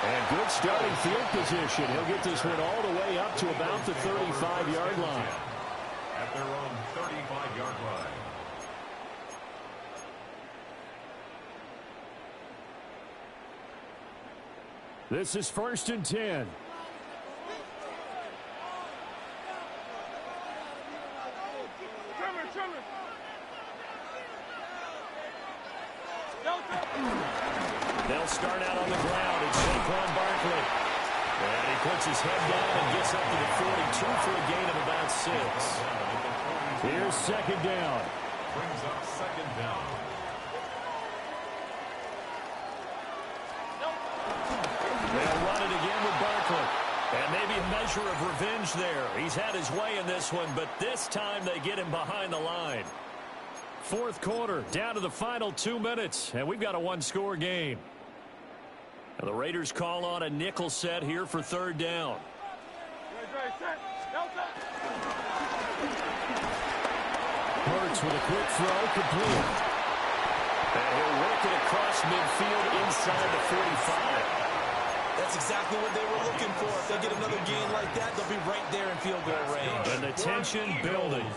Speaker 1: And good starting field position. He'll get this one all the way up to about the 35-yard line.
Speaker 4: At their own 35-yard line.
Speaker 5: This is 1st and 10.
Speaker 1: They'll start out on the ground. It's Saquon Barkley. And he puts his head down and gets up to the 42 for a gain of about 6.
Speaker 5: Here's 2nd down.
Speaker 4: Brings up 2nd down.
Speaker 1: They'll run it again with Barkley. And maybe a measure of revenge there. He's had his way in this one, but this time they get him behind the line.
Speaker 5: Fourth quarter, down to the final 2 minutes, and we've got a one-score game.
Speaker 1: And the Raiders call on a nickel set here for 3rd down.
Speaker 5: Hurts with a quick throw, complete.
Speaker 1: And he'll work it across midfield inside the 45.
Speaker 2: That's exactly what they were looking for. If they get another gain like that, they'll be right there in field goal range.
Speaker 5: And the tension building.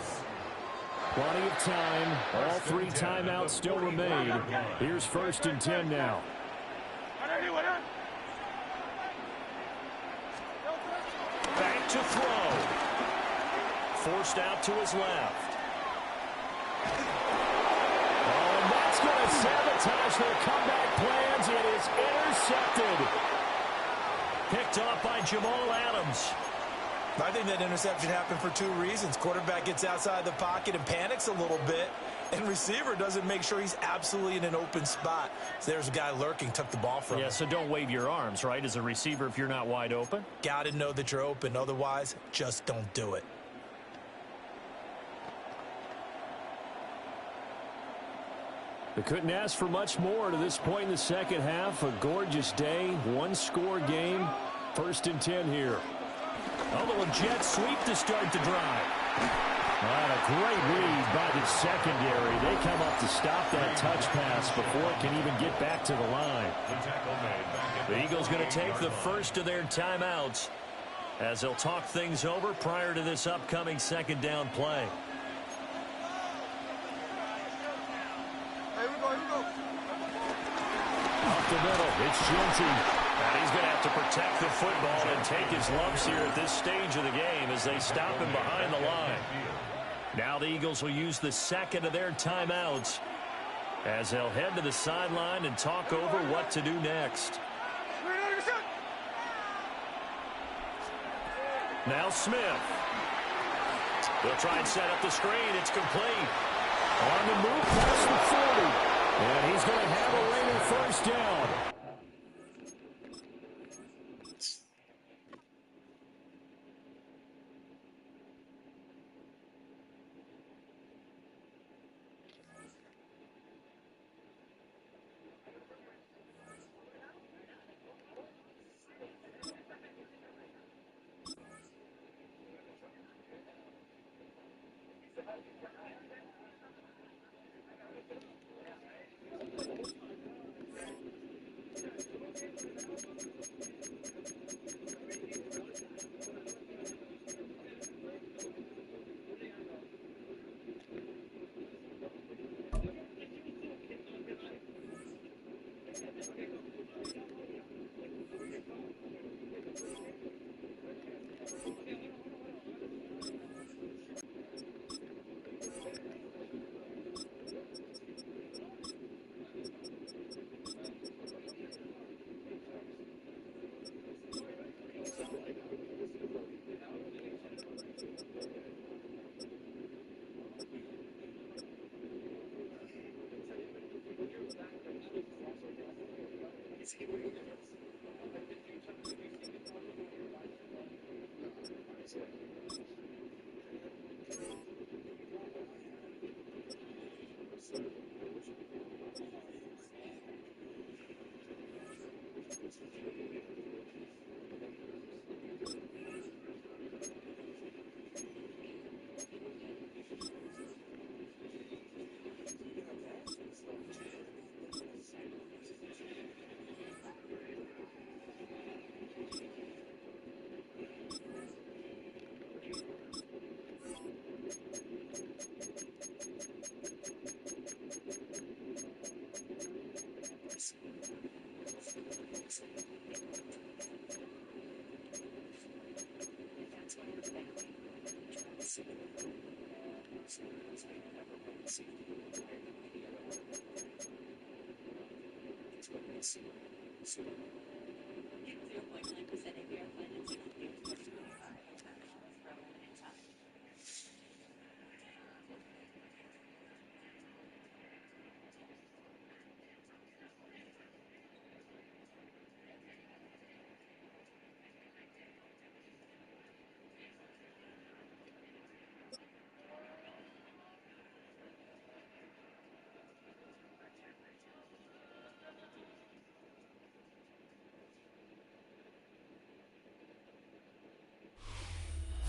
Speaker 5: Plenty of time. All 3 timeouts still remain. Here's 1st and 10 now.
Speaker 1: Back to throw. Forced out to his left.
Speaker 5: Oh, and that's going to sabotage their comeback plans. It is intercepted.
Speaker 1: Picked off by Jamal Adams.
Speaker 2: I think that interception happened for 2 reasons. Quarterback gets outside the pocket and panics a little bit, and receiver doesn't make sure he's absolutely in an open spot. So there's a guy lurking, took the ball from him.
Speaker 1: Yeah, so don't wave your arms, right, as a receiver if you're not wide open?
Speaker 2: Got to know that you're open. Otherwise, just don't do it.
Speaker 5: They couldn't ask for much more to this point in the second half. A gorgeous day, one-score game. 1st and 10 here.
Speaker 1: A little jet sweep to start the drive.
Speaker 5: And a great read by the secondary. They come up to stop that touch pass before it can even get back to the line.
Speaker 1: The Eagles going to take the first of their timeouts as they'll talk things over prior to this upcoming 2nd down play.
Speaker 5: Up the middle, it's Jeanty.
Speaker 1: And he's going to have to protect the football and take his lumps here at this stage of the game as they stop him behind the line. Now the Eagles will use the 2nd of their timeouts as they'll head to the sideline and talk over what to do next. Now Smith. They'll try and set up the screen. It's complete.
Speaker 5: On the move past the 40. And he's going to have a Raider 1st down.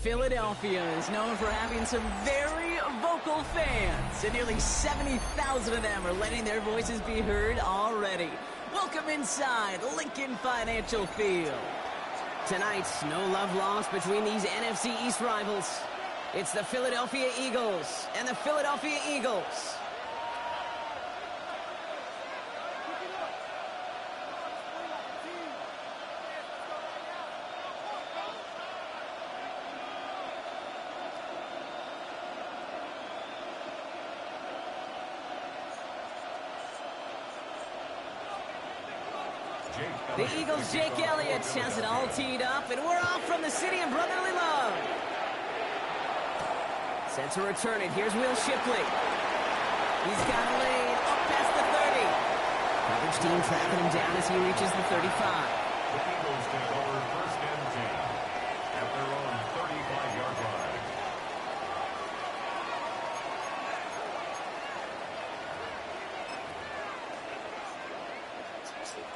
Speaker 7: Philadelphia is known for having some very vocal fans, and nearly 70,000 of them are letting their voices be heard already. Welcome inside Lincoln Financial Field. Tonight, no love lost between these NFC East rivals. It's the Philadelphia Eagles and the Philadelphia Eagles. The Eagles' Jake Elliott has it all teed up, and we're off from the city of brotherly love. Set to return it. Here's Will Shipley. He's got a lane up past the 30. Coverage team tracking him down as he reaches the 35.
Speaker 4: The Eagles take over first and 10 at their own 35-yard line.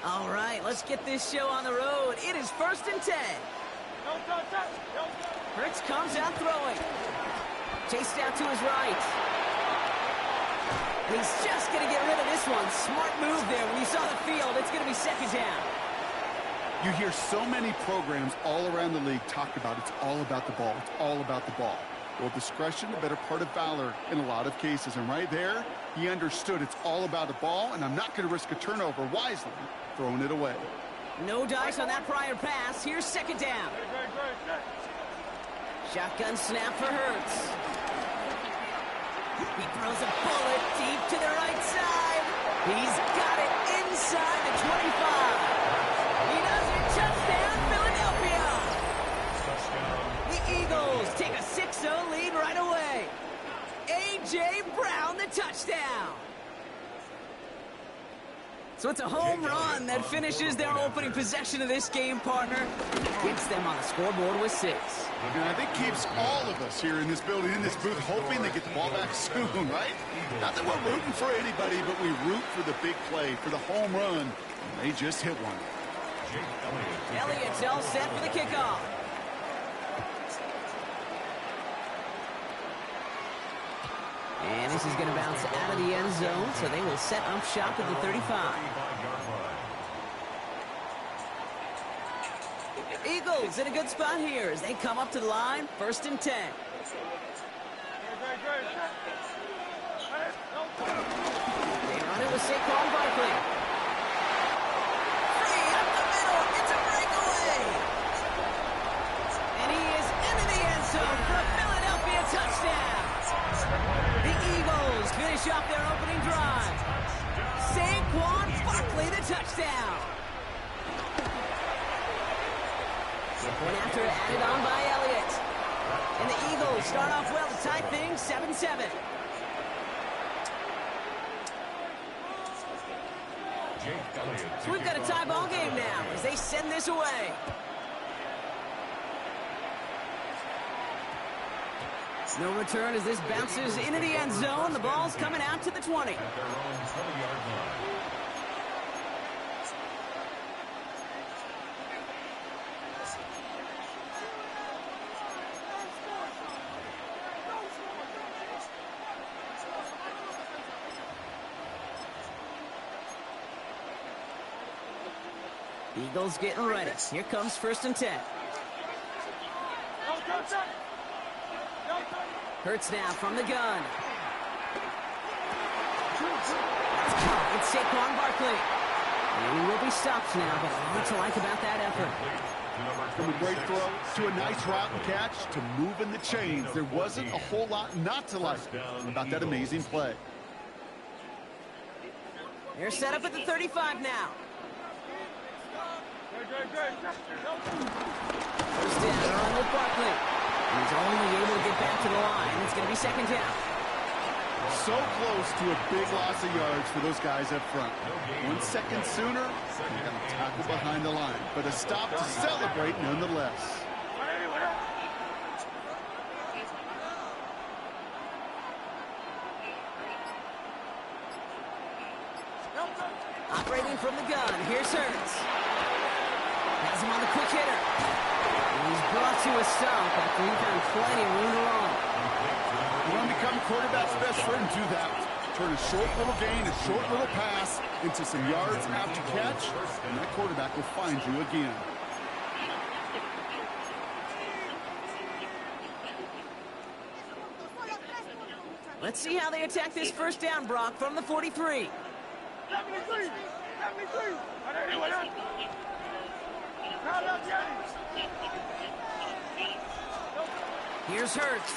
Speaker 7: All right, let's get this show on the road. It is first and 10. Hurts comes out throwing. Chased out to his right. And he's just going to get rid of this one. Smart move there. When you saw the field, it's going to be second down.
Speaker 8: You hear so many programs all around the league talk about it's all about the ball. It's all about the ball. Well, discretion, the better part of valor in a lot of cases. And right there, he understood it's all about the ball, and I'm not going to risk a turnover wisely, throwing it away.
Speaker 7: No dice on that prior pass. Here's second down. Shotgun snap for Hurts. He throws a bullet deep to the right side. He's got it inside the 25. He does it. Touchdown, Philadelphia. The Eagles take a 6-0 lead right away. A.J. Brown, the touchdown. So it's a home run that finishes their opening possession of this game, partner. Gets them on the scoreboard with 6.
Speaker 8: And I think keeps all of us here in this building, in this booth, hoping they get the ball back soon, right? Not that we're rooting for anybody, but we root for the big play, for the home run. And they just hit one.
Speaker 7: Elliott's all set for the kickoff. And this is going to bounce out of the end zone, so they will set up shop at the 35. Eagles in a good spot here as they come up to the line, first and 10. They run it with Saquon Barkley. Free up the middle, it's a breakaway. And he is into the end zone for a Philadelphia touchdown. The Eagles finish off their opening drive. Saquon Barkley, the touchdown. One after added on by Elliott. And the Eagles start off well to tie things 7-7. So we've got a tie ball game now as they send this away. No return as this bounces into the end zone. The ball's coming out to the 20.
Speaker 4: At their own 20-yard line.
Speaker 7: Eagles getting ready. Here comes 1st and 10. Hurts now from the gun. It's Saquon Barkley. He will be stopped now, but a lot to like about that effort.
Speaker 8: From a great throw to a nice route and catch to moving the chains. There wasn't a whole lot not to like about that amazing play.
Speaker 7: They're set up at the 35 now. First down, run with Barkley. He's only able to get back to the line. It's going to be 2nd down.
Speaker 8: So close to a big loss of yards for those guys up front. 1 second sooner, they got a tackle behind the line. But a stop to celebrate nonetheless.
Speaker 7: Operating from the gun, here's Hurts. Has him on the quick hitter. And he's brought to a stop after he found plenty of room to run.
Speaker 8: You want to become a quarterback's best friend, do that. Turn a short little gain, a short little pass into some yards after catch, and that quarterback will find you again.
Speaker 7: Let's see how they attack this 1st down, Brock, from the 43. Here's Hurts.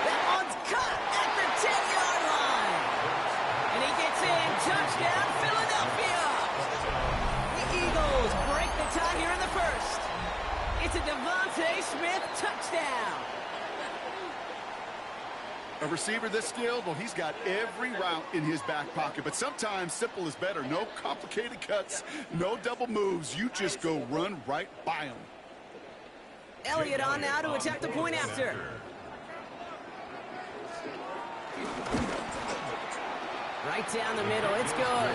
Speaker 7: That one's cut at the 10-yard line. And he gets in. Touchdown, Philadelphia. The Eagles break the tie here in the 1st. It's a Devontae Smith touchdown.
Speaker 8: A receiver this skilled, well, he's got every route in his back pocket. But sometimes simple is better. No complicated cuts, no double moves. You just go run right by him.
Speaker 7: Elliott on now to attack the point after. Right down the middle. It's good.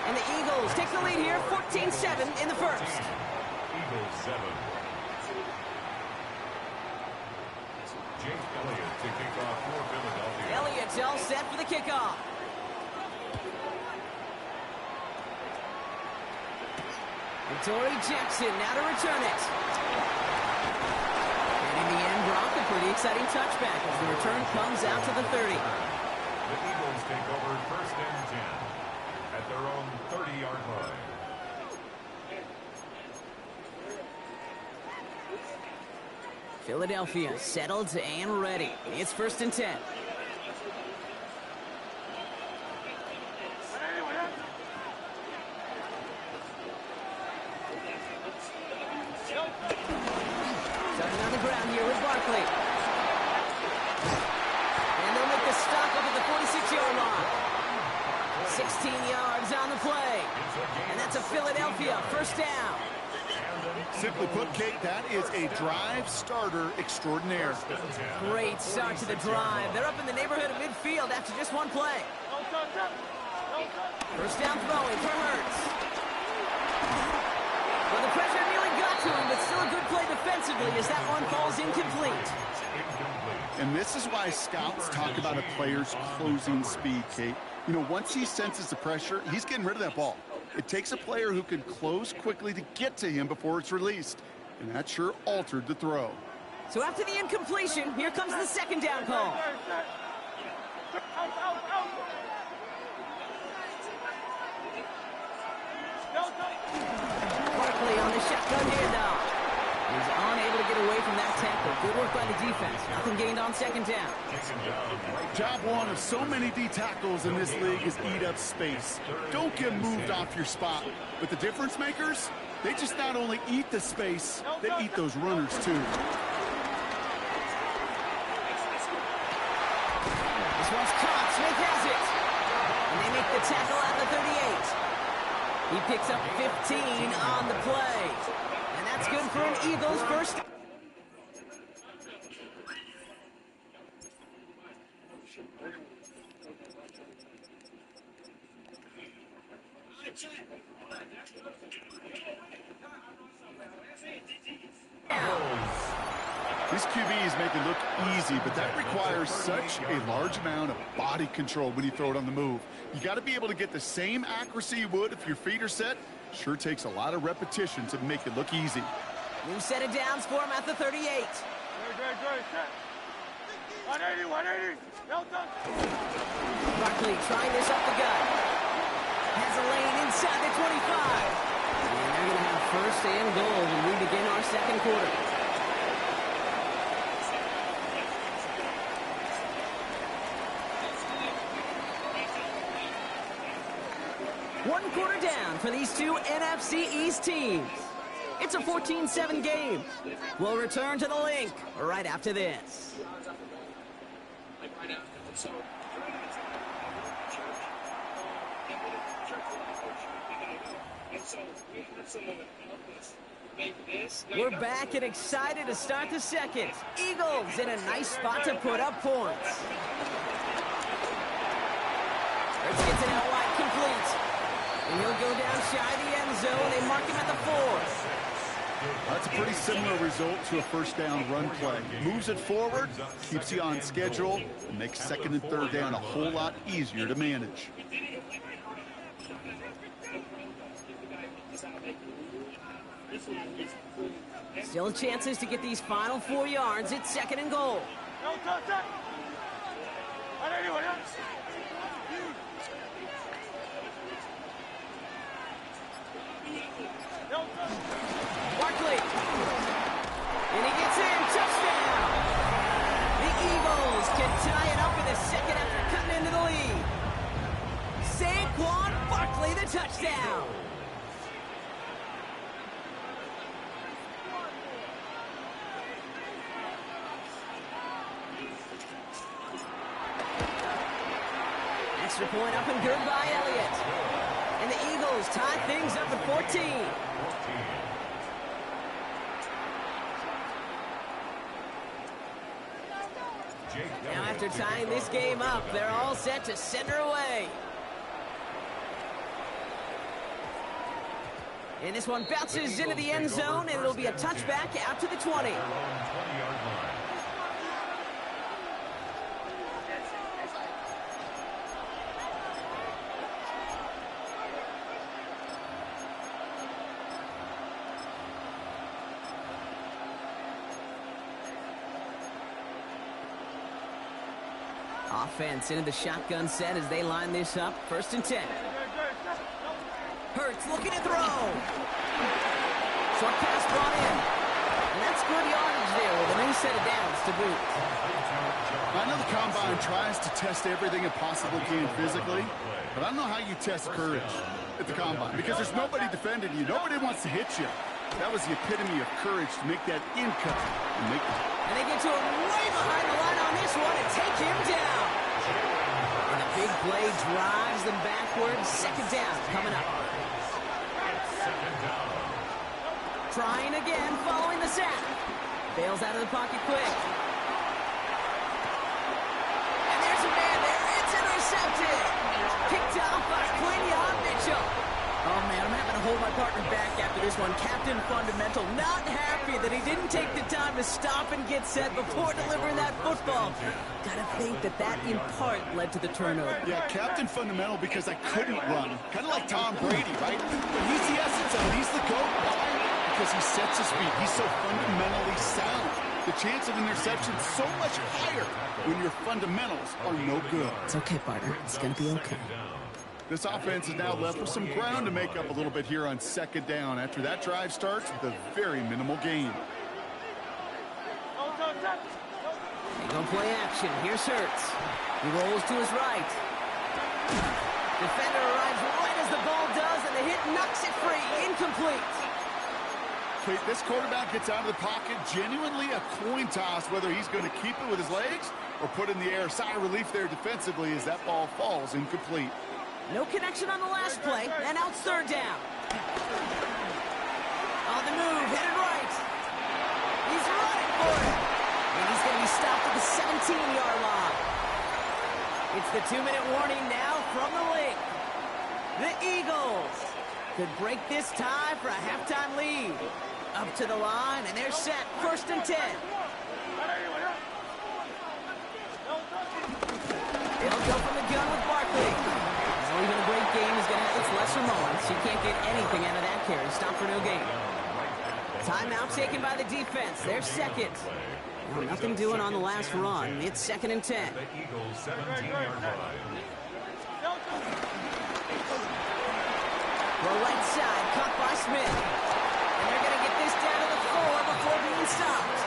Speaker 7: And the Eagles take the lead here, 14-7 in the 1st.
Speaker 4: Eagles 7. Elliott to kick off for Philadelphia.
Speaker 7: Elliott's all set for the kickoff. And Torrey Jackson now to return it. And in the end, Brock, a pretty exciting touchback as the return comes out to the 30.
Speaker 4: The Eagles take over 1st and 10 at their own 30-yard line.
Speaker 7: Philadelphia settled and ready. It's 1st and 10. Starting on the ground here with Barkley. And they'll make the stop up at the 46-yard line. 16 yards on the play. And that's a Philadelphia 1st down.
Speaker 8: Simply put, Kate, that is a drive starter extraordinaire.
Speaker 7: Great start to the drive. They're up in the neighborhood of midfield after just one play. 1st down throwing for Hurts. Well, the pressure nearly got to him, but still a good play defensively as that one falls incomplete.
Speaker 8: And this is why scouts talk about a player's closing speed, Kate. You know, once he senses the pressure, he's getting rid of that ball. It takes a player who can close quickly to get to him before it's released. And that sure altered the throw.
Speaker 7: So after the incompletion, here comes the 2nd down call. Barkley on the shotgun handoff. He's unable to get away from that tackle. Good work by the defense. Nothing gained on 2nd down.
Speaker 8: Job one of so many D tackles in this league is eat up space. Don't get moved off your spot. But the difference makers, they just not only eat the space, they eat those runners too.
Speaker 7: This one's caught. Smith has it. And they make the tackle at the 38. He picks up 15 on the play. And that's good for an Eagles first.
Speaker 8: These QBs make it look easy, but that requires such a large amount of body control when you throw it on the move. You got to be able to get the same accuracy you would if your feet are set. Sure takes a lot of repetition to make it look easy.
Speaker 7: New set of downs for him at the 38.
Speaker 10: Good. 180.
Speaker 7: Barkley trying this up the gut. Has a lane inside the 25. And they're going to have first and goal when we begin our second quarter. One quarter down for these two NFC East teams. It's a 14-7 game. We'll return to the link right after this. We're back and excited to start the second. Eagles in a nice spot to put up points. Let's get it out wide, complete. And he'll go down shy of the end zone. They mark him at the 4.
Speaker 8: That's a pretty similar result to a first down run play. Moves it forward, keeps you on schedule, and makes second and third down a whole lot easier to manage.
Speaker 7: Still chances to get these final 4 yards. It's second and goal. Barkley. And he gets in. Touchdown. The Eagles can tie it up in the second after cutting into the lead. Saquon Barkley, the touchdown. Extra point up and good by Elliott. And the Eagles tie things up at 14. Now after tying this game up, they're all set to send her away. And this one bounces into the end zone, and it'll be a touchback out to the 20. Offense into the shotgun set as they line this up. First and 10. Hurts looking to throw. Short pass brought in. And that's good yardage there with a new set of downs to boot.
Speaker 8: I know the Combine tries to test everything it possibly can physically, but I don't know how you test courage at the Combine because there's nobody defending you. Nobody wants to hit you. That was the epitome of courage to make that in cut.
Speaker 7: And they get to him way behind the line on this one and take him down. And the big play drives them backwards. Second down coming up. Trying again following the sack. Bails out of the pocket quick. And there's a man there. It's intercepted. Picked off by Quinion Mitchell. Oh, man, I'm having to hold my partner back after this one. Captain Fundamental not happy that he didn't take the time to stop and get set before delivering that football. Gotta think that in part led to the turnover.
Speaker 8: Yeah, Captain Fundamental because I couldn't run. Kind of like Tom Brady, right? But he's the essence of it. He's the GOAT. Why? Because he sets his feet. He's so fundamentally sound. The chance of interception is so much higher when your fundamentals are no good.
Speaker 7: It's okay, partner. It's gonna be okay.
Speaker 8: This offense is now left with some ground to make up a little bit here on second down after that drive starts with a very minimal gain.
Speaker 7: They go play action. Here's Hurts. He rolls to his right. Defender arrives right as the ball does, and the hit knocks it free. Incomplete.
Speaker 8: This quarterback gets out of the pocket, genuinely a coin toss whether he's going to keep it with his legs or put it in the air. Sigh of relief there defensively as that ball falls incomplete.
Speaker 7: No connection on the last play, and now it's third down. On the move, headed right. He's running for it. And he's going to be stopped at the 17-yard line. It's the 2-minute warning now from the lake. The Eagles could break this tie for a halftime lead. Up to the line, and they're set. First and 10. It'll go from the gun with Barkley. Now, even a great game is going to have its lesser moments. You can't get anything out of that carry. Stop for no gain. Timeout taken by the defense. They're second. Well, nothing doing on the last run. It's second and 10.
Speaker 4: The Eagles 17-yard line.
Speaker 7: The right side, caught by Smith. And they're going to get this down to the 4 before being stopped.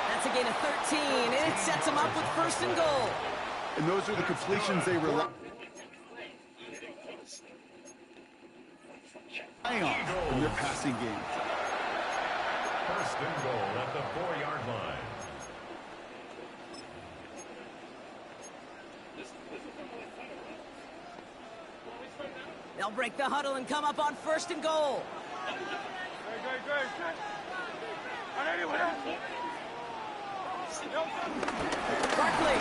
Speaker 7: That's a gain of 13, and it sets them up with first and goal.
Speaker 8: And those are the completions they rely on in their passing game.
Speaker 4: First and goal at the 4-yard line.
Speaker 7: They'll break the huddle and come up on first and goal. Barkley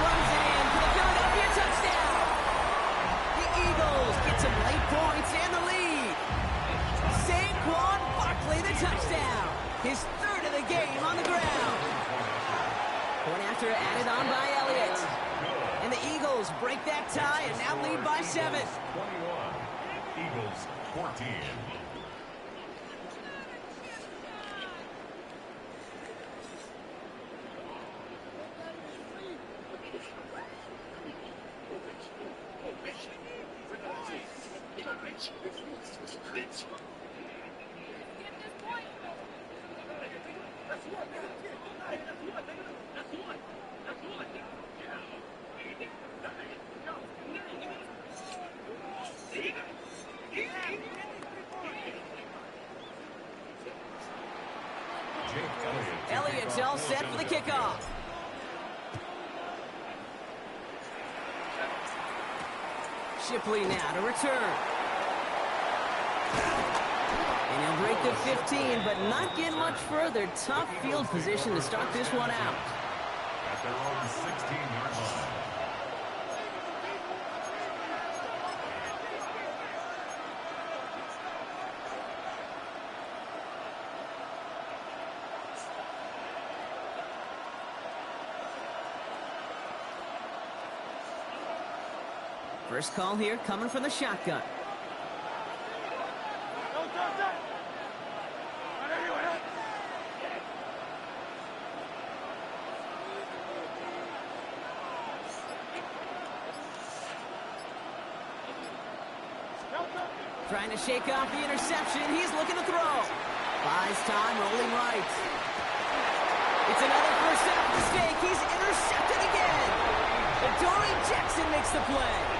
Speaker 7: runs it in for the Philadelphia touchdown. The Eagles get some late points and the lead. Saquon Barkley, the touchdown. His third of the game on the ground. Point after added on by Elliott. And the Eagles break that tie and now lead by 7.
Speaker 4: 21. Eagles 14.
Speaker 7: Elliott's all set for the kickoff. Shipley now to return. And he'll break the 15, but not get much further. Tough field position to start this one out.
Speaker 4: At their own 16-yard line.
Speaker 7: First call here coming from the shotgun. Trying to shake off the interception. He's looking to throw. Buys time, rolling right. It's another first down mistake. He's intercepted again. Adoree Jackson makes the play.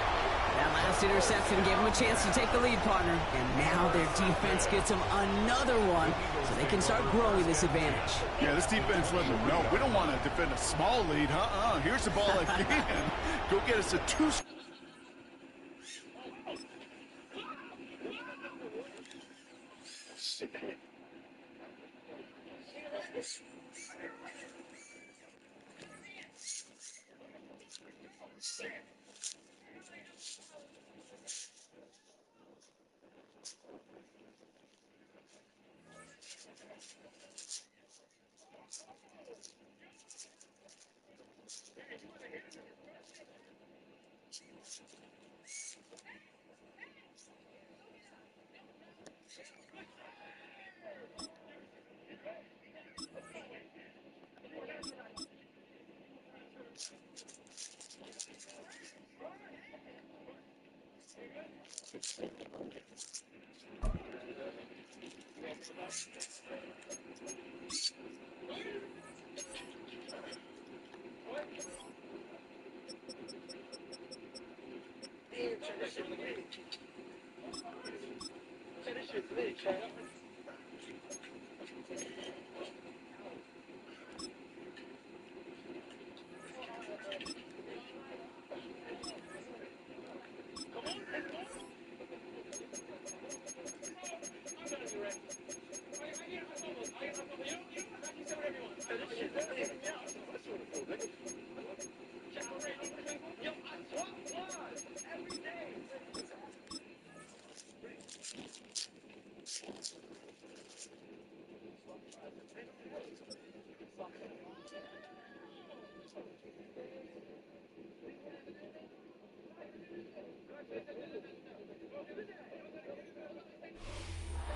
Speaker 7: That last interception gave him a chance to take the lead, partner. And now their defense gets them another one, so they can start growing this advantage.
Speaker 8: Yeah, this defense let them know. We don't want to defend a small lead. Here's the ball again. Go get us a 2.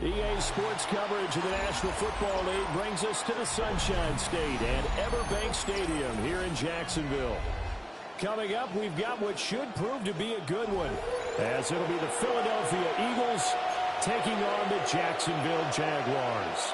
Speaker 5: EA Sports coverage of the National Football League brings us to the Sunshine State and Everbank Stadium here in Jacksonville. Coming up, we've got what should prove to be a good one, as it'll be the Philadelphia Eagles taking on the Jacksonville Jaguars.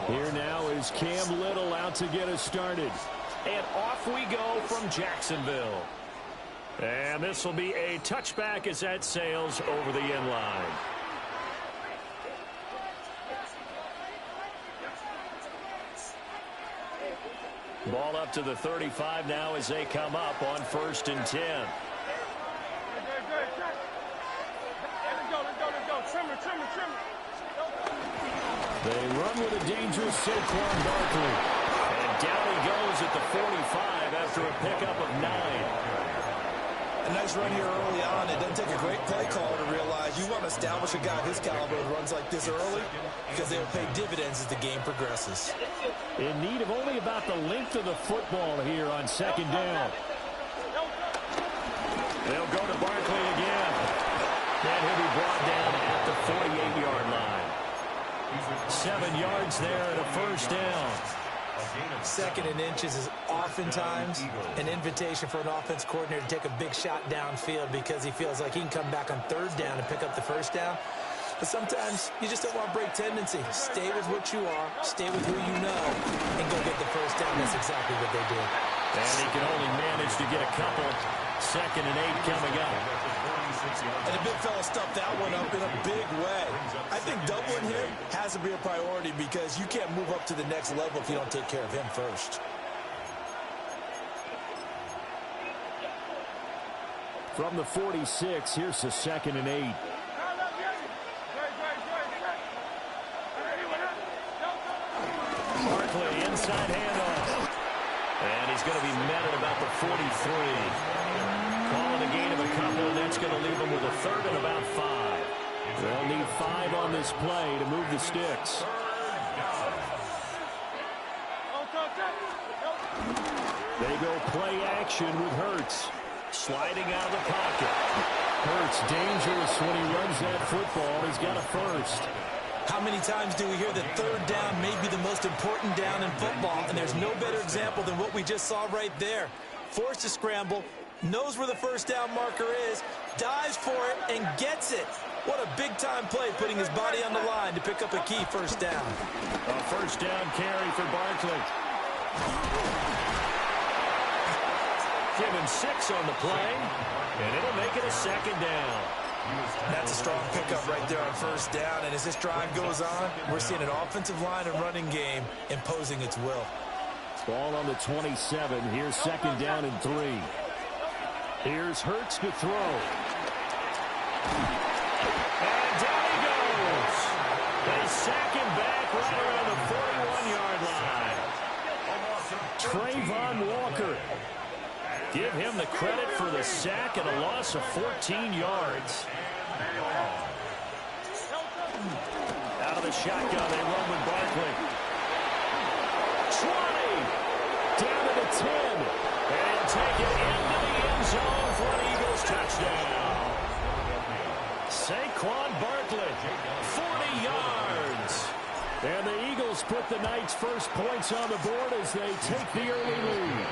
Speaker 5: Here now is Cam Little out to get us started. And off we go from Jacksonville. And this will be a touchback as that sails over the end line. Ball up to the 35 now as they come up on 1st and 10. They run with a dangerous Saquon Barkley. And down he goes at the 45 after a pickup of 9.
Speaker 3: A nice run here early on. It doesn't take a great play caller to realize you want to establish a guy of his caliber who runs like this early because they'll pay dividends as the game progresses.
Speaker 5: In need of only about the length of the football here on 2nd down. They'll go to Barkley again. And he'll be brought down at the 48-yard line. 7 yards there and a 1st down.
Speaker 3: 2nd and inches is oftentimes an invitation for an offense coordinator to take a big shot downfield because he feels like he can come back on 3rd down and pick up the 1st down. But sometimes you just don't want to break tendency. Stay with what you are, stay with who you know, and go get the 1st down. That's exactly what they did.
Speaker 5: And he can only manage to get a couple. 2nd and 8 coming up.
Speaker 3: And the big fella stuffed that one up in a big way. I think doubling him has to be a priority because you can't move up to the next level if you don't take care of him first.
Speaker 5: From the 46, here's the 2nd and 8. Barkley inside handoff. And he's going to be met at about the 43. Calling a gain of a couple, and that's going to leave them with a 3rd and about 5. They'll need 5 on this play to move the sticks. They go play action with Hurts. Sliding out of the pocket. Hurts dangerous when he runs that football. He's got a 1st.
Speaker 3: How many times do we hear that 3rd down may be the most important down in football, and there's no better example than what we just saw right there. Forced to scramble, knows where the 1st down marker is, dives for it, and gets it. What a big-time play, putting his body on the line to pick up a key 1st down.
Speaker 5: A 1st down carry for Barkley. Give him 6 on the play, and it'll make it a 2nd down.
Speaker 3: That's a strong pickup right there on 1st down, and as this drive goes on, we're seeing an offensive line and running game imposing its will.
Speaker 5: Ball on the 27. Here's 2nd down and 3. Here's Hurts to throw. And down he goes. They sack him back right around the 41-yard line. Trayvon Walker. Give him the credit for the sack and a loss of 14 yards. Out of the shotgun, they run with Barkley. 20. Down to the 10. And take it into the end zone for an Eagles touchdown. Saquon Barkley, 40 yards. And the Eagles put the night's first points on the board as they take the early lead.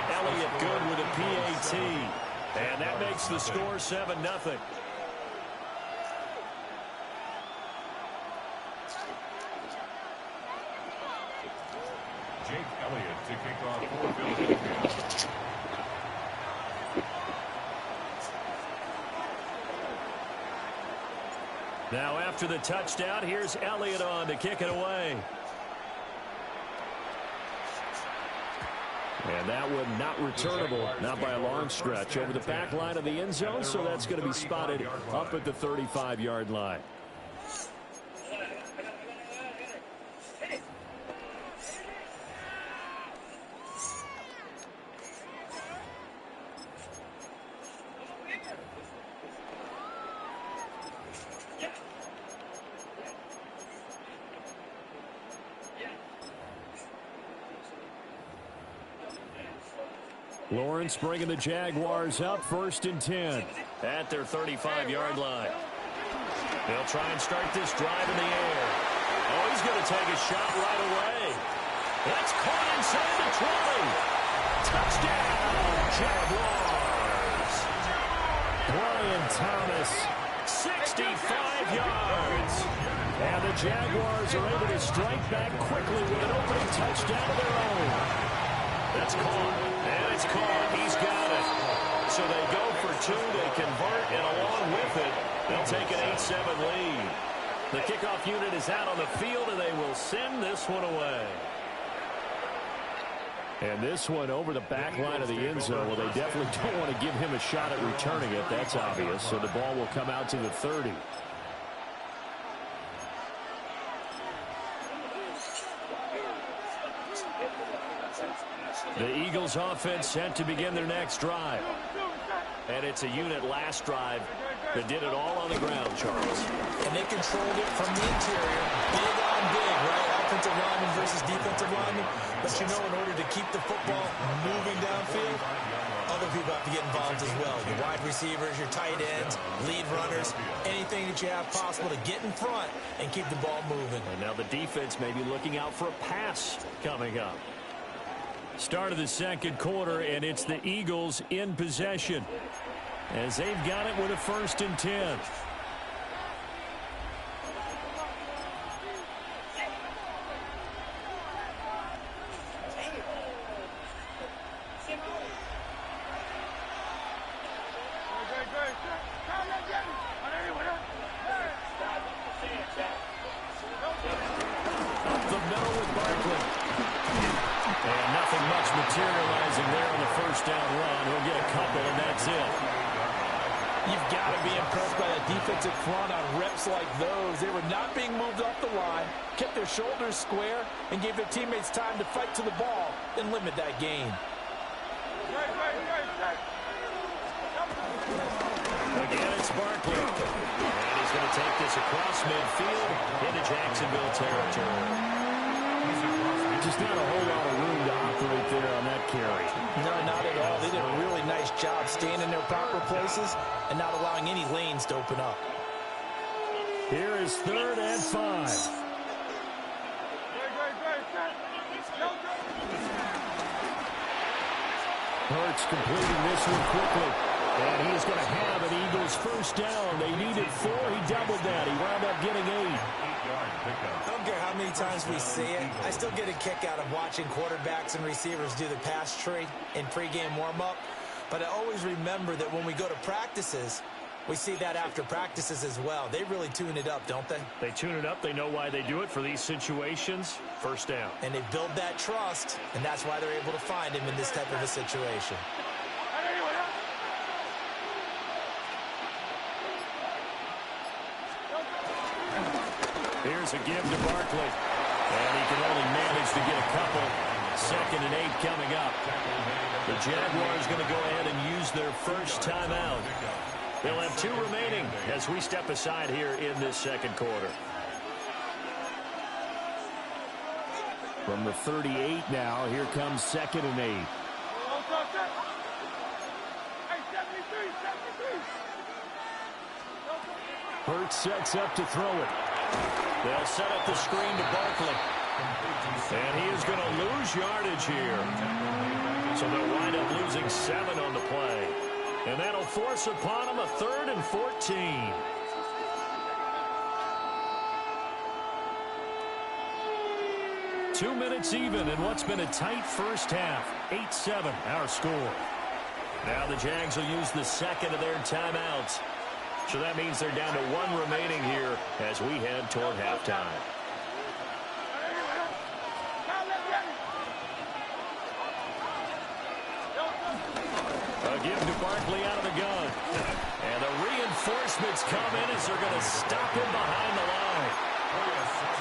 Speaker 5: Elliott good with a PAT. And that makes the score 7-0.
Speaker 4: Jake Elliott to kick off for Philadelphia.
Speaker 5: Now after the touchdown, here's Elliott on to kick it away. And that one not returnable, not by a long stretch, over the back line of the end zone, so that's going to be spotted up at the 35-yard line. Lawrence bringing the Jaguars up 1st and 10.
Speaker 1: At their 35-yard line. They'll try and start this drive in the air. Oh, he's going to take a shot right away. That's caught inside the 20. Touchdown, Jaguars.
Speaker 5: Brian Thomas.
Speaker 1: 65 yards.
Speaker 5: And the Jaguars are able to strike back quickly with an opening touchdown of their own.
Speaker 1: That's caught. And it's caught. He's got it. So they go for 2. They convert, and along with it, they'll take an 8-7 lead. The kickoff unit is out on the field, and they will send this one away.
Speaker 5: And this one over the back line of the end zone. Well, they definitely don't want to give him a shot at returning it. That's obvious. So the ball will come out to the 30. The Eagles offense set to begin their next drive. And it's a unit last drive that did it all on the ground, Charles.
Speaker 3: And they controlled it from the interior. Big on big, right? Offensive lineman versus defensive lineman. But you know, in order to keep the football moving downfield, other people have to get involved as well. Your wide receivers, your tight ends, lead runners, anything that you have possible to get in front and keep the ball moving.
Speaker 5: And now the defense may be looking out for a pass coming up. Start of the second quarter, and it's the Eagles in possession as they've got it with a 1st and 10. Up the middle with Barkley. And nothing much materializing there on the first down run. He'll get a couple, and that's it.
Speaker 3: You've got to be impressed by that defensive front on reps like those. They were not being moved off the line, kept their shoulders square, and gave their teammates time to fight to the ball and limit that gain.
Speaker 5: Again, it's Barkley. And he's going to take this across midfield into Jacksonville territory. Just not a whole lot of room to operate there on that carry.
Speaker 3: No, not at all. They did a really nice job staying in their proper places and not allowing any lanes to open up.
Speaker 5: Here is 3rd and 5. Hurts completing this one quickly. And he's going to have an Eagles first down. They needed 4. He doubled that. He wound up getting 8.
Speaker 3: I don't care how many times we see it. I still get a kick out of watching quarterbacks and receivers do the pass tree in pregame warm-up. But I always remember that when we go to practices, we see that after practices as well. They really tune it up, don't they?
Speaker 5: They tune it up. They know why they do it for these situations. First down.
Speaker 3: And they build that trust, and that's why they're able to find him in this type of a situation.
Speaker 5: Here's a give to Barkley. And he can only manage to get a couple. 2nd and 8 coming up. The Jaguars going to go ahead and use their first timeout. They'll have 2 remaining as we step aside here in this second quarter. From the 38 now, here comes 2nd and 8. Hurts sets up to throw it. They'll set up the screen to Barkley. And he is going to lose yardage here. So they'll wind up losing 7 on the play. And that'll force upon him a 3rd and 14. Two minutes even in what's been a tight first half. 8-7, our score. Now the Jags will use the 2nd of their timeouts. So that means they're down to 1 remaining here as we head toward halftime. A give to Barkley out of the gun. And the reinforcements come in as they're going to stop him behind the line.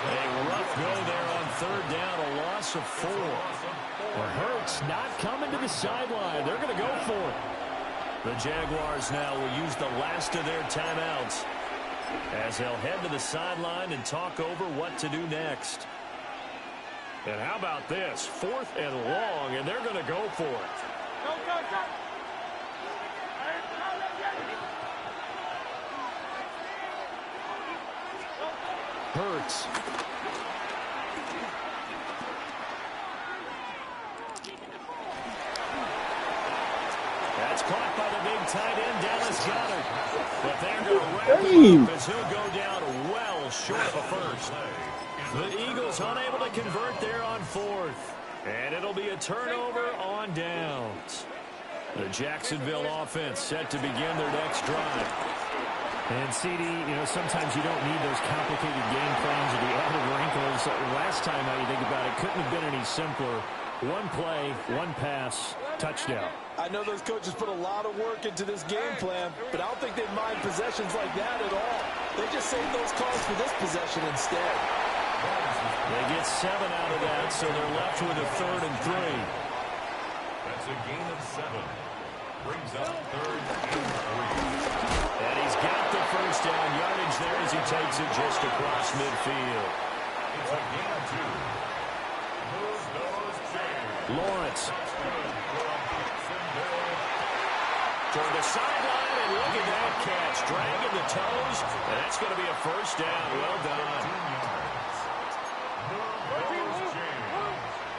Speaker 5: A rough go there on 3rd down, a loss of 4. Well, Hurts not coming to the sideline. They're going to go for it. The Jaguars now will use the last of their timeouts as they'll head to the sideline and talk over what to do next. And how about this? 4th and long, and they're going to go for it. Hurts. That's caught by the big tight end, Dallas Goedert. But they're going to wrap him up as he'll go down well short of first. The Eagles unable to convert there on fourth. And it'll be a turnover on downs. The Jacksonville offense set to begin their next drive. And CD, sometimes you don't need those complicated game plans or the added wrinkles. Last time, how you think about it, couldn't have been any simpler. One play, one pass, touchdown.
Speaker 2: I know those coaches put a lot of work into this game plan, but I don't think they mind possessions like that at all. They just save those calls for this possession instead.
Speaker 5: They get 7 out of that, so they're left with a 3rd and 3.
Speaker 4: That's a gain of 7. Brings up 3rd and 3.
Speaker 5: And he's got the first down yardage there as he takes it just across midfield.
Speaker 4: It's a gain of 2. Move those chains.
Speaker 5: Lawrence. Toward the sideline, and look at that catch. Dragging the toes, and that's going to be a first down. Well done.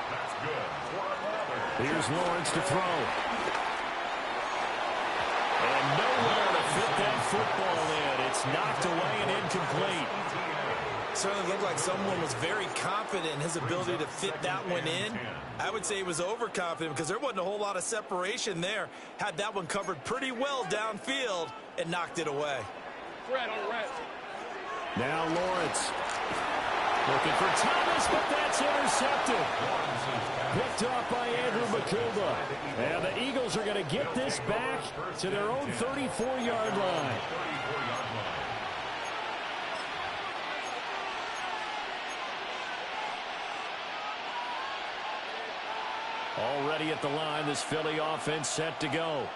Speaker 4: That's good for another.
Speaker 5: Here's Lawrence to throw. And nowhere to fit that football in. It's knocked away and incomplete.
Speaker 3: Certainly looked like someone was very confident in his ability to fit that one in. I would say he was overconfident because there wasn't a whole lot of separation there. Had that one covered pretty well downfield and knocked it away.
Speaker 5: Now Lawrence. Looking for Thomas, but that's intercepted. Picked off by Andrew McCulba. And the Eagles are going to get this back to their own 34-yard line. Already at the line, this Philly offense set to go.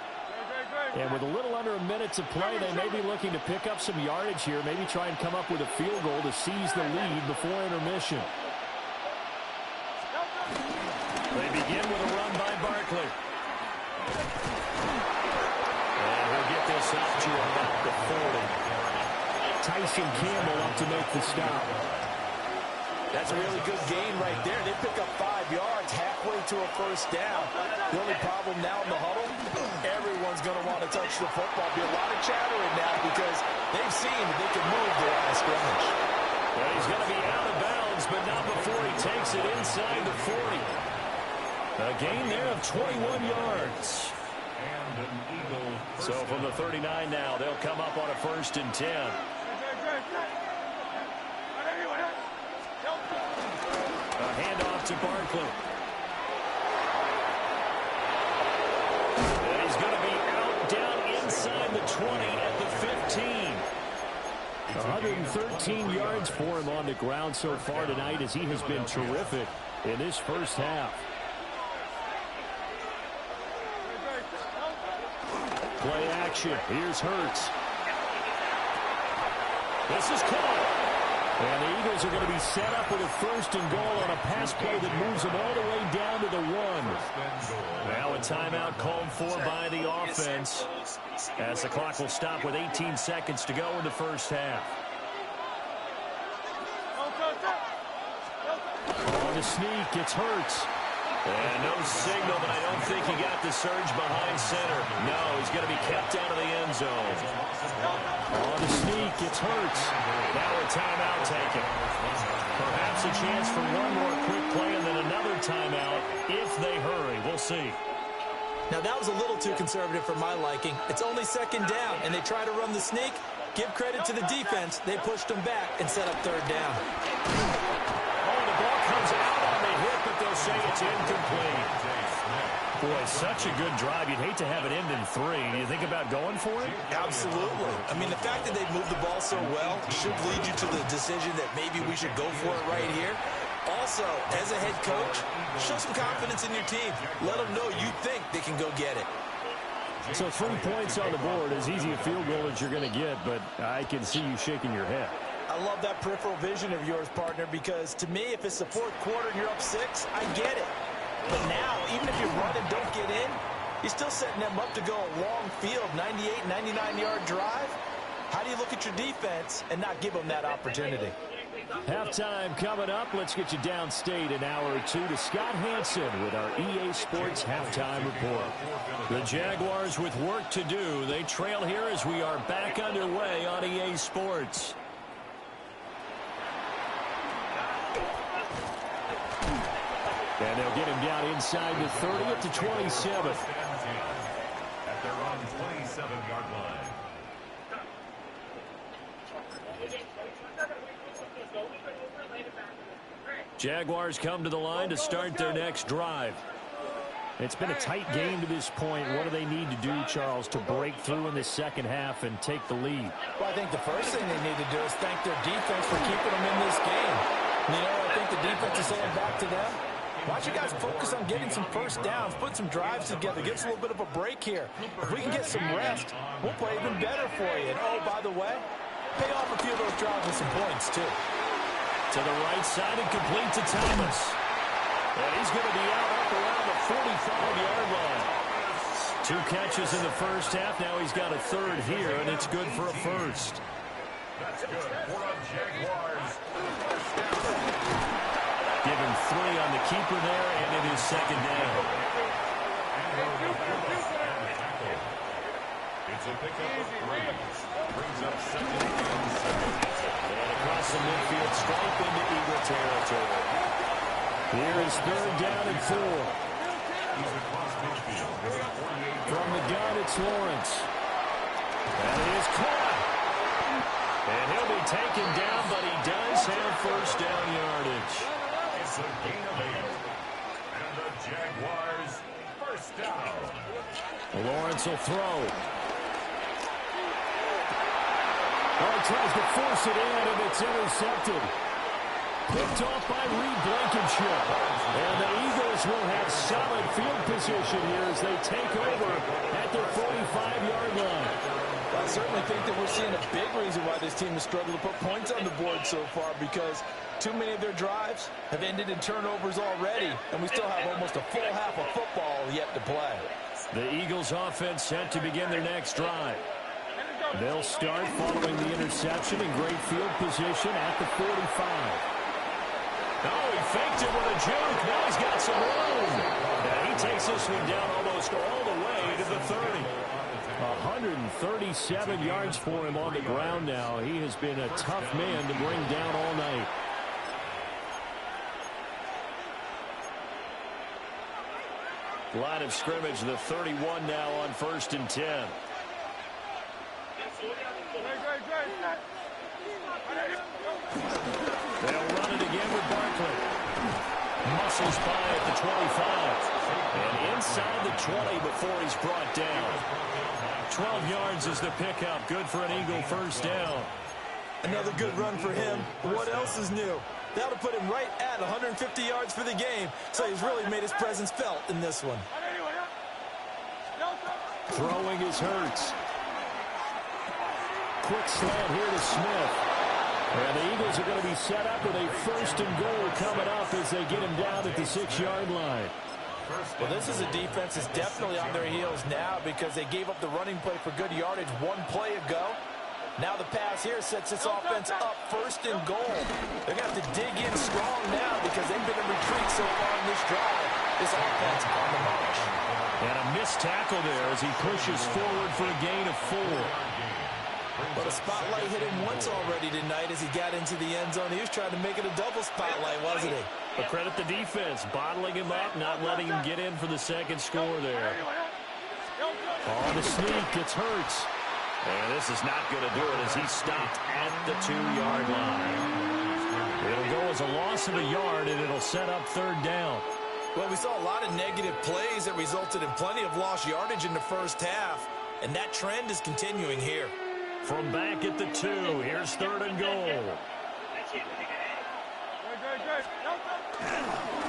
Speaker 5: And with a little under a minute to play, they may be looking to pick up some yardage here, maybe try and come up with a field goal to seize the lead before intermission. They begin with a run by Barkley. And he'll get this up to about the 40. Tyson Campbell up to make the stop.
Speaker 2: That's a really good gain right there. They pick up 5 yards halfway to a first down. The only problem now in the huddle, everyone's going to want to touch the football. Be a lot of chattering now because they've seen that they can move the line of scrimmage.
Speaker 5: Well, he's going to be out of bounds, but not before he takes it inside the 40. A gain there of 21 yards.
Speaker 4: And an Eagle.
Speaker 5: So from the 39 now, they'll come up on a 1st and 10. A handoff to Barkley. And he's going to be out down inside the 20 at the 15. 113 yards for him on the ground so far tonight as he has been terrific in this first half. Play action. Here's Hurts. This is caught. And the Eagles are going to be set up with a 1st and goal on a pass play that moves them all the way down to the 1. Now a timeout called for by the offense as the clock will stop with 18 seconds to go in the first half. On the sneak, it's Hurts. And no signal, but I don't think he got the surge behind center. No, he's going to be kept out of the end zone. On the sneak, it's Hurts. Now a timeout taken. Perhaps a chance for one more quick play and then another timeout if they hurry. We'll see.
Speaker 3: Now that was a little too conservative for my liking. It's only 2nd down, and they try to run the sneak. Give credit to the defense. They pushed them back and set up 3rd down.
Speaker 5: Oh, the ball comes out on the hit, but they'll say it's incomplete. Boy, such a good drive. You'd hate to have it end in 3. Do you think about going for it?
Speaker 3: Absolutely. I mean, the fact that they moved the ball so well should lead you to the decision that maybe we should go for it right here. Also, as a head coach, show some confidence in your team. Let them know you think they can go get it.
Speaker 5: So 3 points on the board, as easy a field goal as you're going to get, but I can see you shaking your head.
Speaker 2: I love that peripheral vision of yours, partner, because to me, if it's the 4th quarter and you're up 6, I get it. But now, even if you run and don't get in,
Speaker 3: He's still setting them up to go a long field, 98, 99-yard drive. How do you look at your defense and not give them that opportunity?
Speaker 5: Halftime coming up. Let's get you downstate an hour or two to Scott Hansen with our EA Sports Halftime Report. The Jaguars with work to do. They trail here as we are back underway on EA Sports. And they'll get him down inside the 30 up to 27.
Speaker 4: At their own 27-yard line.
Speaker 5: Jaguars come to the line to start their next drive. It's been a tight game to this point. What do they need to do, Charles, to break through in the second half and take the lead?
Speaker 3: Well, I think the first thing they need to do is thank their defense for keeping them in this game. You know, I think the defense is saying back to them, why don't you guys focus on getting some first downs, put some drives together, give us a little bit of a break here. If we can get some rest, we'll play even better for you. And, oh, by the way, pay off a few of those drives with some points, too.
Speaker 5: To the right side and complete to Thomas. And he's going to be out up around the 45-yard line. 2 catches in the first half. Now he's got a third here, and it's good for a first.
Speaker 4: That's good for a Jaguars.
Speaker 5: Give him 3 on the keeper there, and it is second down.
Speaker 4: It's a pickup of 3. Brings up second and 7.
Speaker 5: And across the midfield stripe into Eagle territory. Here is third down and 4.
Speaker 4: He's across midfield.
Speaker 5: From the gun, it's Lawrence. And it is caught. And he'll be taken down, but he does have first down yardage.
Speaker 4: It's a gain of 8. And the Jaguars first down.
Speaker 5: Lawrence will throw. Oh, he tries to force it in, and it's intercepted. Picked off by Reed Blankenship. And the Eagles will have solid field position here as they take over at their 45-yard line.
Speaker 3: I certainly think that we're seeing a big reason why this team has struggled to put points on the board so far, because too many of their drives have ended in turnovers already, and we still have almost a full half of football yet to play.
Speaker 5: The Eagles offense set to begin their next drive. They'll start following the interception in great field position at the 45. Oh, he faked it with a juke. Now he's got some room. And he takes this one down almost all the way to the 30. 137 yards for him on the ground now. He has been a tough man to bring down all night. Line of scrimmage, the 31 now on 1st and 10. They'll run it again with Barkley. Muscles by at the 25. And inside the 20 before he's brought down. 12 yards is the pickup. Good for an Eagle first down.
Speaker 3: Another good run for him. What else is new? That'll put him right at 150 yards for the game. So he's really made his presence felt in this one.
Speaker 5: Throwing is Hurts. Quick slant here to Smith. And the Eagles are going to be set up with a 1st and goal coming up as they get him down at the 6-yard line.
Speaker 3: Well, this is a defense that's definitely on their heels now because they gave up the running play for good yardage 1 play ago. Now the pass here sets this offense up 1st and goal. They're going to have to dig in strong now because they've been in retreat so far in this drive. This offense on the march.
Speaker 5: And a missed tackle there as he pushes forward for a gain of 4.
Speaker 3: But a spotlight hit him once already tonight as he got into the end zone. He was trying to make it a double spotlight, wasn't he?
Speaker 5: But credit the defense, bottling him up, not letting him get in for the second score there. On the sneak, it's Hurts. And this is not going to do it as he's stopped at the 2-yard line. It'll go as a loss of a yard, and it'll set up 3rd down.
Speaker 3: Well, we saw a lot of negative plays that resulted in plenty of lost yardage in the first half, and that trend is continuing here.
Speaker 5: From back at the 2, here's 3rd and goal.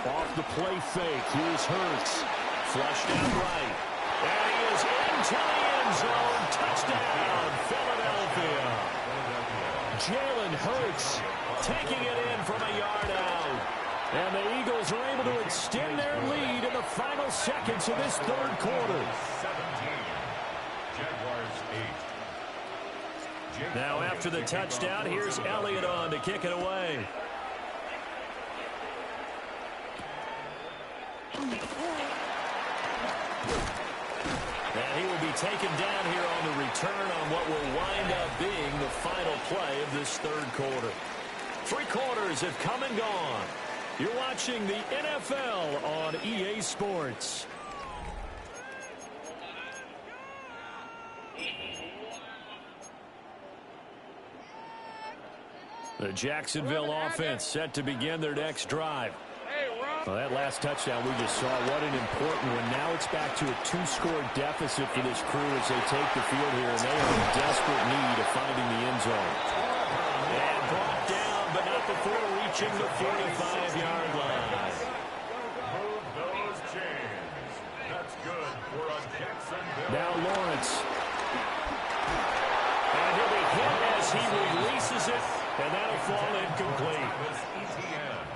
Speaker 5: Off the play fake, here's Hurts. Flushed out right. And he is into the end zone. Touchdown, Philadelphia. Jalen Hurts taking it in from a yard out. And the Eagles are able to extend their lead in the final seconds of this third quarter.
Speaker 4: 17. Jaguars 8.
Speaker 1: Now after the touchdown, here's Elliott on to kick it away. And he will be taken down here on the return on what will wind up being the final play of this third quarter. 3 quarters have come and gone. You're watching the NFL on EA Sports. The Jacksonville offense set to begin their next drive. Well, that last touchdown we just saw, what an important one. Now it's back to a 2-score deficit for this crew as they take the field here, and they are in desperate need of finding the end zone. And brought down, but not before reaching the 45-yard line.
Speaker 4: Move those chains. That's good for a Jacksonville.
Speaker 5: Now Lawrence.
Speaker 1: And he'll be hit as he releases it, and that'll fall incomplete.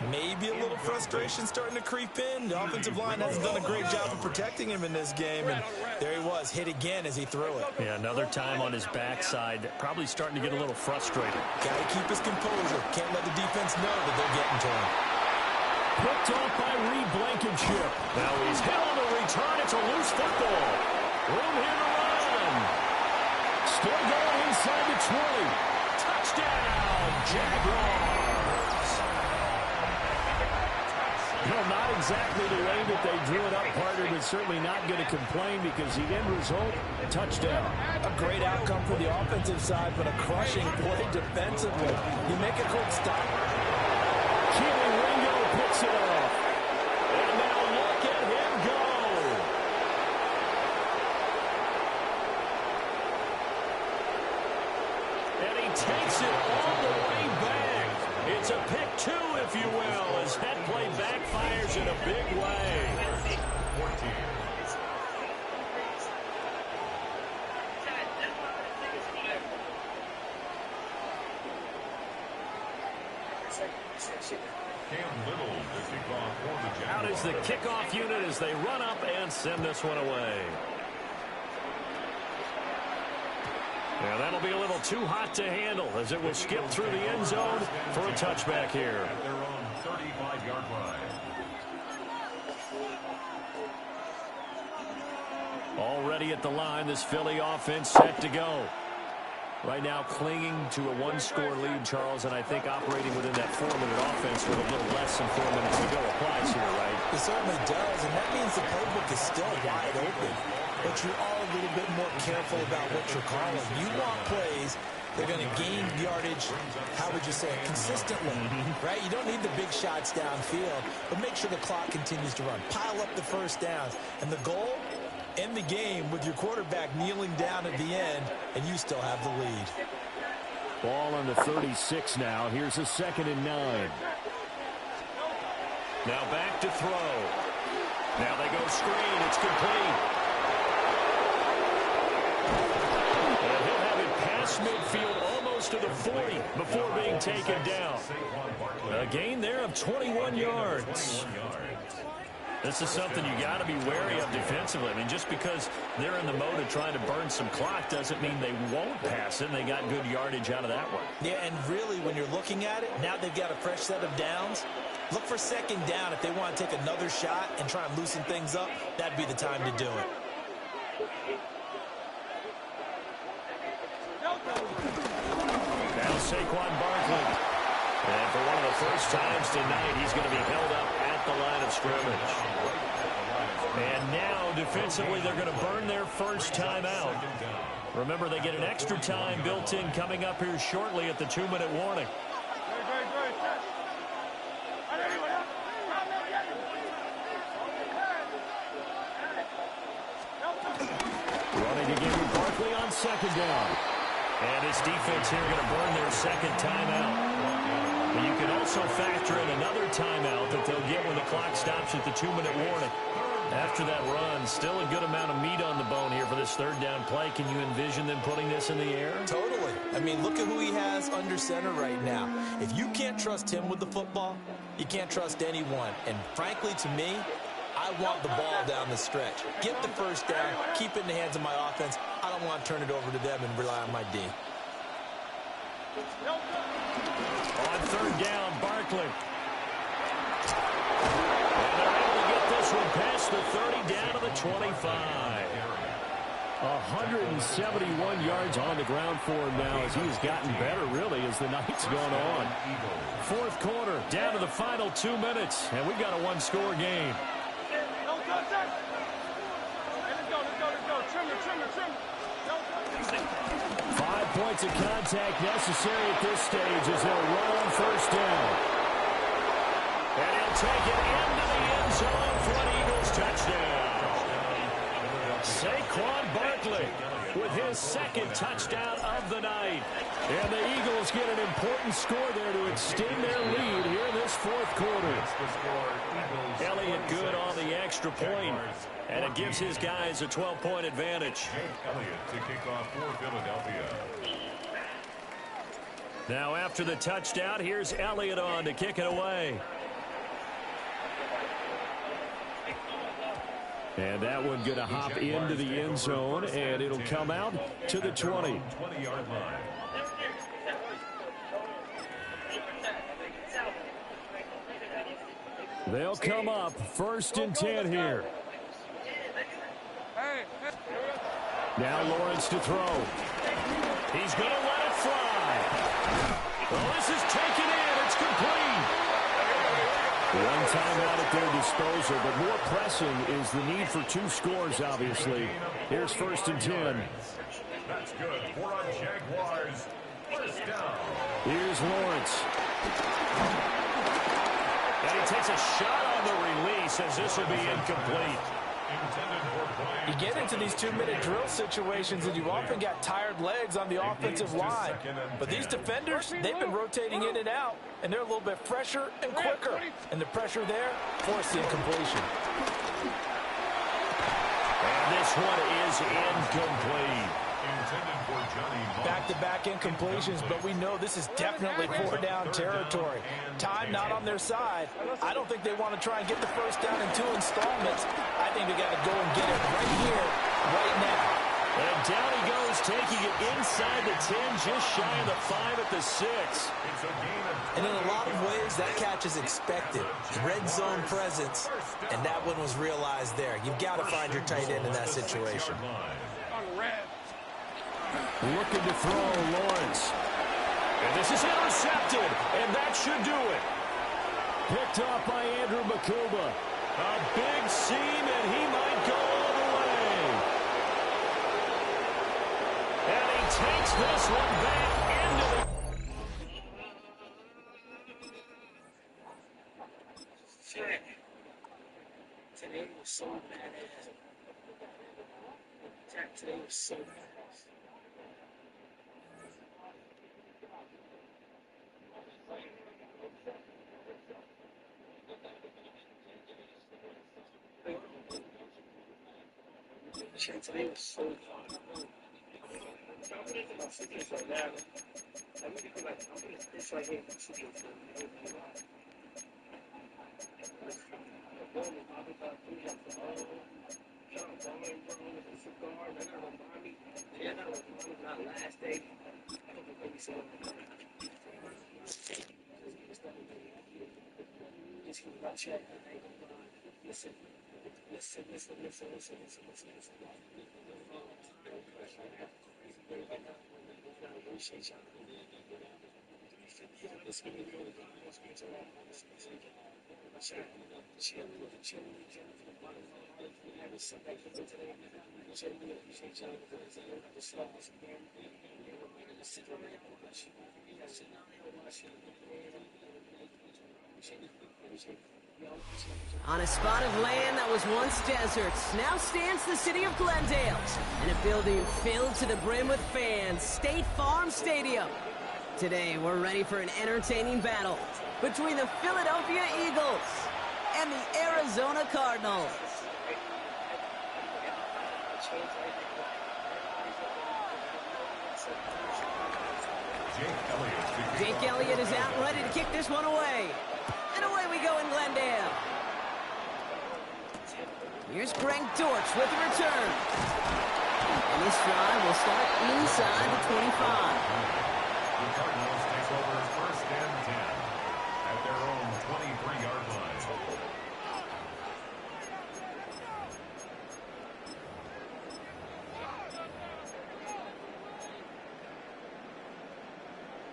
Speaker 3: Maybe a little frustration starting to creep in. The offensive line hasn't done a great job of protecting him in this game, and there he was, hit again as he threw it.
Speaker 5: Yeah, another time on his backside, probably starting to get a little frustrated.
Speaker 3: Got to keep his composure. Can't let the defense know that they're getting to him.
Speaker 5: Picked off by Reed Blankenship.
Speaker 1: Now he's hit on the return. It's a loose football. Room here to run.
Speaker 5: Still going inside the 20.
Speaker 1: Touchdown, Jaguars.
Speaker 5: No, not exactly the way that they drew it up, partner, but certainly not going to complain because the end result, touchdown.
Speaker 3: A great outcome for the offensive side, but a crushing play defensively. You make a quick stop.
Speaker 5: Keely Ringo picks it off.
Speaker 1: And now look at him go. And he takes it all the way back. It's a pick 2, if you will, as that play backfires in a big way.
Speaker 4: 14. Cam Little to kick off for the Jaguars.
Speaker 1: Out is the kickoff unit as they run up and send this one away. Yeah, that'll be a little too hot to handle as it will skip through the end zone for a touchback here.
Speaker 4: At their own 35-yard line.
Speaker 1: Already at the line, this Philly offense set to go. Right now clinging to a 1-score lead, Charles, and I think operating within that 4-minute offense with a little less than 4 minutes to go applies here, right?
Speaker 3: It certainly does, and that means the playbook is still wide open. But you are a little bit more careful about what you're calling. You want plays that are going to gain yardage, how would you say it, consistently, right? You don't need the big shots downfield, but make sure the clock continues to run. Pile up the first downs. And the goal, end the game with your quarterback kneeling down at the end, and you still have the lead.
Speaker 5: Ball on the 36 now. Here's a 2nd and 9.
Speaker 1: Now back to throw. Now they go screen. It's complete. And he'll have it past midfield almost to the 40 before being taken down. A gain there of 21 yards. This is something you got to be wary of defensively. I mean, just because they're in the mode of trying to burn some clock doesn't mean they won't pass it. And they got good yardage out of that one.
Speaker 3: Yeah, and really, when you're looking at it, now they've got a fresh set of downs. Look for 2nd down if they want to take another shot and try and loosen things up. That'd be the time to do it.
Speaker 1: Now Saquon Barkley. And for one of the first times tonight, he's going to be held up at the line of scrimmage. And now, defensively, they're going to burn their first timeout. Remember, they get an extra time built in coming up here shortly at the 2-minute warning.
Speaker 5: Running again with Barkley on 2nd down.
Speaker 1: And his defense here going to burn their 2nd timeout. But you can also factor in another timeout that they'll get when the clock stops at the 2-minute warning. After that run, still a good amount of meat on the bone here for this 3rd down play. Can you envision them putting this in the air?
Speaker 3: Totally. I mean, look at who he has under center right now. If you can't trust him with the football, you can't trust anyone. And frankly, to me, I want the ball down the stretch. Get the first down, keep it in the hands of my offense. I don't want to turn it over to them and rely on my D.
Speaker 5: On third down, Barkley. And they're able to get this one past the 30 down to the 25. 171 yards on the ground for him now as he's gotten better, really, as the night's gone on. Fourth quarter, down to the final 2 minutes, and we've got a one-score game.
Speaker 10: Let's go. Trim.
Speaker 5: 5 points of contact necessary at this stage as they'll roll on first down. And he'll take it into the end zone for an Eagles touchdown. Saquon Barkley with his second touchdown of the night. And the Eagles get an important score there to extend their lead here in this fourth quarter. Elliott good on the extra point, and it gives his guys a 12-point advantage.
Speaker 4: Elliott to kick off for Philadelphia.
Speaker 5: Now after the touchdown, here's Elliott on to kick it away. And that one going to hop into the end zone, and it'll come out to the 20.
Speaker 4: 20-yard line.
Speaker 5: They'll come up first and 10 here. Now Lawrence to throw. He's going to let it fly. Well, this is taken in. It's complete. One timeout at their disposal, but more pressing is the need for 2 scores, obviously. Here's first and 10.
Speaker 4: That's good for our Jaguars. First down.
Speaker 5: Here's Lawrence. And he takes a shot on the release as this will be incomplete.
Speaker 3: You get into these 2-minute drill situations and you've often got tired legs on the offensive line. But these defenders, they've been rotating in and out, and they're a little bit fresher and quicker. And the pressure there forced the incompletion.
Speaker 5: And this one is incomplete.
Speaker 3: Back-to-back incompletions, but we know this is definitely 4-down territory. Time not on their side. I don't think they want to try and get the first down in 2 installments. I think they got to go and get it right here, right now.
Speaker 5: And down he goes, taking it inside the 10, just shy of the 5 at the 6.
Speaker 3: And in a lot of ways, that catch is expected. Red zone presence, and that one was realized there. You've got to find your tight end in that situation.
Speaker 5: Looking to throw, Lawrence. And this is intercepted, and that should do it. Picked off by Andrew Makuba. A big seam, and he might go all the way. And he takes this one back into the...
Speaker 6: Today was so badass. Today was so badass. Today was so hard. I'm gonna sit this right now. I'm gonna be like, I'm gonna this right here. Last day. Just keep my check. Listen.
Speaker 7: On a spot of land that was once deserts, now stands the city of Glendale, in a building filled to the brim with fans, State Farm Stadium. Today, we're ready for an entertaining battle between the Philadelphia Eagles and the Arizona Cardinals. Jake Elliott is out ready to kick this one away. And away we go in Glendale. Here's Greg Dortch with the return. And this drive will start inside the 25.
Speaker 4: The Cardinals take over 1st and 10 at their own 23-yard line.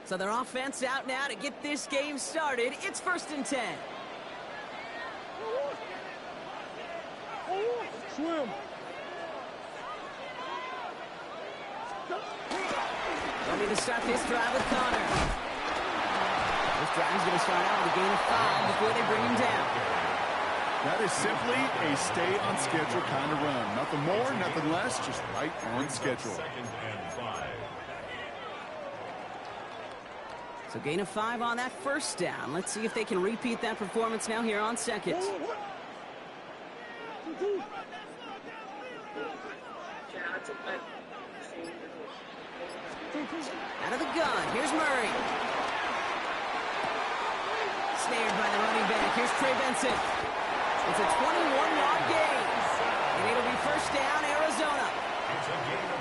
Speaker 7: So their offense out now to get this game started. It's 1st and 10.
Speaker 10: Swim.
Speaker 7: Ready to start this drive with Connor. This drive is going to start out with a gain of 5 before they bring him down.
Speaker 8: That is simply a stay-on-schedule kind of run. Nothing more, nothing less, just right on schedule.
Speaker 4: 2nd and 5.
Speaker 7: So gain of 5 on that first down. Let's see if they can repeat that performance now here on 2nd. Out of the gun, here's Murray. Snared by the running back. Here's Trey Benson. It's a 21-yard gain. And it'll be 1st down, Arizona.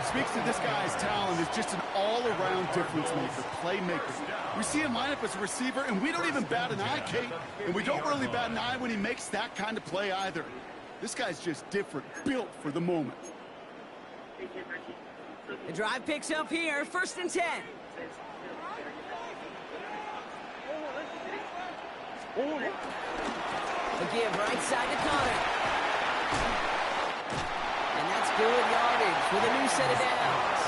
Speaker 8: Speaks to this guy's talent as just an all-around difference maker, playmaker. We see him line up as a receiver, and we don't even bat an eye, Kate. And we don't really bat an eye when he makes that kind of play either. This guy's just different, built for the moment.
Speaker 7: The drive picks up here, 1st and 10. The give right side to Connor. And that's good yardage with a new set of downs.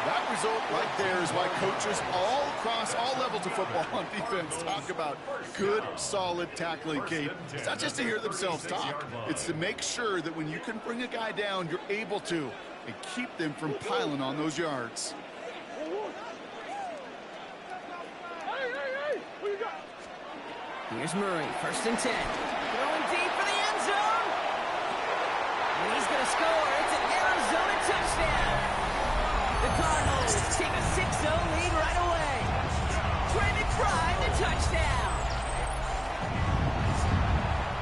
Speaker 8: That result right there is why coaches all across all levels of football on defense talk about good, solid tackling, Kate. It's not just to hear themselves talk. It's to make sure that when you can bring a guy down, you're able to, and keep them from piling on those yards.
Speaker 7: Here's Murray, 1st and 10. Throwing deep for the end zone. And he's going to score. It's an Arizona touchdown. The Cardinals take a 6-0 lead right away. Trey McBride, the touchdown.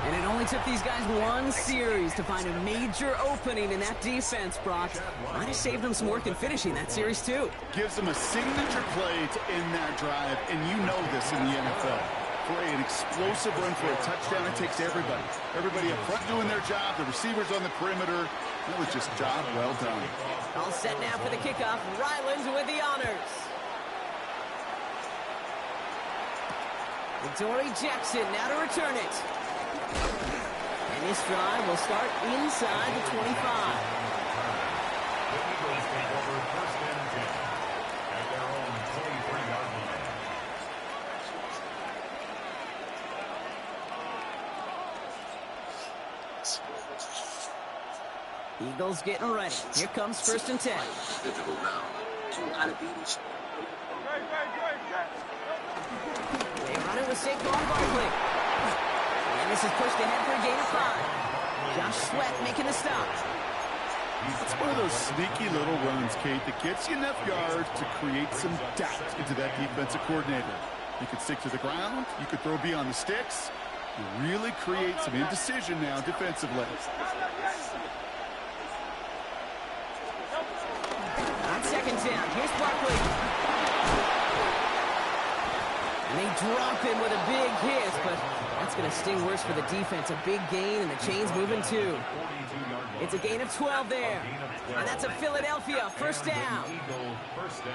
Speaker 7: And it only took these guys one series to find a major opening in that defense, Brock. Might have saved them some work in finishing that series, too.
Speaker 8: Gives them a signature play to end that drive, and you know this in the NFL. For an explosive run for a touchdown, it takes everybody. Everybody up front doing their job, the receivers on the perimeter. That was just job well done.
Speaker 7: All set now for the kickoff. Rylands with the honors. Dory Jackson now to return it. And this drive will start inside the 25.
Speaker 4: The Eagles take over 1st and 10 at their own 23-yard line.
Speaker 7: Eagles getting ready. Here comes 1st and 10. They run it with Saquon Barkley. And this is pushed ahead for a gain of 5. Josh Sweat making the stop.
Speaker 8: It's one of those sneaky little runs, Kate, that gets you enough yards to create some doubt into that defensive coordinator. You could stick to the ground. You could throw beyond the sticks. You really create some indecision now defensively.
Speaker 7: On 2nd down, here's Barkley. And they drop him with a big hit, but that's going to sting worse for the defense. A big gain, and the chain's moving too. It's a gain of 12 there. And that's a Philadelphia 1st down.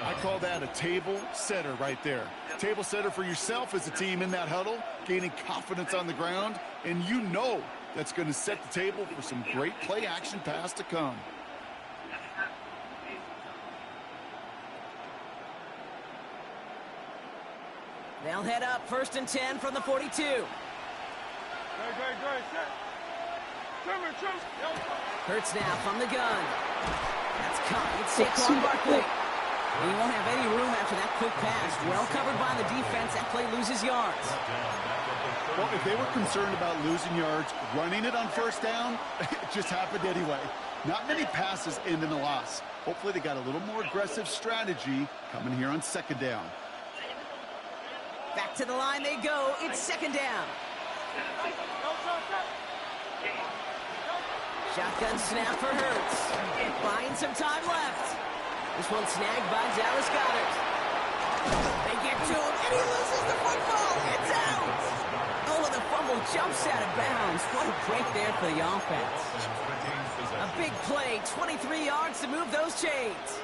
Speaker 8: I call that a table setter right there. Table setter for yourself as a team in that huddle, gaining confidence on the ground, and you know that's going to set the table for some great play action pass to come.
Speaker 7: They'll head up 1st and 10 from the 42. Hurts now from the gun. That's caught. It's Saquon Barkley. He won't have any room after that quick pass. Well covered by the defense. That play loses yards.
Speaker 8: Well, if they were concerned about losing yards, running it on 1st down, it just happened anyway. Not many passes end in a loss. Hopefully they got a little more aggressive strategy coming here on 2nd down.
Speaker 7: Back to the line they go. It's 2nd down. Shotgun snap for Hurts. Buying some time left. This one snagged by Dallas Goedert. They get to him, and he loses the football. It's out. Oh, and the fumble jumps out of bounds. What a break there for the offense. A big play, 23 yards to move those chains.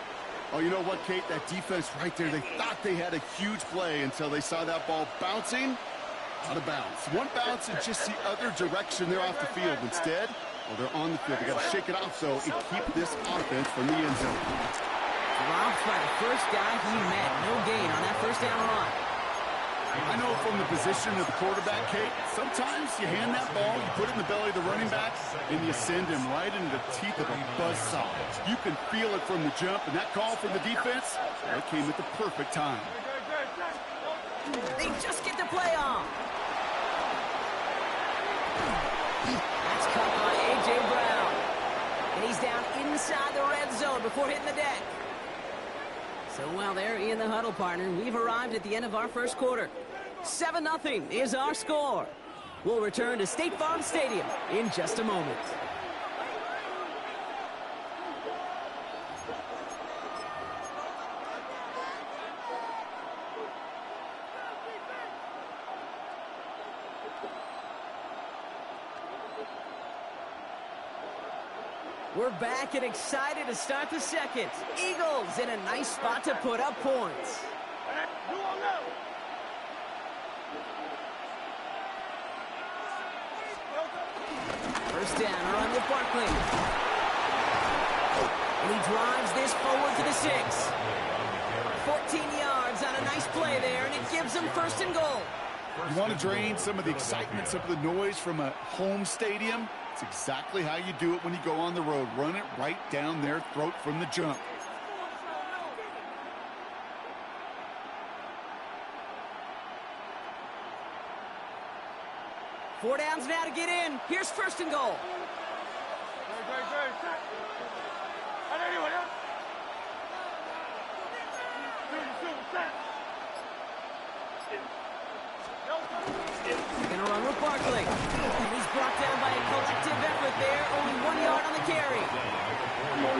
Speaker 8: Oh, you know what, Kate? That defense right there, they thought they had a huge play until they saw that ball bouncing out of bounds. One bounce in just the other direction there off the field. Instead, well, they're on the field. They got to shake it off, so and keep this offense from the end zone.
Speaker 7: Dropped by the first guy he met. No gain on that first down run.
Speaker 8: I know from the position of the quarterback, Kate, sometimes you hand that ball, you put it in the belly of the running back, and you send him right into the teeth of a buzzsaw. You can feel it from the jump, and that call from the defense, that came at the perfect time.
Speaker 7: They just get the play on. That's caught by A.J. Brown. And he's down inside the red zone before hitting the deck. So while they're in the huddle, partner, we've arrived at the end of our first quarter. 7-0 is our score. We'll return to State Farm Stadium in just a moment. We're back and excited to start the second. Eagles in a nice spot to put up points. First down, run with Barkley. And he drives this forward to the 6. 14 yards on a nice play there, and it gives them first and goal.
Speaker 8: You want to drain some of the excitement, some of the noise from a home stadium? It's exactly how you do it when you go on the road. Run it right down their throat from the jump.
Speaker 7: Four downs now to get in. Here's first and goal. They're going to run with Barkley. And he's brought down by a collective effort there. Only 1 yard on the carry.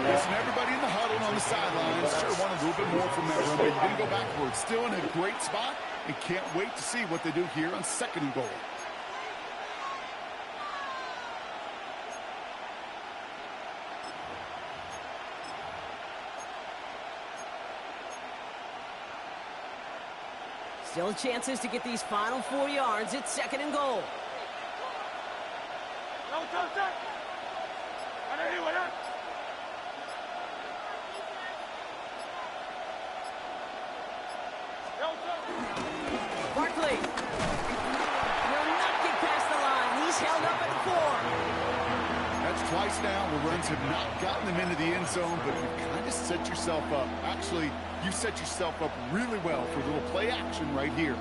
Speaker 8: Listen, everybody in the huddle and on the sidelines sure want a little bit more from that run, but you're going to go backwards. Still in a great spot, and can't wait to see what they do here on second and goal.
Speaker 7: Still chances to get these final 4 yards. It's second and goal. Barkley will not get past the line. He's held up at the 4.
Speaker 8: That's twice now where runs have not gotten them into the end zone, but you kind of set yourself up. Actually, you set yourself up really well for a little play action right here.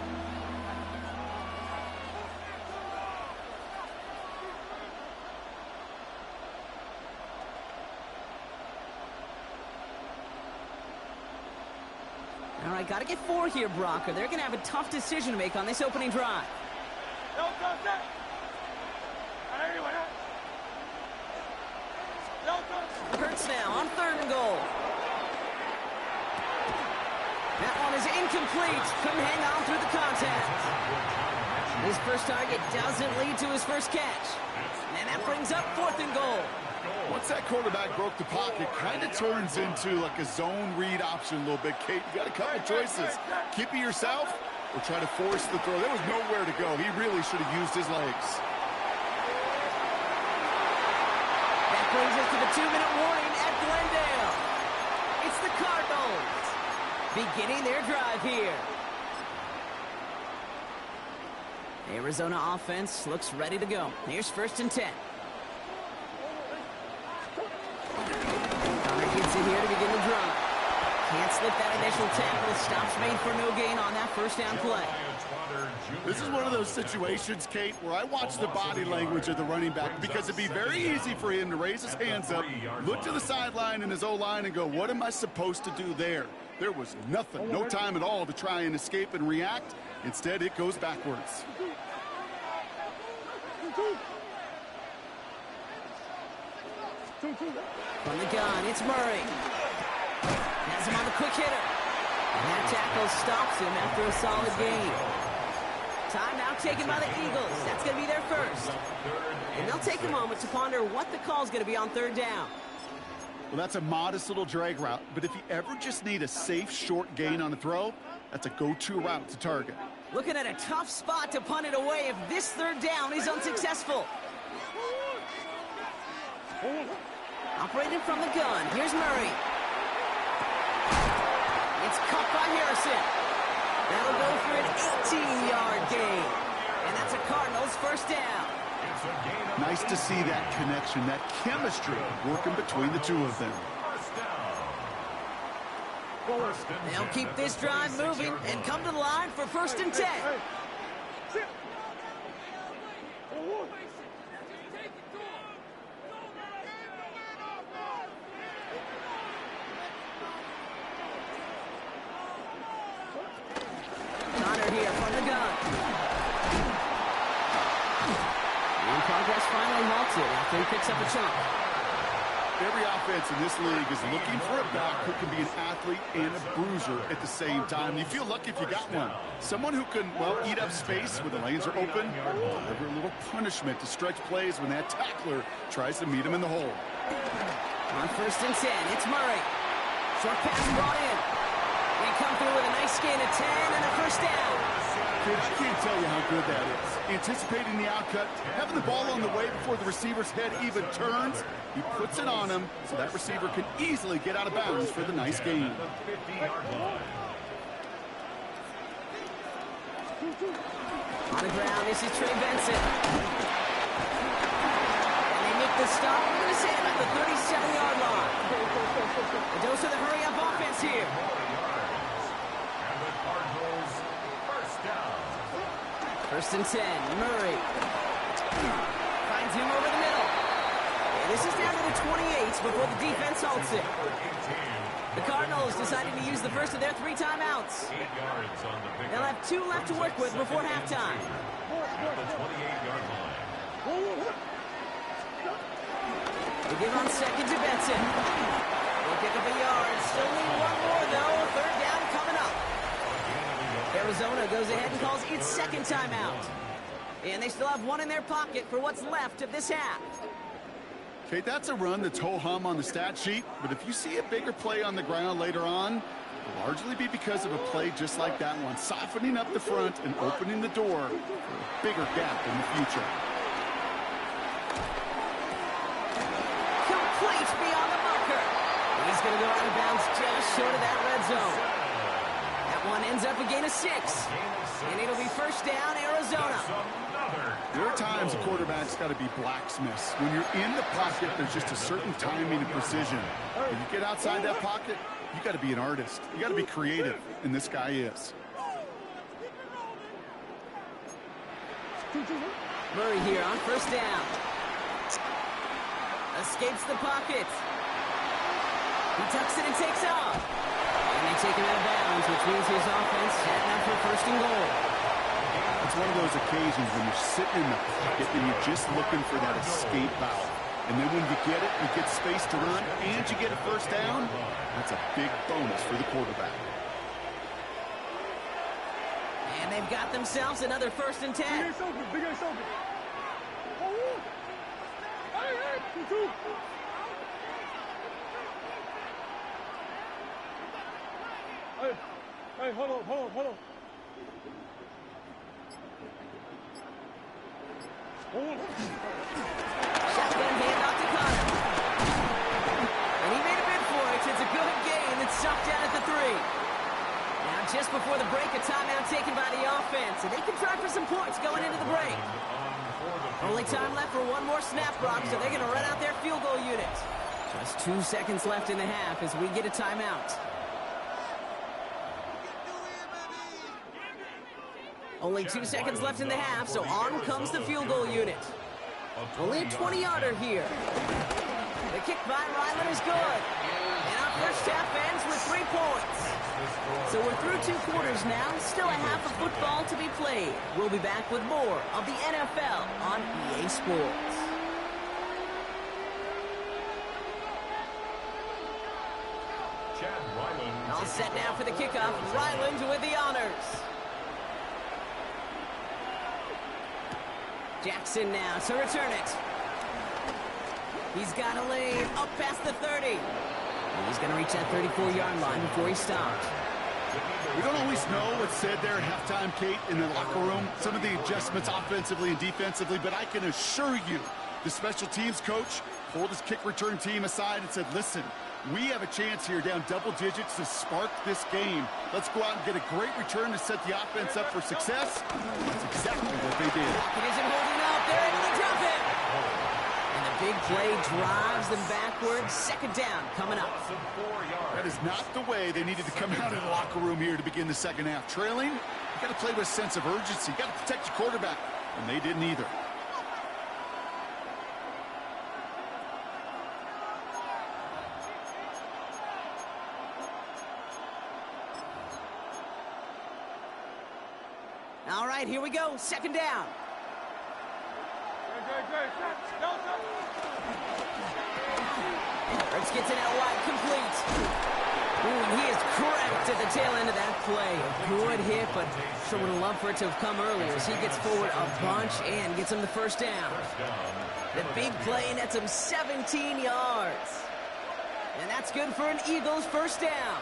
Speaker 7: All right, got to get 4 here, Brock, or they're going to have a tough decision to make on this opening drive. Hurts now on third and goal. That one is incomplete. Couldn't hang on through the contact. His first target doesn't lead to his first catch. And that brings up fourth and goal.
Speaker 8: Once that quarterback broke the pocket, kind of turns into like a zone read option a little bit. Kate, you got a couple choices. Keep it yourself or try to force the throw. There was nowhere to go. He really should have used his legs.
Speaker 7: That brings us to the 2-minute warning at Glendale. It's the Cardinals beginning their drive here. The Arizona offense looks ready to go. Here's first and 10. Connor gets in here to begin the drive. Can't slip that initial tackle. Stops made for no gain on that first down play.
Speaker 8: This is one of those situations, Kate, where I watch the body language of the running back because it'd be very easy for him to raise his hands up, look to the sideline in his O-line and go, what am I supposed to do there? There was nothing, no time at all to try and escape and react. Instead, it goes backwards.
Speaker 7: From the gun, it's Murray. Has him on the quick hitter. And that tackle stops him after a solid gain. Timeout taken by the Eagles. That's going to be their first. And they'll take a moment to ponder what the call is going to be on third down.
Speaker 8: Well, that's a modest little drag route, but if you ever just need a safe, short gain on a throw, that's a go-to route to target.
Speaker 7: Looking at a tough spot to punt it away if this third down is unsuccessful. Operating from the gun, here's Murray. It's caught by Harrison. That'll go for an 18-yard gain. And that's a Cardinals first down.
Speaker 8: Nice to see that connection, that chemistry working between the two of them.
Speaker 7: They'll keep this drive moving and come to the line for 1st and 10. Connor here from the gun. And progress finally halted after he picks up a chunk.
Speaker 8: Every offense in this league is looking for a back who can be an athlete and a bruiser at the same time. You feel lucky if you got one. Someone who can, well, eat up space when the lanes are open, deliver a little punishment to stretch plays when that tackler tries to meet him in the hole.
Speaker 7: On 1st and 10, it's Murray. Short pass brought in. They come through with a nice gain of 10 and a first down.
Speaker 8: Kid, I can't tell you how good that is. Anticipating the outcut, having the ball on the way before the receiver's head even turns, he puts it on him so that receiver can easily get out of bounds for the nice gain.
Speaker 7: On the ground, this is Trey Benson. And they make the stop. We're going to say about the 37-yard line. A dose of the hurry-up offense here.
Speaker 4: And the Cardinals first down.
Speaker 7: 1st and 10, Murray. Finds him over the middle. And this is down to the 28 before the defense halts it. The Cardinals deciding to use the first of their 3 timeouts.
Speaker 4: 8 yards on the pick.
Speaker 7: They'll have 2 left to work with before halftime.
Speaker 4: At the 28-yard line.
Speaker 7: They give on 2nd to Benson. They'll pick up a yard. Still need 1 more, though. 3rd down coming up. Arizona goes ahead and calls its 2nd timeout. And they still have 1 in their pocket for what's left of this half.
Speaker 8: Okay, that's a run that's ho-hum on the stat sheet, but if you see a bigger play on the ground later on, it'll largely be because of a play just like that one, softening up the front and opening the door for a bigger gap in the future.
Speaker 7: Complete beyond the bunker. He's going to go out of bounds just short of that red zone. That one ends up a gain of 6. And it'll be first down, Arizona.
Speaker 8: There are times a quarterback's got to be blacksmiths. When you're in the pocket, there's just a certain timing and precision. When you get outside that pocket, you got to be an artist. You got to be creative, and this guy is.
Speaker 7: Murray here on 1st down. Escapes the pocket. He tucks it and takes off. And they take him out of bounds, which means his offense heading up for 1st and goal.
Speaker 8: It's one of those occasions when you're sitting in the pocket and you're just looking for that escape valve. And then when you get it, you get space to run, and you get a first down, that's a big bonus for the quarterback.
Speaker 7: And they've got themselves another 1st and 10.
Speaker 10: Hey, hold on.
Speaker 7: Shotgun handoff to Connor. And he made a bid for it. It's a good gain that's sucked down at the 3. Now just before the break, a timeout taken by the offense. And they can try for some points going into the break. Only time left for 1 more snap block, so they're going to run out their field goal unit. Just 2 seconds left in the half as we get a timeout. Only 2 seconds left in the half, so on comes the field goal unit. Only a 20-yarder here. The kick by Ryland is good. And our first half ends with 3 points. So we're through 2 quarters now. Still a half of football to be played. We'll be back with more of the NFL on EA Sports. All set now for the kickoff. Ryland with the honors. Jackson now to return it. He's got a lane up past the 30. And he's going to reach that 34-yard line before he stops.
Speaker 8: We don't always know what's said there at halftime, Kate, in the locker room. Some of the adjustments offensively and defensively, but I can assure you the special teams coach pulled his kick return team aside and said, listen, we have a chance here down double digits to spark this game. Let's go out and get a great return to set the offense up for success. That's exactly what they did.
Speaker 7: It isn't holding up. They're able to drop it. And the big play drives them backwards. Second down coming up.
Speaker 8: That is not the way they needed to come out of the locker room here to begin the second half. Trailing, you got to play with a sense of urgency. You got to protect your quarterback, and they didn't either.
Speaker 7: All right, here we go. Second down. Hurts gets it out wide, complete. Ooh, and he is cracked at the tail end of that play. A good hit, but sure would have loved for it to have come earlier as he gets forward a bunch and gets him the first down. The big play nets him 17 yards. And that's good for an Eagles first down.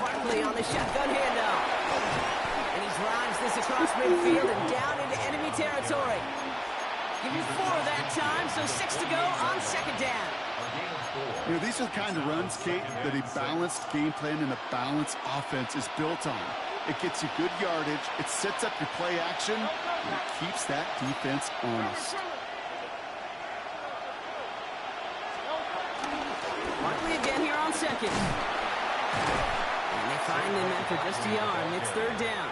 Speaker 7: Barkley on the shotgun handoff. And he drives this across midfield and down into enemy territory. Give you 4 that time, so 6 to go on second down.
Speaker 8: You know, these are the kind of runs, Kate, that a balanced game plan and a balanced offense is built on. It gets you good yardage, it sets up your play action, and it keeps that defense honest.
Speaker 7: Barkley again here on second. And they find him after just a yard. It's third down.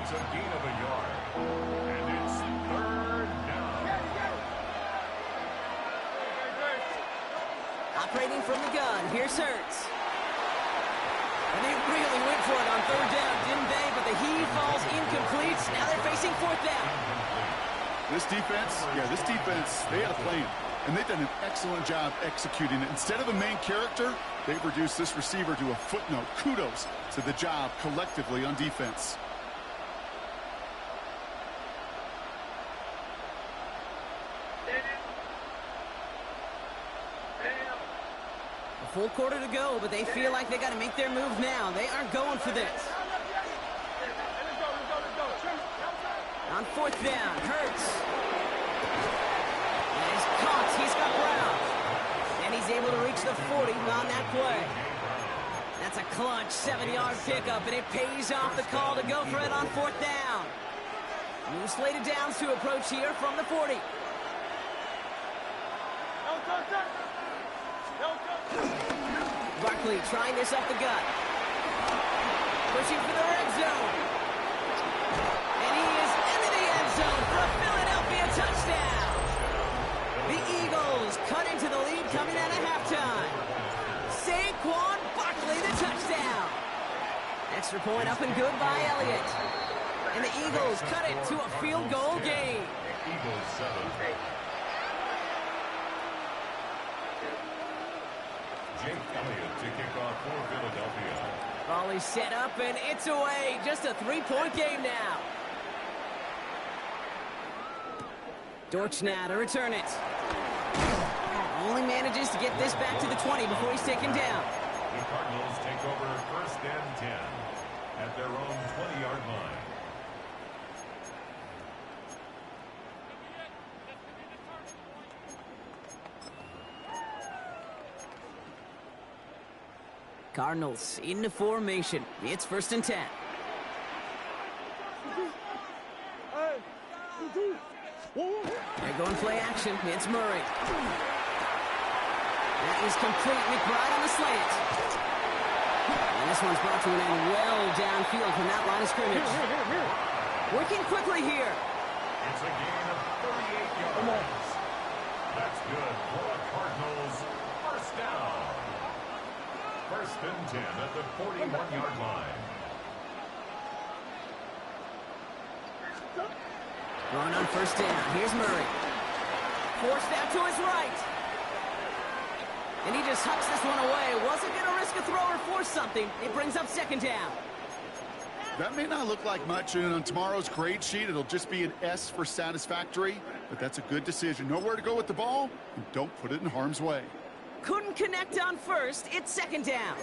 Speaker 4: It's a gain of a yard, and it's third down.
Speaker 7: Operating from the gun, here's Hurts. And they really went for it on third down, didn't they? But the heave falls incomplete. Now they're facing fourth down.
Speaker 8: This defense, they had a plan, and they've done an excellent job executing it. Instead of a main character, they've reduced this receiver to a footnote. Kudos to the job collectively on defense.
Speaker 7: A full quarter to go, but they feel like they got to make their move now. They aren't going for this. On fourth down, Hurts. And he's caught. He's got Brown. And he's able to reach the 40 on that play. That's a clutch 7-yard pickup, and it pays off the call to go for it on fourth down. New slated downs to approach here from the 40. Barkley trying this up the gut. Pushing for the red zone. And he is into the end zone for a Philadelphia touchdown. The Eagles cut into the lead coming out of halftime. Saquon Barkley, the touchdown. Extra point up and good by Elliott. And the Eagles cut it to a field goal game.
Speaker 4: Eagles 7. Jake Elliott to kick off for Philadelphia.
Speaker 7: Volley set up, and it's away. Just a 3-point game now. Dortch now to return it. Only manages to get this back to the 20 before he's taken down.
Speaker 4: The Cardinals take over first and 10 at their own 20-yard line.
Speaker 7: Cardinals into formation. It's first and 10. They're going play action. It's Murray. That is complete. McBride on the slant. And this one's brought to an end well downfield from that line of scrimmage. Working quickly here.
Speaker 4: It's a gain of 38 yards. That's good for the Cardinals. First down. First and 10 at the 41-yard line.
Speaker 7: Throwing on first down. Here's Murray. Forced out to his right. And he just hucks this one away. Wasn't going to risk a throw or force something. It brings up second down.
Speaker 8: That may not look like much, and on tomorrow's grade sheet, it'll just be an S for satisfactory, but that's a good decision. Know where to go with the ball, and don't put it in harm's way.
Speaker 7: Couldn't connect on first. It's second down.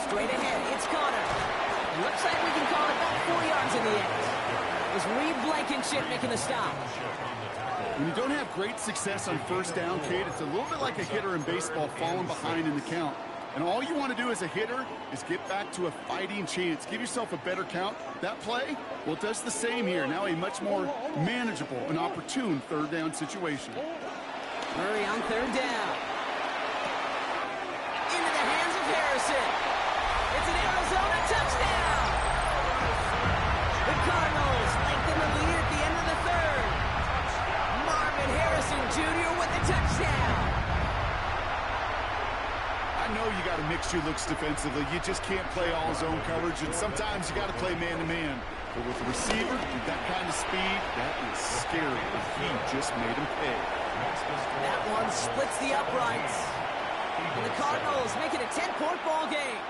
Speaker 7: Straight ahead, it's Connor. Looks like we can call it about 4 yards in the end. It was Reed Blankenship making the stop.
Speaker 8: When you don't have great success on first down, Kate, it's a little bit like a hitter in baseball falling behind in the count. And all you want to do as a hitter is get back to a fighting chance. Give yourself a better count. That play, well, it does the same here. Now a much more manageable and opportune third down situation.
Speaker 7: Murray on third down. Into the hands of Harrison. It's an Arizona touchdown. The Cardinals lengthen the lead at the end of the third. Marvin Harrison Jr. with the touchdown.
Speaker 8: I know you got to mix your looks defensively. You just can't play all zone coverage, and sometimes you got to play man-to-man. But with a receiver with that kind of speed, that is scary. He just made him pay.
Speaker 7: That one splits the uprights. And the Cardinals make it a 10-point ball game.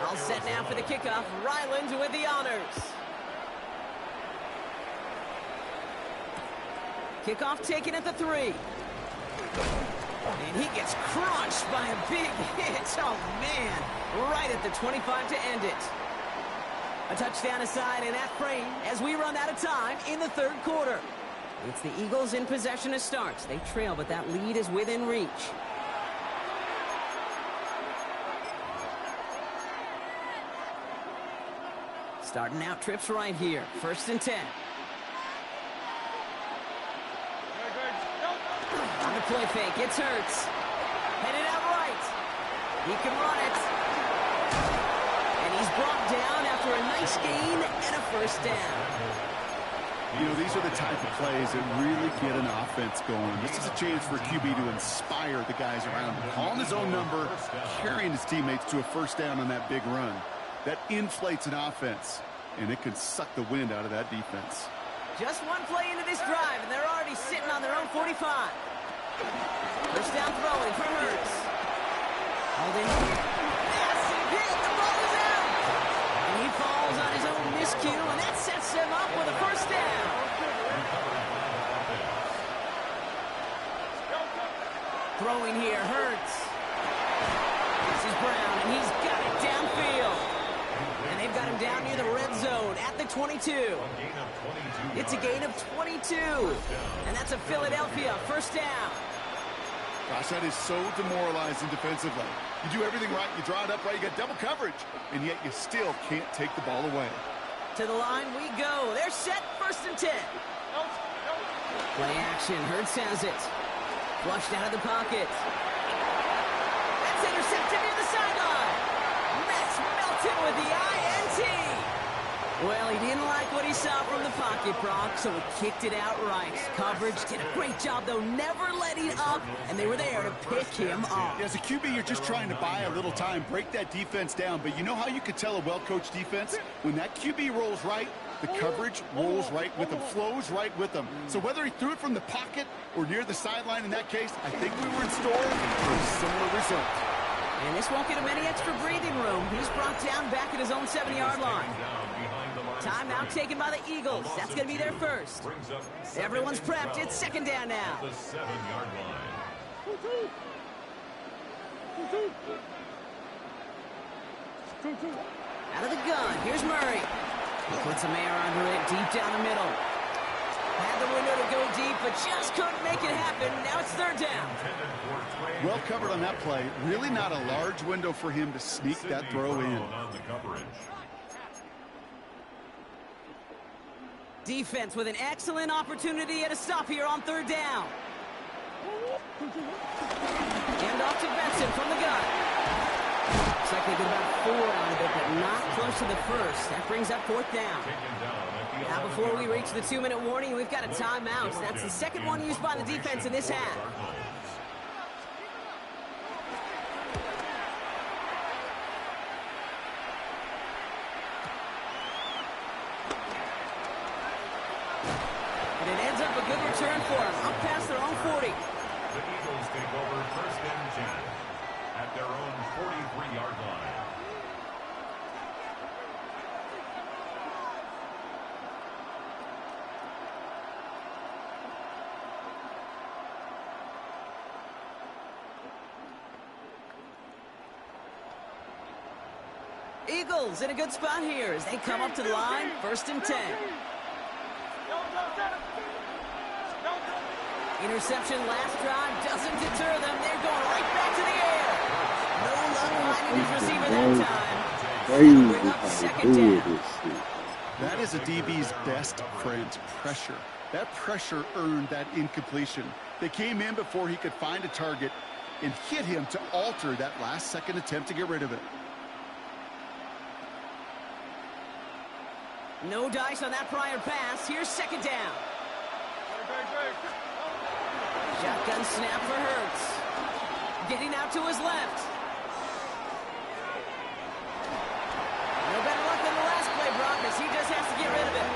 Speaker 7: All set now for the kickoff. Ryland with the honors. Kickoff taken at the 3. And he gets crunched by a big hit. Oh, man. Right at the 25 to end it. A touchdown aside in that frame as we run out of time in the third quarter. It's the Eagles in possession as starts. They trail, but that lead is within reach. Starting out trips right here. First and 10. On the play fake, it's Hurts. Headed out right. He can run it. And he's brought down after a nice gain and a first down.
Speaker 8: You know, these are the type of plays that really get an offense going. This is a chance for a QB to inspire the guys around him. Calling his own number, carrying his teammates to a first down on that big run. That inflates an offense, and it can suck the wind out of that defense.
Speaker 7: Just one play into this drive, and they're already sitting on their own 45. First down throwing from Hurts. Holding. Massive hit. The ball is out. And he falls on his own miscue, and that sets him up with a first down. Throwing here, Hurts. This is Brown, and he's got it downfield. And they've got him down near the red zone at the 22. It's a gain of 22. And that's a Philadelphia first down.
Speaker 8: Gosh, that is so demoralizing defensively. You do everything right, you draw it up right, you got double coverage, and yet you still can't take the ball away.
Speaker 7: To the line we go. They're set, first and 10. Play action, Hurts has it. Flushed out of the pocket. That's intercepted near the sideline. Max Melton with the INT. Well, he didn't like what he saw from the pocket, Brock, so he kicked it outright. Coverage did a great job, though, never letting up, and they were there to pick him off.
Speaker 8: As a QB, you're just trying to buy a little time, break that defense down, but you know how you could tell a well-coached defense? When that QB rolls right, the coverage rolls right with him, flows right with him. So whether he threw it from the pocket or near the sideline in that case, I think we were in store for a similar result.
Speaker 7: And this won't get him any extra breathing room. He's brought down back at his own 7-yard line. Time now taken by the Eagles. That's going to be their first. Everyone's prepped. It's second down now.
Speaker 4: The 7-yard line.
Speaker 7: Out of the gun. Here's Murray. He puts some air under it deep down the middle. Had the window to go deep, but just couldn't make it happen. Now it's third down.
Speaker 8: Well covered on that play. Really not a large window for him to sneak that throw in.
Speaker 7: Defense with an excellent opportunity at a stop here on third down. Hand off to Benson from the gun. Looks like they get about 4 out of it, but not close to the first. That brings up fourth down. Now before we reach the 2-minute warning, we've got a timeout. That's the second one used by the defense in this half. return for him. Up past their own 40.
Speaker 4: The Eagles take over 1st and 10 at their own 43-yard line.
Speaker 7: Eagles in a good spot here as they come up to the line. 1st and 10. Interception last drive doesn't deter them. They're going right back to the air. No luck finding his receiver that time. That'll bring up 2nd down.
Speaker 8: That is a DB's best friend, pressure. That pressure earned that incompletion. They came in before he could find a target and hit him to alter that last-second attempt to get rid of it.
Speaker 7: No dice on that prior pass. Here's 2nd down. Shotgun snap for Hurts. Getting out to his left. No better luck than the last play, Brock, as he just has to get rid of it.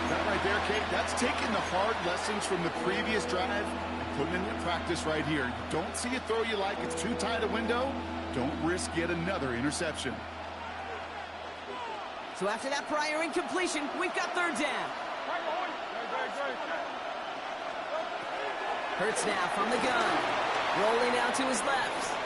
Speaker 8: That right there, Kate, that's taking the hard lessons from the previous drive and putting it into practice right here. You don't see a throw you like, it's too tight a window, don't risk yet another interception.
Speaker 7: So after that prior incompletion, we've got 3rd down. Hurts now from the gun. Rolling out to his left.